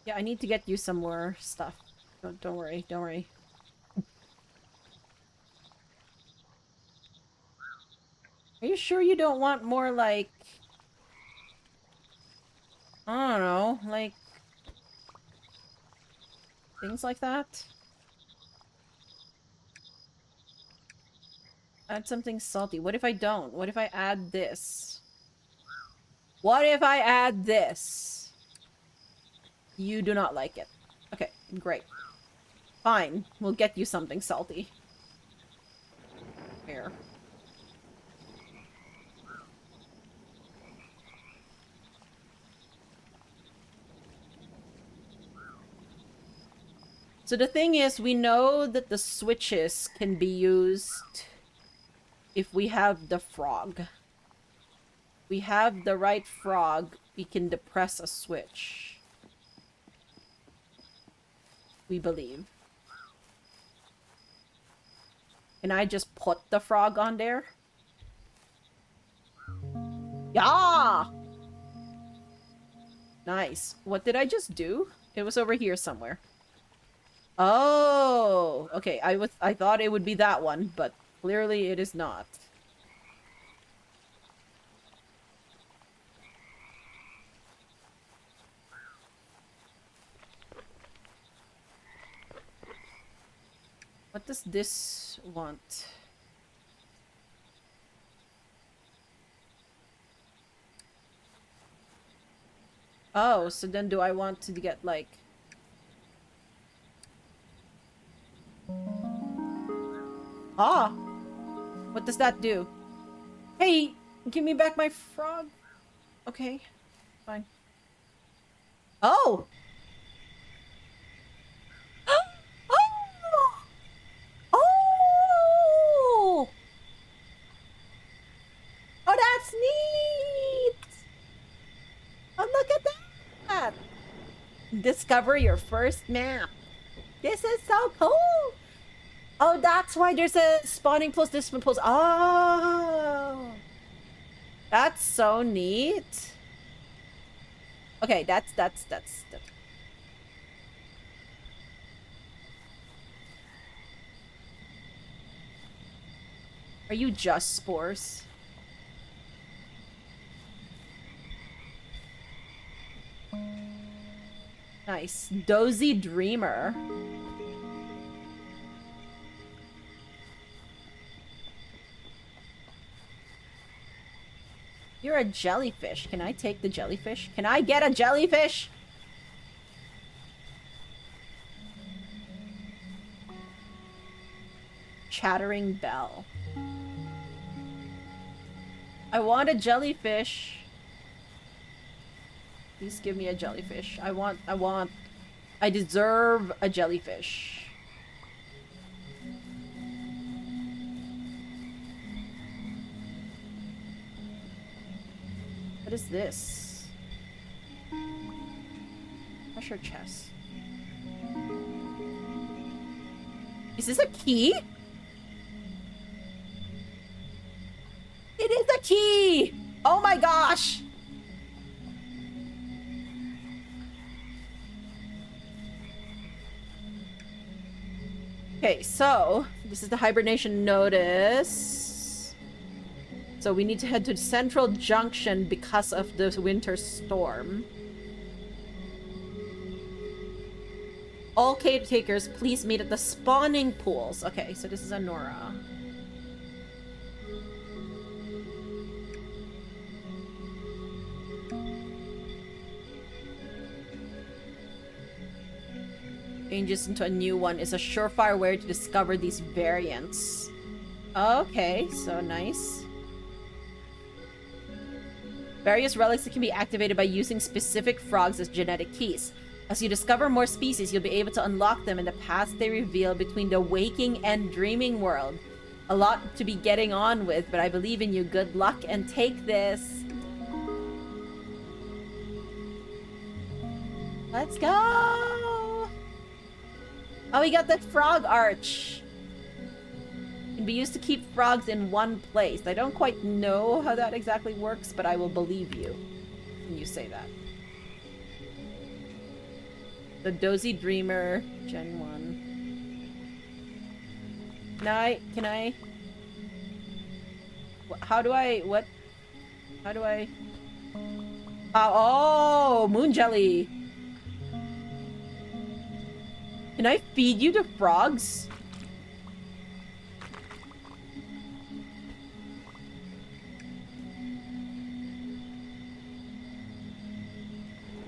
Yeah, I need to get you some more stuff. Don't worry, don't worry. Are you sure you don't want more, like... I don't know, like... things like that? Add something salty. What if I don't? What if I add this? What if I add this? You do not like it. Okay, great. Fine, we'll get you something salty. Here. So the thing is, we know that the switches can be used if we have the frog. We have the right frog, we can depress a switch. We believe. Can I just put the frog on there? Yeah! Nice. What did I just do? It was over here somewhere. Oh! Okay, I thought it would be that one, but clearly it is not. What does this want? Oh, so then do I want to get, like... Ah! What does that do? Hey! Give me back my frog! Okay. Fine. Oh! Oh! Oh! Oh, that's neat! Oh, look at that! Discover your first map. This is so cool! Oh, that's why there's a spawning post, this one post. Oh! That's so neat. Okay, that's... Are you just spores? Nice. Dozy Dreamer. You're a jellyfish. Can I take the jellyfish? Can I get a jellyfish? Chattering bell. I want a jellyfish. Please give me a jellyfish. I deserve a jellyfish. What is this? Treasure chest. Is this a key? It is a key! Oh my gosh! Okay, so this is the hibernation notice. So we need to head to Central Junction because of the winter storm. All caretakers, please meet at the spawning pools. Okay, so this is Anora. Changes into a new one is a surefire way to discover these variants. Okay, so nice. Various relics that can be activated by using specific frogs as genetic keys. As you discover more species, you'll be able to unlock them in the paths they reveal between the waking and dreaming world. A lot to be getting on with, but I believe in you. Good luck and take this. Let's go! Oh, we got the frog arch. Can be used to keep frogs in one place. I don't quite know how that exactly works, but I will believe you when you say that. The Dozy Dreamer, Gen 1. Can I? How do I... What? How do I... oh! Moon jelly! Can I feed you to frogs?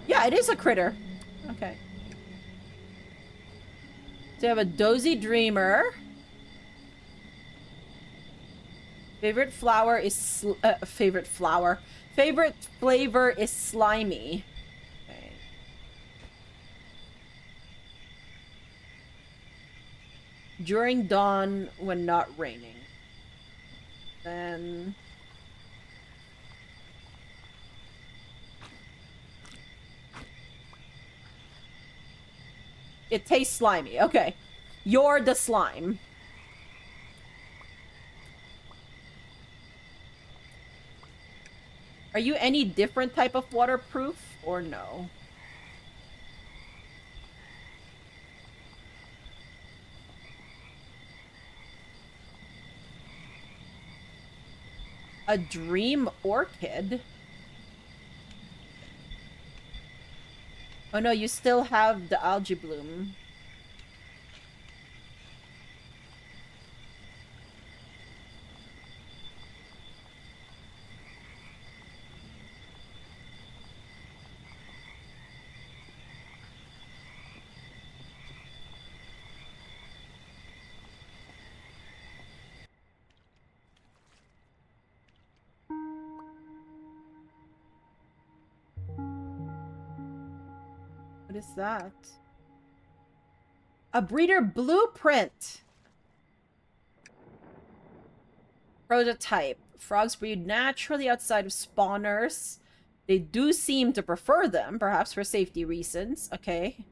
Yeah, it is a critter. Okay. So you have a dozy dreamer. Favorite flower is favorite flower. Favorite flavor is slimy. Okay. During dawn when not raining. Then it tastes slimy. Okay. You're the slime. Are you any different type of waterproof or no? A dream orchid? Oh no, you still have the algae bloom. What is that? A breeder blueprint. Prototype. Frogs breed naturally outside of spawners. They do seem to prefer them, perhaps for safety reasons. Okay.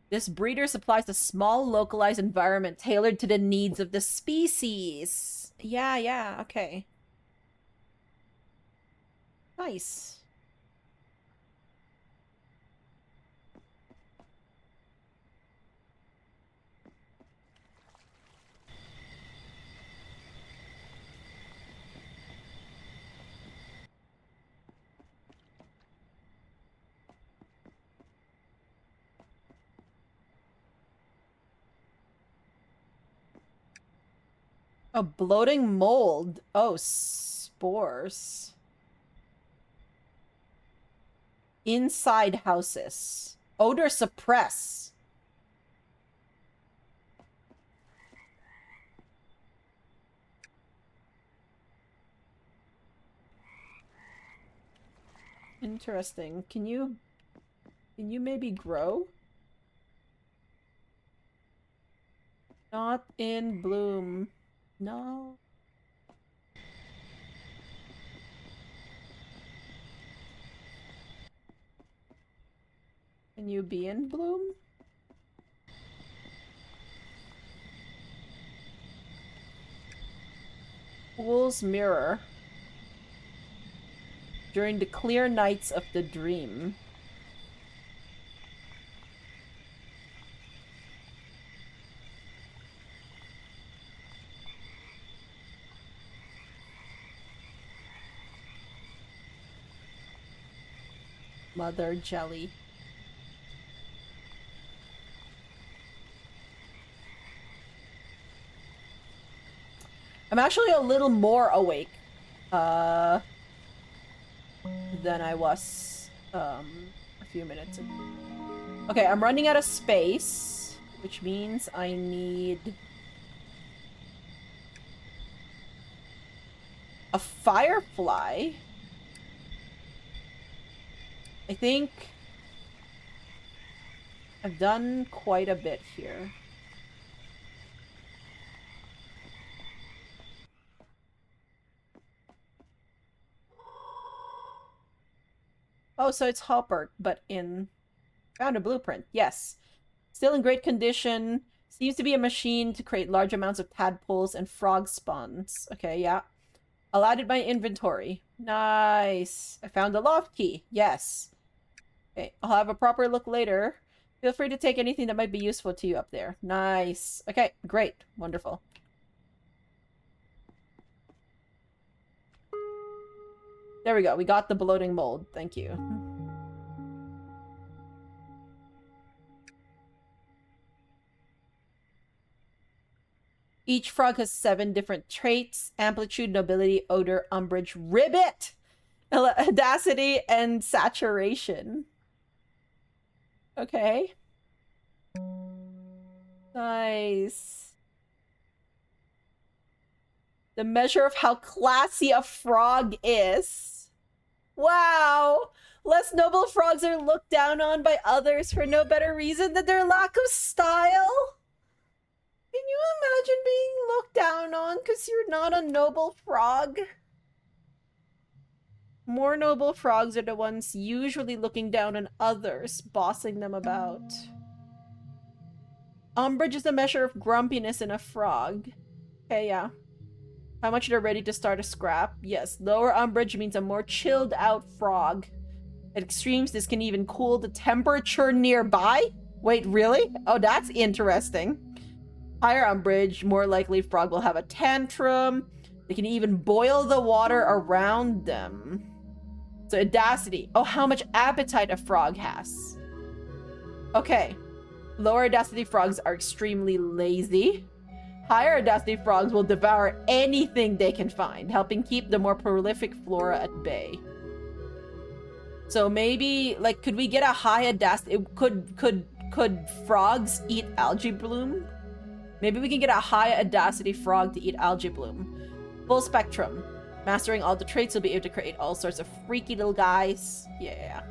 This breeder supplies a small localized environment tailored to the needs of the species. Yeah, okay. Nice. A bloating mold. Oh, spores. Inside houses. Odor suppress. Interesting. Can you maybe grow? Not in bloom. No. Can you be in bloom? Fool's mirror. During the clear nights of the dream. Mother jelly. I'm actually a little more awake than I was a few minutes ago. Okay, I'm running out of space, which means I need a firefly. I think I've done quite a bit here. Oh, so it's Hopper, but in... Found a blueprint. Yes. Still in great condition. Seems to be a machine to create large amounts of tadpoles and frog spawns. Okay, yeah. I'll add it to my inventory. Nice. I found the loft key. Yes. Okay, I'll have a proper look later. Feel free to take anything that might be useful to you up there. Nice. Okay, great. Wonderful. There we go. We got the bloating mold. Thank you. Each frog has 7 different traits: amplitude, nobility, odor, umbrage, ribbit, audacity, and saturation. Okay. Nice. The measure of how classy a frog is. Wow! Less noble frogs are looked down on by others for no better reason than their lack of style. Can you imagine being looked down on because you're not a noble frog? More noble frogs are the ones usually looking down on others, bossing them about. Umbrage is the measure of grumpiness in a frog. Okay, yeah. How much they're ready to start a scrap? Yes, lower umbrage means a more chilled out frog. At extremes, this can even cool the temperature nearby. Wait, really? Oh, that's interesting. Higher umbrage, more likely frog will have a tantrum. They can even boil the water around them. So audacity. Oh, how much appetite a frog has. Okay. Lower audacity frogs are extremely lazy. Higher audacity frogs will devour anything they can find, helping keep the more prolific flora at bay. So maybe, like, could we get a high audacity? Could frogs eat algae bloom? Maybe we can get a high audacity frog to eat algae bloom. Full spectrum. Mastering all the traits, you'll be able to create all sorts of freaky little guys. Yeah.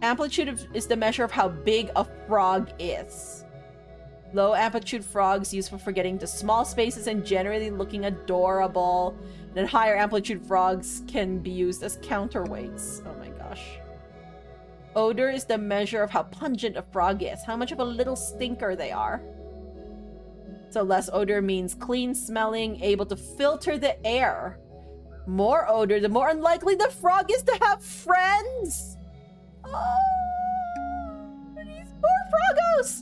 Amplitude is the measure of how big a frog is. Low amplitude frogs useful for getting to small spaces and generally looking adorable. And then higher amplitude frogs can be used as counterweights. Oh my gosh. Odor is the measure of how pungent a frog is, how much of a little stinker they are. So less odor means clean smelling, able to filter the air. More odor, the more unlikely the frog is to have friends. Oh, these poor froggos.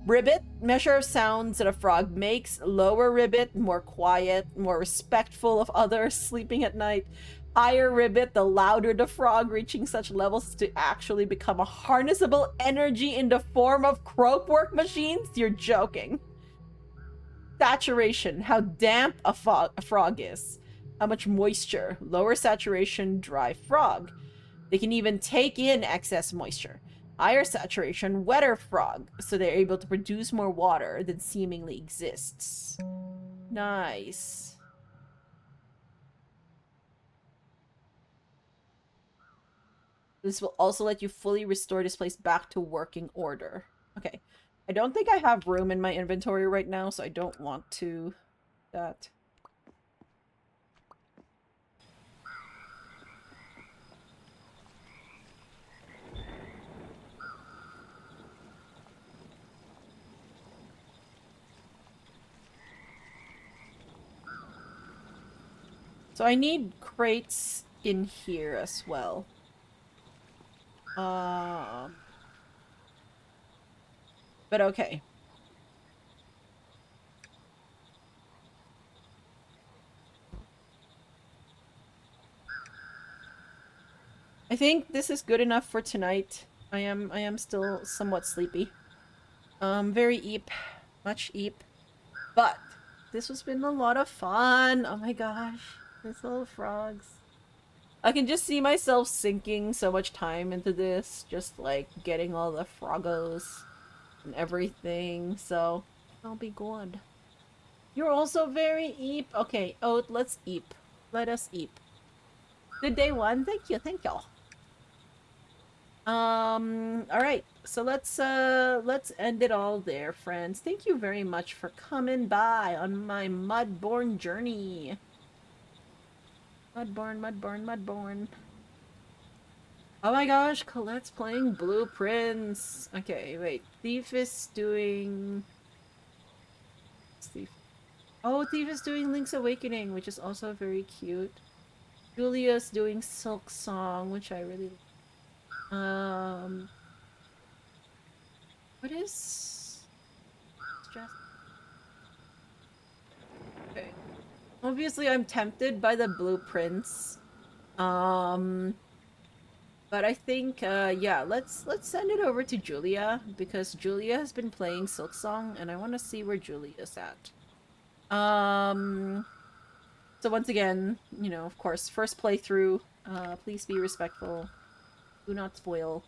Ribbit, measure of sounds that a frog makes. Lower ribbit, more quiet, more respectful of others, sleeping at night. Higher ribbit, the louder the frog, reaching such levels to actually become a harnessable energy in the form of croakwork machines? You're joking. Saturation, how damp a frog is. How much moisture. Lower saturation, dry frog. They can even take in excess moisture. Higher saturation, wetter frog. So they're able to produce more water than seemingly exists. Nice. This will also let you fully restore this place back to working order. Okay. I don't think I have room in my inventory right now, so I don't want to... that. So I need crates in here as well. But okay. I think this is good enough for tonight. I am still somewhat sleepy. Very eep. Much eep. But this has been a lot of fun. Oh my gosh. These little frogs. I can just see myself sinking so much time into this. Just like getting all the froggos and everything. So I'll be good. You're also very eep. Okay, oh, let's eep. Let us eep. Good day one. Thank you. Thank y'all. All right. So let's end it all there, friends. Thank you very much for coming by on my Mudborne journey. Mudborne, Mudborne, Mudborne. Oh my gosh, Colette's playing Blueprints. Okay, wait. Thief is doing... Thief. Oh, Thief is doing Link's Awakening, which is also very cute. Julia's doing Silk Song, which I really... What is... Stress? Okay. Obviously, I'm tempted by the blueprints. But I think, yeah, let's send it over to Julia because Julia has been playing Silksong, and I want to see where Julia's at. So once again, you know, of course, first playthrough. Please be respectful. Do not spoil.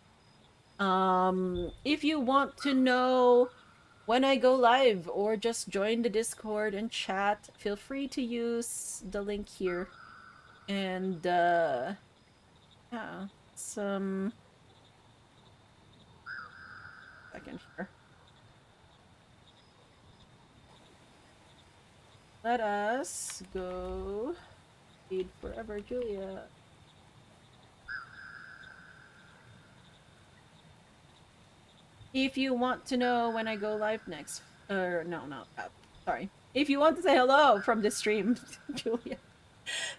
If you want to know when I go live or just join the Discord and chat, feel free to use the link here. And yeah, some second here. Let us go feed forever Julia. If you want to know when I go live next, or no, not that. Sorry. If you want to say hello from this stream, Julia,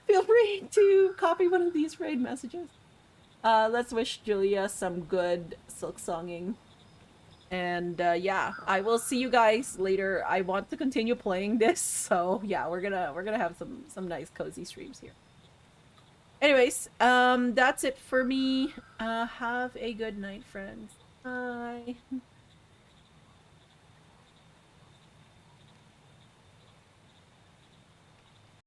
feel free to copy one of these raid messages. Let's wish Julia some good silk songing. And yeah, I will see you guys later. I want to continue playing this, so yeah, we're gonna have some nice cozy streams here. Anyways, that's it for me. Have a good night, friends. Bye.